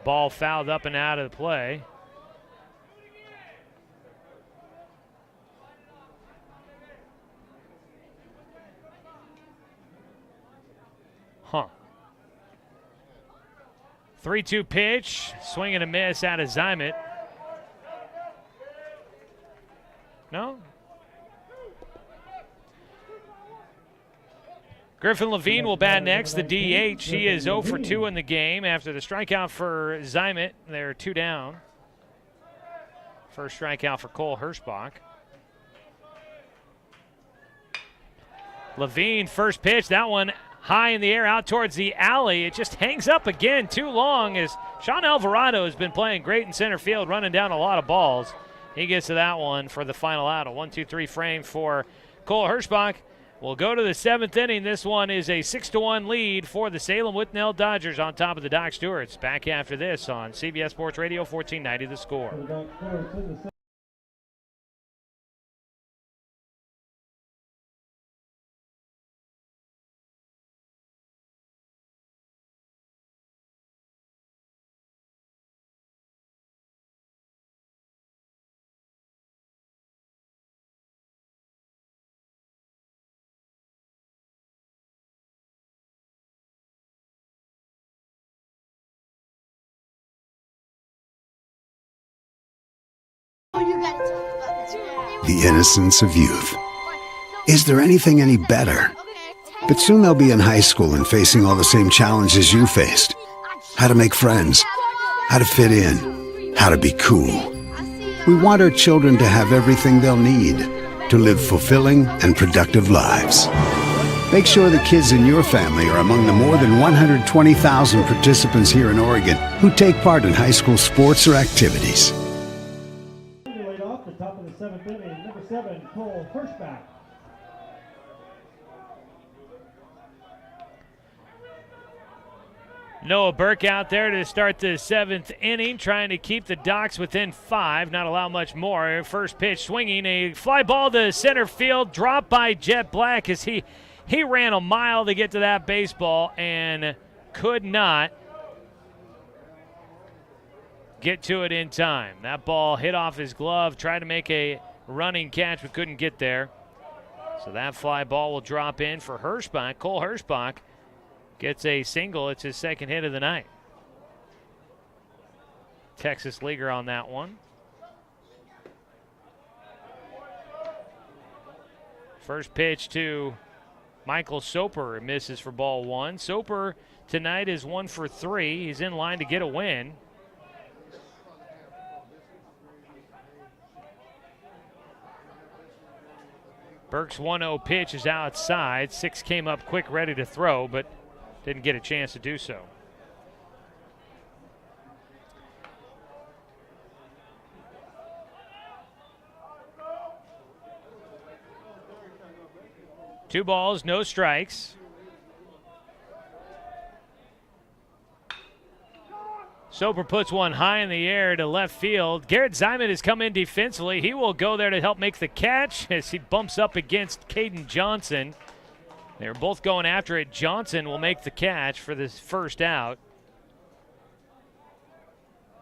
Ball fouled up and out of the play. Huh. 3-2 pitch, swing and a miss out of Zimet. No? Griffin Levine will bat next, the DH. He is 0 for 2 in the game after the strikeout for Zimet. They're 2 down. First strikeout for Cole Hirschbach. Levine, first pitch. That one high in the air out towards the alley. It just hangs up again too long as Sean Alvarado has been playing great in center field, running down a lot of balls. He gets to that one for the final out. A 1-2-3 frame for Cole Hirschbach. We'll go to the 7th inning. This one is a 6-1 lead for the Salem Withnell Dodgers on top of the Doc Stewarts. Back after this on CBS Sports Radio 1490 The Score. The innocence of youth. Is there anything any better? But soon they'll be in high school and facing all the same challenges you faced. How to make friends, how to fit in, how to be cool. We want our children to have everything they'll need to live fulfilling and productive lives. Make sure the kids in your family are among the more than 120,000 participants here in Oregon who take part in high school sports or activities. Laid off the top of the 7th inning, number 7, Cole Hirschbach. Noah Burke out there to start the 7th inning, trying to keep the Docs within 5, not allow much more. First pitch swinging, a fly ball to center field, dropped by Jet Black as he ran a mile to get to that baseball and could not get to it in time. That ball hit off his glove, tried to make a running catch but couldn't get there. So that fly ball will drop in for Hirschbach. Cole Hirschbach gets a single. It's his second hit of the night. Texas leaguer on that one. First pitch to Michael Soper misses for ball 1. Soper tonight is 1 for 3. He's in line to get a win. Burke's 1-0 pitch is outside. 6 came up quick, ready to throw, but didn't get a chance to do so. Two balls, no strikes. Soper puts one high in the air to left field. Garrett Zyman has come in defensively. He will go there to help make the catch as he bumps up against Caden Johnson. They're both going after it. Johnson will make the catch for this first out.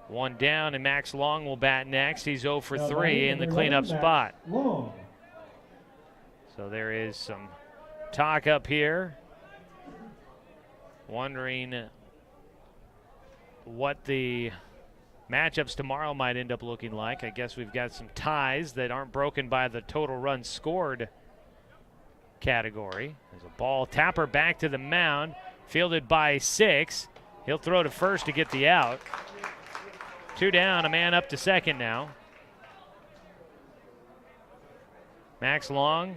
One down, and Max Long will bat next. He's 0 for 3 in the cleanup spot. So there is some talk up here, wondering what the matchups tomorrow might end up looking like. I guess we've got some ties that aren't broken by the total runs scored category. There's a ball. Tapper back to the mound, fielded by 6. He'll throw to first to get the out. 2 down, a man up to second now. Max Long,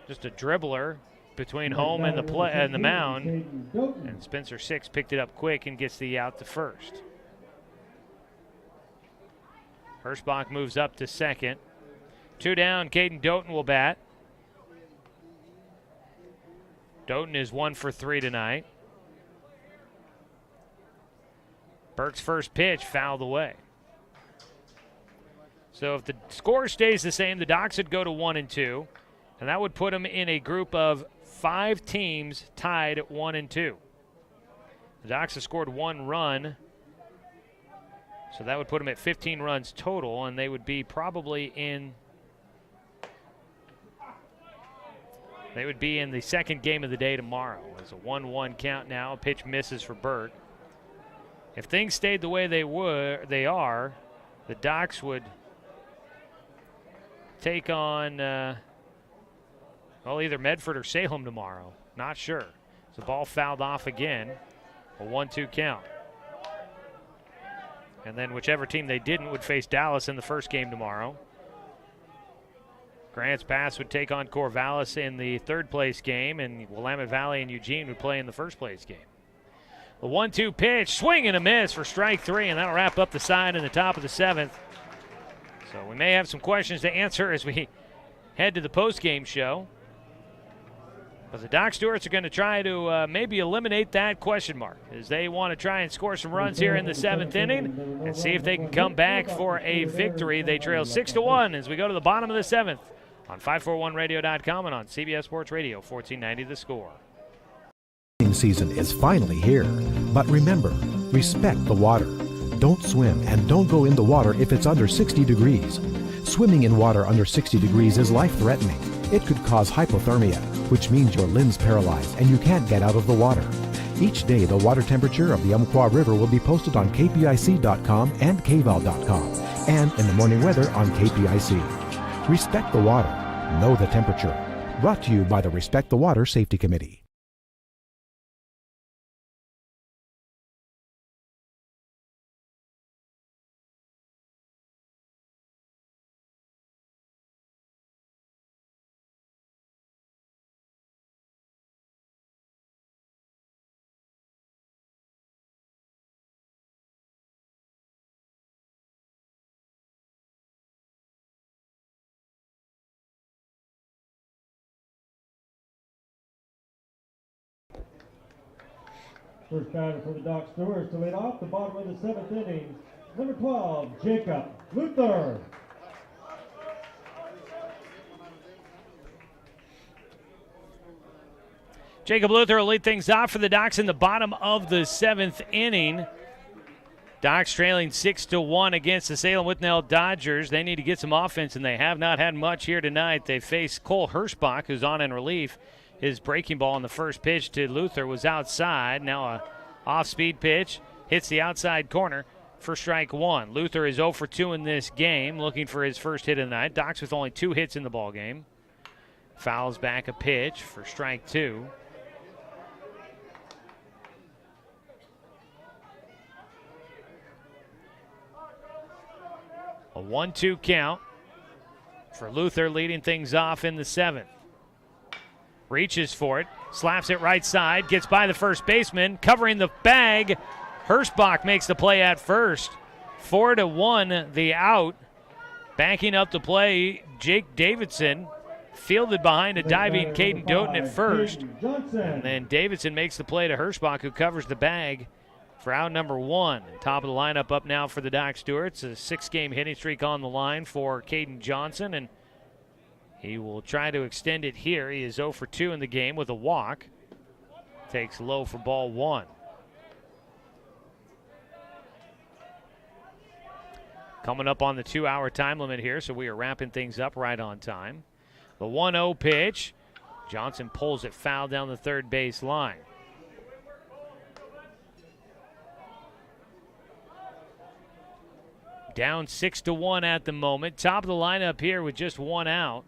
just a dribbler between home and the mound, and Spencer 6 picked it up quick and gets the out to first. Hirschbach moves up to second. 2 down, Caden Doughton will bat. Doughton is 1 for 3 tonight. Burke's first pitch fouled away. So if the score stays the same, the Docs would go to 1 and 2, and that would put them in a group of 5 teams tied at 1 and 2. The Docs have scored 1 run, so that would put them at 15 runs total, and they would be probably in the second game of the day tomorrow. It's a 1-1 count now. A pitch misses for Burke. If things stayed the way they are, the Docs would take on either Medford or Salem tomorrow. Not sure. The ball fouled off again. A 1-2 count. And then whichever team they didn't would face Dallas in the first game tomorrow. Grants Pass would take on Corvallis in the third place game, and Willamette Valley and Eugene would play in the first place game. The 1-2 pitch, swing and a miss for strike 3, and that'll wrap up the side in the top of the 7th. So we may have some questions to answer as we head to the post-game show. But the Doc Stewarts are going to try to maybe eliminate that question mark as they want to try and score some runs here in the 7th inning and see if they can come back for a victory. They trail 6-1 as we go to the bottom of the 7th on 541radio.com and on CBS Sports Radio 1490 The Score. Season is finally here, but remember, respect the water. Don't swim and don't go in the water if it's under 60 degrees. Swimming in water under 60 degrees is life-threatening. It could cause hypothermia, which means your limbs paralyzed and you can't get out of the water. Each day, the water temperature of the Umpqua River will be posted on kpic.com and kval.com, and in the morning weather on KPIC. Respect the water. Know the temperature. Brought to you by the Respect the Water Safety Committee. First batter for the Doc Stewarts to lead off the bottom of the 7th inning, number 12, Jacob Luther. Jacob Luther will lead things off for the Docs in the bottom of the 7th inning. Docs trailing 6-1 against the Salem Withnell Dodgers. They need to get some offense, and they have not had much here tonight. They face Cole Hirschbach, who's on in relief. His breaking ball on the first pitch to Luther was outside. Now a off-speed pitch hits the outside corner for strike 1. Luther is 0 for 2 in this game, looking for his first hit of the night. Docs with only 2 hits in the ball game. Fouls back a pitch for strike 2. A 1-2 count for Luther, leading things off in the 7th. Reaches for it, slaps it right side, gets by the first baseman, covering the bag. Hirschbach makes the play at first. 4-1 the out. Backing up the play, Jake Davidson, fielded behind a diving Caden Doughton at first. And then Davidson makes the play to Hirschbach, who covers the bag for out number 1. Top of the lineup up now for the Doc Stewarts. A 6-game hitting streak on the line for Caden Johnson, and he will try to extend it here. He is 0 for 2 in the game with a walk. Takes low for ball 1. Coming up on the 2-hour time limit here, so we are wrapping things up right on time. The 1-0 pitch. Johnson pulls it foul down the third base line. Down 6-1 at the moment. Top of the lineup here with just 1 out.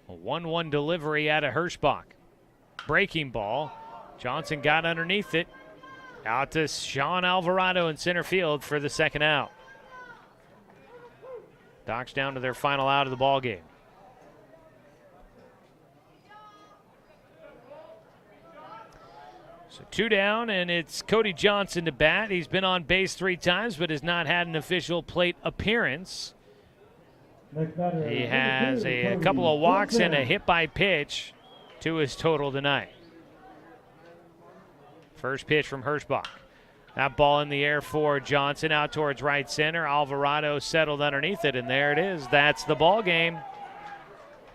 A 1-1 delivery out of Hirschbach. Breaking ball. Johnson got underneath it. Out to Sean Alvarado in center field for the second out. Docs down to their final out of the ball game. So 2 down, and it's Cody Johnson to bat. He's been on base 3 times, but has not had an official plate appearance. He has a couple of walks and a hit by pitch to his total tonight. First pitch from Hirschbach. That ball in the air for Johnson out towards right center. Alvarado settled underneath it, and there it is. That's the ball game.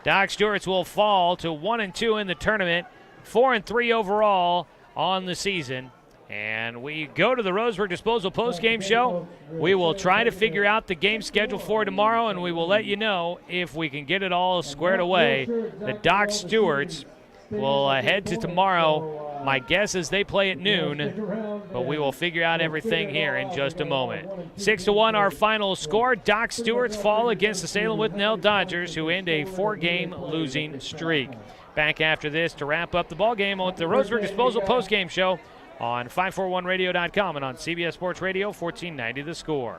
Doc Stewarts will fall to 1-2 in the tournament, 4-3 overall on the season. And we go to the Roseburg Disposal postgame show. We will try to figure out the game schedule for tomorrow, and we will let you know if we can get it all squared away. The Doc Stewarts will head to tomorrow. My guess is they play at noon, but we will figure out everything here in just a moment. 6-1 our final score. Doc Stewarts fall against the Salem Withnell Dodgers, who end a 4-game losing streak. Back after this to wrap up the ball game on the Roseburg Disposal postgame show on 541radio.com and on CBS Sports Radio 1490 The Score.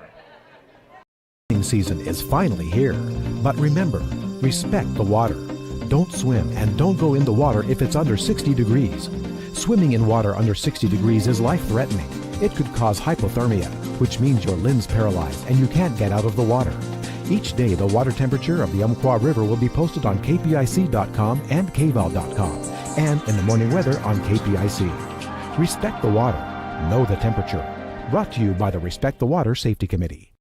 Season is finally here. But remember, respect the water. Don't swim and don't go in the water if it's under 60 degrees. Swimming in water under 60 degrees is life-threatening. It could cause hypothermia, which means your limbs paralyzed and you can't get out of the water. Each day, the water temperature of the Umpqua River will be posted on kpic.com and kval.com, and in the morning weather on KPIC. Respect the water. Know the temperature. Brought to you by the Respect the Water Safety Committee.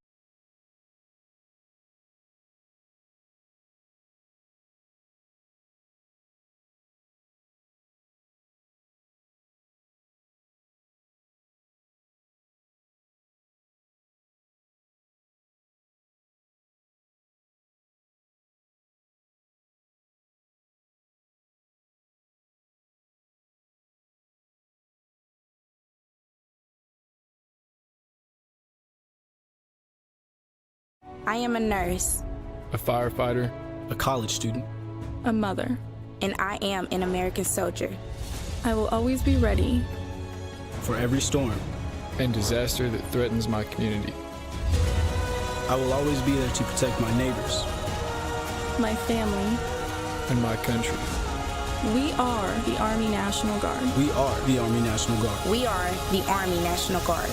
I am a nurse, a firefighter, a college student, a mother, and I am an American soldier. I will always be ready for every storm and disaster that threatens my community. I will always be there to protect my neighbors, my family, and my country. We are the Army National Guard. We are the Army National Guard. We are the Army National Guard.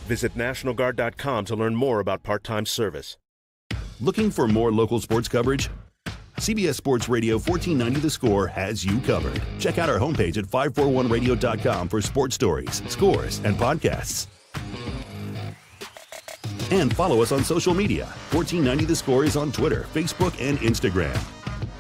Visit nationalguard.com to learn more about part-time service. Looking for more local sports coverage? CBS Sports Radio 1490 The Score has you covered. Check out our homepage at 541radio.com for sports stories, scores, and podcasts. And follow us on social media. 1490 The Score is on Twitter, Facebook, and Instagram.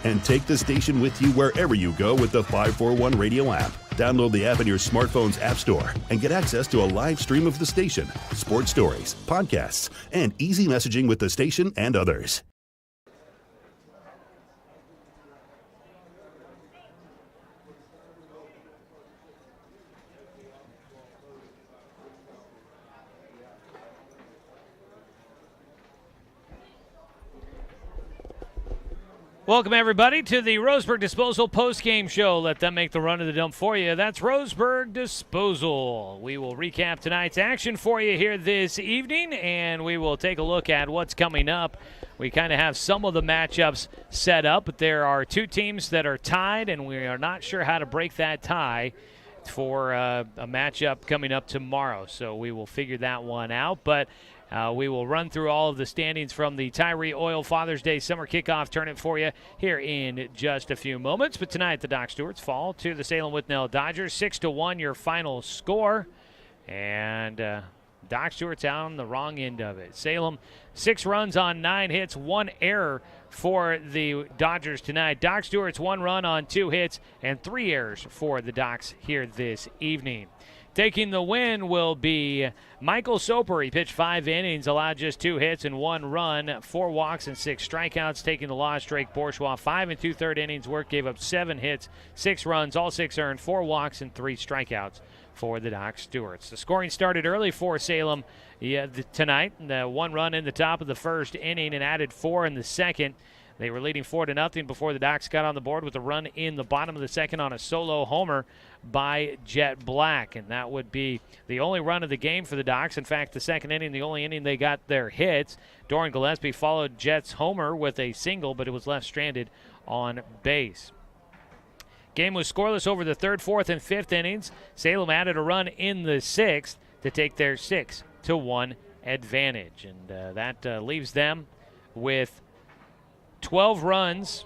And take the station with you wherever you go with the 541 Radio app. Download the app in your smartphone's app store and get access to a live stream of the station, sports stories, podcasts, and easy messaging with the station and others. Welcome, everybody, to the Roseburg Disposal post-game show. Let them make the run of the dump for you. That's Roseburg Disposal. We will recap tonight's action for you here this evening, and we will take a look at what's coming up. We kind of have some of the matchups set up, but there are two teams that are tied, and we are not sure how to break that tie for a matchup coming up tomorrow. So we will figure that one out, but we will run through all of the standings from the Tyree Oil Father's Day Summer Kickoff Tournament for you here in just a few moments. But tonight, the Doc Stewarts fall to the Salem Withnell Dodgers, 6-1 your final score. And Doc Stewart's out on the wrong end of it. Salem, 6 runs on 9 hits, 1 error for the Dodgers tonight. Doc Stewart's 1 run on 2 hits and 3 errors for the Docs here this evening. Taking the win will be Michael Soper. He pitched 5 innings, allowed just 2 hits and 1 run, 4 walks and 6 strikeouts. Taking the loss, Drake Bourgeois, 5 2/3 innings work, gave up 7 hits, 6 runs, all 6 earned, 4 walks and 3 strikeouts for the Doc Stewarts. The scoring started early for Salem tonight. 1 run in the top of the first inning and added 4 in the second. They were leading 4-0 before the Docs got on the board with a run in the bottom of the second on a solo homer by Jet Black. And that would be the only run of the game for the Docs. In fact, the second inning, the only inning they got their hits. Doran Gillespie followed Jet's homer with a single, but it was left stranded on base. Game was scoreless over the third, fourth, and fifth innings. Salem added a run in the sixth to take their 6-1 advantage. And that leaves them with 12 runs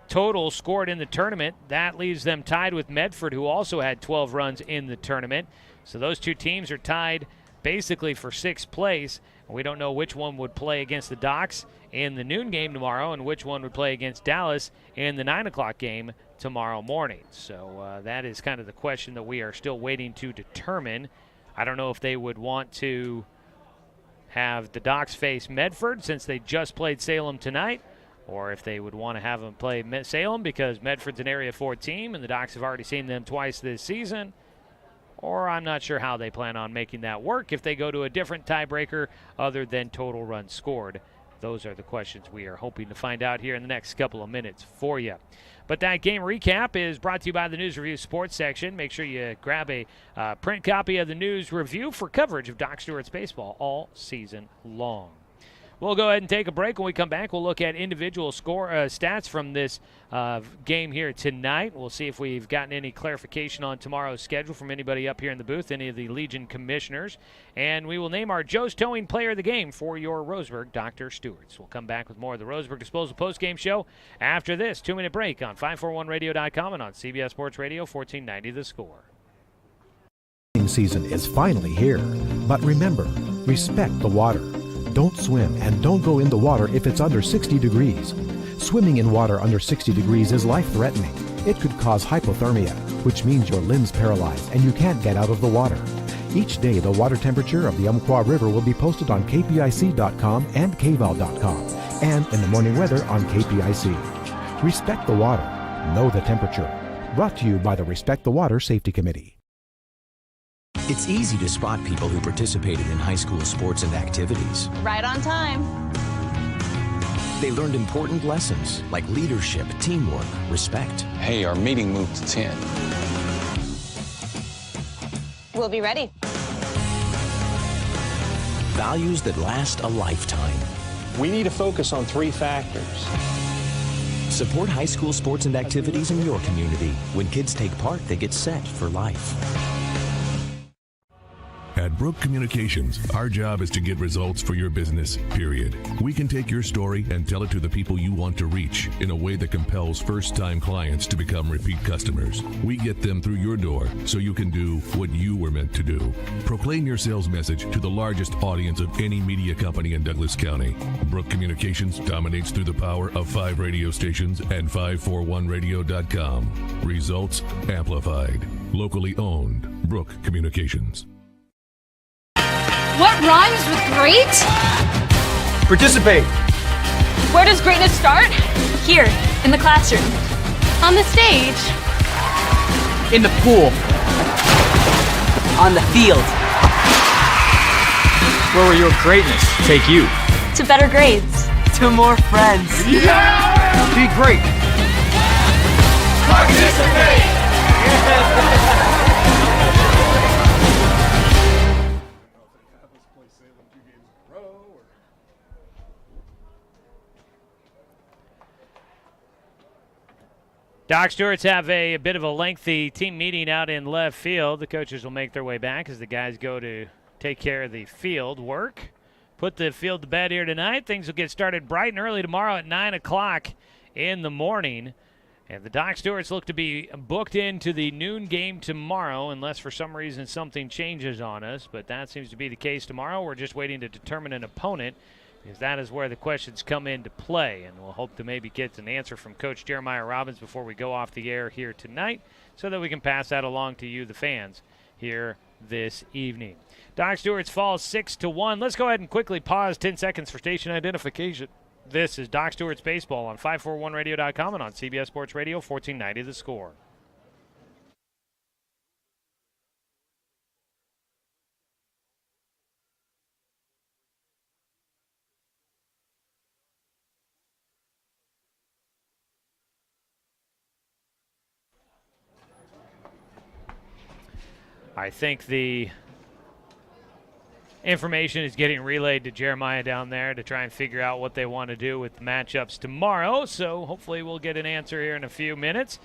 total scored in the tournament. That leaves them tied with Medford, who also had 12 runs in the tournament. So those two teams are tied basically for 6th place. We don't know which one would play against the Docs in the noon game tomorrow and which one would play against Dallas in the 9 o'clock game tomorrow morning. So that is kind of the question that we are still waiting to determine. I don't know if they would want to have the Docs face Medford since they just played Salem tonight, or if they would want to have them play Salem because Medford's an Area 4 team and the Docs have already seen them twice this season. Or I'm not sure how they plan on making that work if they go to a different tiebreaker other than total runs scored Those are the questions we are hoping to find out here in the next couple of minutes for you. But that game recap is brought to you by the News Review Sports section. Make sure you grab a print copy of the News Review for coverage of Doc Stewart's baseball all season long. We'll go ahead and take a break. When we come back, we'll look at individual score stats from this game here tonight. We'll see if we've gotten any clarification on tomorrow's schedule from anybody up here in the booth, any of the Legion commissioners. And we will name our Joe's Towing Player of the Game for your Roseburg Dr. Stewart's. We'll come back with more of the Roseburg Disposal postgame show after this 2-minute break on 541radio.com and on CBS Sports Radio 1490 The Score. Season is finally here, but remember, respect the water. Don't swim and don't go in the water if it's under 60 degrees. Swimming in water under 60 degrees is life-threatening. It could cause hypothermia, which means your limbs paralyzed and you can't get out of the water. Each day, the water temperature of the Umpqua River will be posted on kpic.com and kval.com, and in the morning weather on KPIC. Respect the water. Know the temperature. Brought to you by the Respect the Water Safety Committee. It's easy to spot people who participated in high school sports and activities. Right on time. They learned important lessons like leadership, teamwork, respect. Hey, our meeting moved to 10. We'll be ready. Values that last a lifetime. We need to focus on 3 factors. Support high school sports and activities in your community. When kids take part, they get set for life. At Brook Communications, our job is to get results for your business, period. We can take your story and tell it to the people you want to reach in a way that compels first-time clients to become repeat customers. We get them through your door so you can do what you were meant to do. Proclaim your sales message to the largest audience of any media company in Douglas County. Brook Communications dominates through the power of 5 radio stations and 541radio.com. Results amplified. Locally owned. Brook Communications. What rhymes with great? Participate. Where does greatness start? Here, in the classroom. On the stage. In the pool. On the field. Where will your greatness take you? To better grades. To more friends. Yeah! Be great. Participate! Doc Stewart's have a bit of a lengthy team meeting out in left field. The coaches will make their way back as the guys go to take care of the field work. Put the field to bed here tonight. Things will get started bright and early tomorrow at 9 o'clock in the morning. And the Doc Stewarts look to be booked into the noon game tomorrow unless for some reason something changes on us. But that seems to be the case tomorrow. We're just waiting to determine an opponent, because that is where the questions come into play. And we'll hope to maybe get an answer from Coach Jeremiah Robbins before we go off the air here tonight so that we can pass that along to you, the fans, here this evening. Doc Stewart's fall 6-1. Let's go ahead and quickly pause 10 seconds for station identification. This is Doc Stewart's Baseball on 541radio.com and on CBS Sports Radio 1490 The Score. I think the information is getting relayed to Jeremiah down there to try and figure out what they want to do with the matchups tomorrow. So hopefully we'll get an answer here in a few minutes.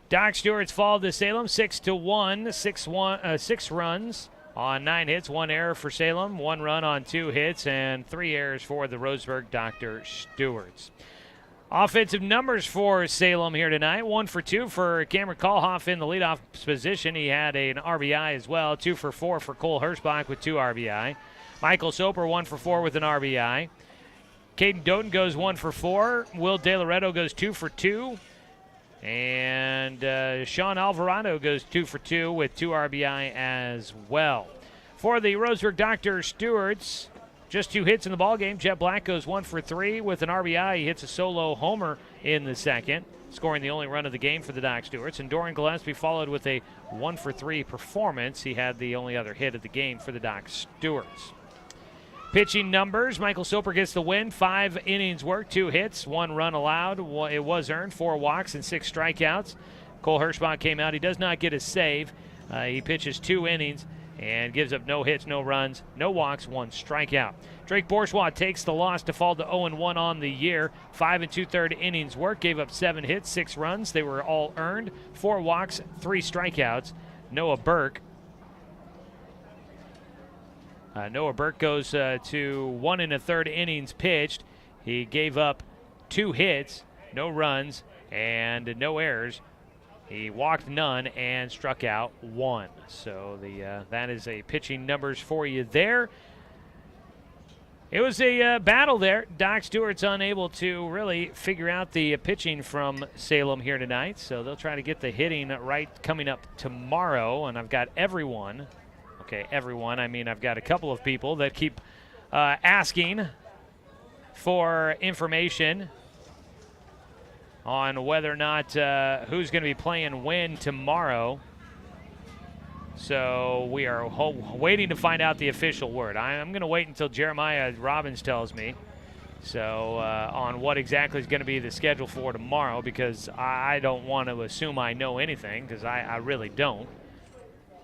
Doc Stewart's fall to Salem 6-1, 6 runs on 9 hits, 1 error for Salem, 1 run on 2 hits, and 3 errors for the Roseburg Dr. Stewarts. Offensive numbers for Salem here tonight. 1 for 2 for Cameron Kalhoff in the leadoff position. He had an RBI as well. 2 for 4 for Cole Hirschbach with 2 RBI. Michael Soper 1 for 4 with an RBI. Caden Doughton goes 1 for 4. Will De Loretto goes 2 for 2. And Sean Alvarado goes 2 for 2 with 2 RBI as well. For the Roseburg Dr. Stewarts, just 2 hits in the ballgame. Jet Black goes 1 for 3 with an RBI. He hits a solo homer in the second, scoring the only run of the game for the Doc Stewarts. And Dorian Gillespie followed with a 1 for 3 performance. He had the only other hit of the game for the Doc Stewarts. Pitching numbers, Michael Soper gets the win. 5 innings worked, 2 hits, 1 run allowed. It was earned, 4 walks and 6 strikeouts. Cole Hirschbach came out. He does not get a save. He pitches 2 innings and gives up no hits, no runs, no walks, 1 strikeout. Drake Bourgeois takes the loss to fall to 0-1 on the year. 5 2/3 innings work, gave up 7 hits, 6 runs. They were all earned, 4 walks, 3 strikeouts. Noah Burke goes to 1 1/3 innings pitched. He gave up 2 hits, no runs, and no errors. He walked none and struck out 1. So that is a pitching numbers for you there. It was a battle there. Doc Stewart's unable to really figure out the pitching from Salem here tonight, so they'll try to get the hitting right coming up tomorrow. And I've got everyone. Okay, everyone. I mean, I've got a couple of people that keep asking for information on whether or not who's going to be playing when tomorrow. So we are waiting to find out the official word. I'm going to wait until Jeremiah Robbins tells me on what exactly is going to be the schedule for tomorrow, because I don't want to assume I know anything, because I really don't.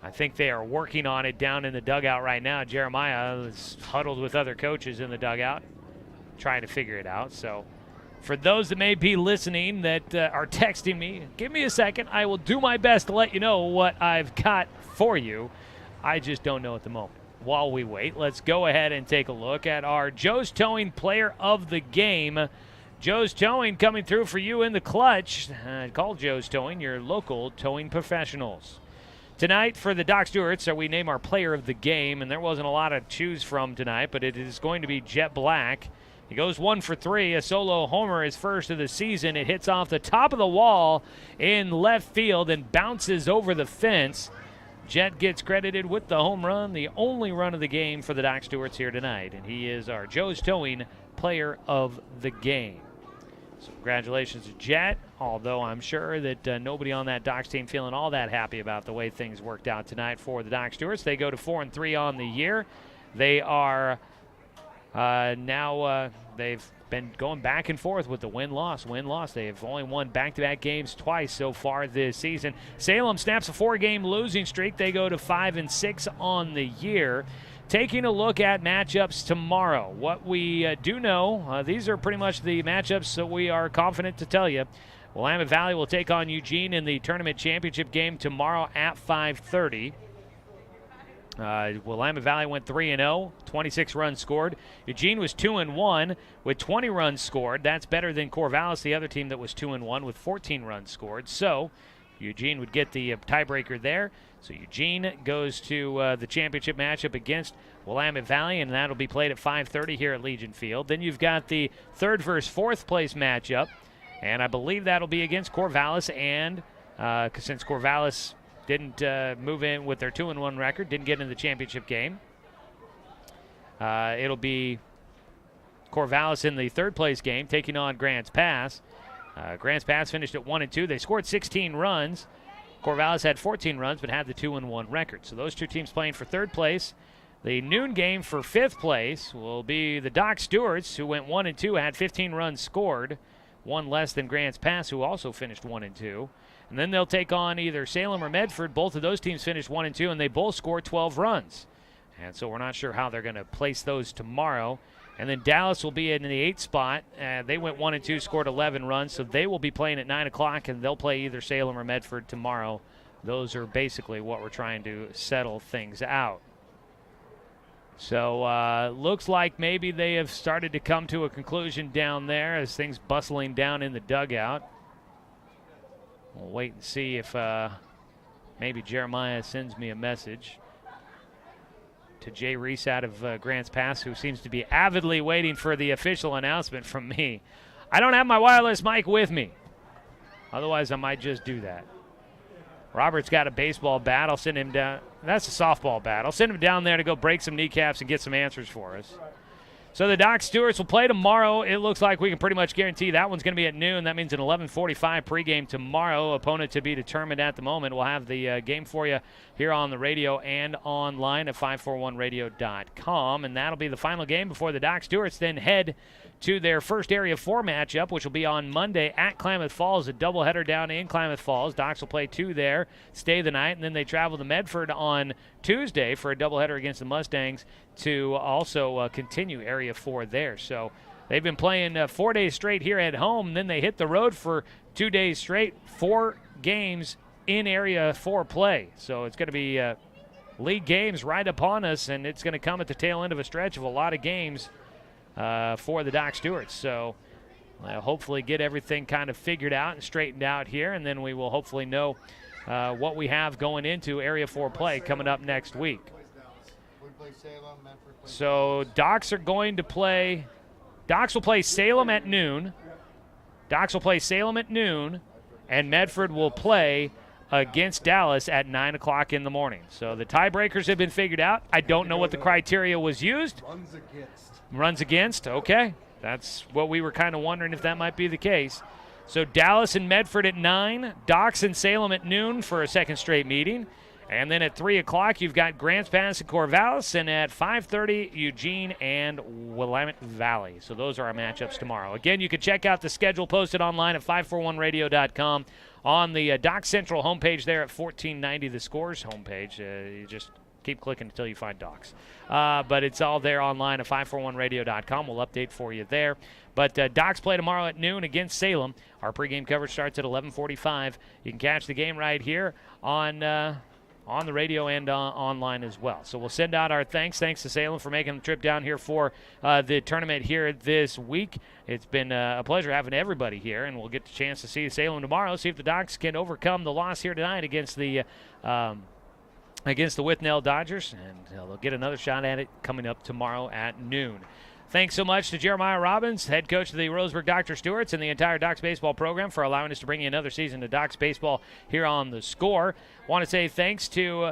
I think they are working on it down in the dugout right now. Jeremiah is huddled with other coaches in the dugout trying to figure it out. So for those that may be listening that are texting me, give me a second. I will do my best to let you know what I've got for you. I just don't know at the moment. While we wait, let's go ahead and take a look at our Joe's Towing Player of the Game. Joe's Towing coming through for you in the clutch. Call Joe's Towing, your local towing professionals. Tonight for the Doc Stewarts, we name our Player of the Game, and there wasn't a lot to choose from tonight, but it is going to be Jet Black. He goes 1 for 3, a solo homer, his first of the season. It hits off the top of the wall in left field and bounces over the fence. Jet gets credited with the home run, the only run of the game for the Doc Stewarts here tonight, and he is our Joe's Towing Player of the Game. So congratulations to Jet, although I'm sure that nobody on that Docs team feeling all that happy about the way things worked out tonight for the Doc Stewarts. They go to 4-3 on the year. They are now they've been going back and forth with the win-loss. They've only won back-to-back games twice so far this season. Salem snaps a 4-game losing streak. They go to 5-6 on the year. Taking a look at matchups tomorrow. What we do know, these are pretty much the matchups that we are confident to tell you. Willamette Valley will take on Eugene in the tournament championship game tomorrow at 5:30. Willamette Valley went 3-0, 26 runs scored. Eugene was 2-1 with 20 runs scored. That's better than Corvallis, the other team that was 2-1 with 14 runs scored. So Eugene would get the tiebreaker there. So Eugene goes to the championship matchup against Willamette Valley, and that'll be played at 5:30 here at Legion Field. Then you've got the 3rd versus 4th place matchup, and I believe that'll be against Corvallis, and since Corvallis didn't move in with their 2-1 record, didn't get in the championship game, it'll be Corvallis in the 3rd place game taking on Grants Pass. Grants Pass finished at 1-2. They scored 16 runs. Corvallis had 14 runs but had the 2-1 record. So those two teams playing for 3rd place. The noon game for 5th place will be the Doc Stewarts, who went 1-2, had 15 runs scored, one less than Grants Pass, who also finished 1-2. And then they'll take on either Salem or Medford. Both of those teams finished 1-2, and they both scored 12 runs. And so we're not sure how they're going to place those tomorrow. And then Dallas will be in the 8th spot. They went 1-2, scored 11 runs, so they will be playing at 9 o'clock, and they'll play either Salem or Medford tomorrow. Those are basically what we're trying to settle things out. So looks like maybe they have started to come to a conclusion down there as things bustling down in the dugout. We'll wait and see if maybe Jeremiah sends me a message to Jay Reese out of Grants Pass, who seems to be avidly waiting for the official announcement from me. I don't have my wireless mic with me. Otherwise, I might just do that. Robert's got a baseball bat. I'll send him down. That's a softball bat. I'll send him down there to go break some kneecaps and get some answers for us. So the Doc Stewarts will play tomorrow. It looks like we can pretty much guarantee that one's going to be at noon. That means an 11:45 pregame tomorrow. Opponent to be determined at the moment. We'll have the game for you here on the radio and online at 541radio.com. And that'll be the final game before the Doc Stewarts then head to their first Area 4 matchup, which will be on Monday at Klamath Falls, a doubleheader down in Klamath Falls. Docs will play 2 there, stay the night, and then they travel to Medford on Tuesday for a doubleheader against the Mustangs to also continue Area 4 there. So they've been playing 4 days straight here at home, and then they hit the road for 2 days straight, 4 games in Area 4 play. So it's going to be league games right upon us, and it's going to come at the tail end of a stretch of a lot of games for the Doc Stewarts. So hopefully get everything kind of figured out and straightened out here, and then we will hopefully know what we have going into Area 4 play coming up next week. So Docs will play Salem at noon. Docs will play Salem at noon, and Medford will play against Dallas at 9 o'clock in the morning. So the tiebreakers have been figured out. I don't know what the criteria was used. Runs against, okay. That's what we were kind of wondering if that might be the case. So Dallas and Medford at 9, Docs and Salem at noon for a second straight meeting. And then at 3 o'clock, you've got Grants Pass and Corvallis, and at 5:30, Eugene and Willamette Valley. So those are our matchups tomorrow. Again, you can check out the schedule posted online at 541radio.com on the Doc Central homepage there at 1490, the Scores homepage. You just keep clicking until you find Docs. But it's all there online at 541radio.com. We'll update for you there. But Docs play tomorrow at noon against Salem. Our pregame coverage starts at 11:45. You can catch the game right here on the radio and online as well. So we'll send out our thanks. Thanks to Salem for making the trip down here for the tournament here this week. It's been a pleasure having everybody here, and we'll get the chance to see Salem tomorrow, see if the Docs can overcome the loss here tonight against the Withnell Dodgers, and they'll get another shot at it coming up tomorrow at noon. Thanks so much to Jeremiah Robbins, head coach of the Roseburg Dr. Stewarts, and the entire Docs baseball program for allowing us to bring you another season of Docs baseball here on The Score. Want to say thanks to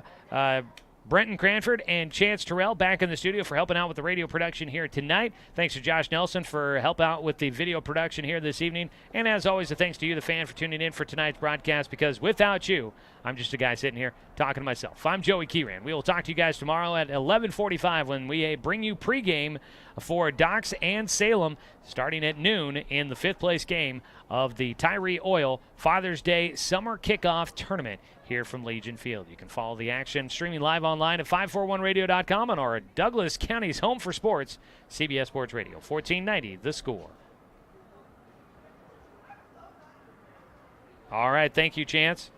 Brenton Cranford and Chance Terrell back in the studio for helping out with the radio production here tonight. Thanks to Josh Nelson for help out with the video production here this evening. And as always, a thanks to you, the fan, for tuning in for tonight's broadcast, because without you, I'm just a guy sitting here talking to myself. I'm Joey Kieran. We will talk to you guys tomorrow at 11:45 when we bring you pregame for Docs and Salem starting at noon in the 5th place game of the Tyree Oil Father's Day Summer Kickoff Tournament here from Legion Field. You can follow the action streaming live online at 541radio.com on our Douglas County's home for sports, CBS Sports Radio, 1490 The Score. All right, thank you, Chance.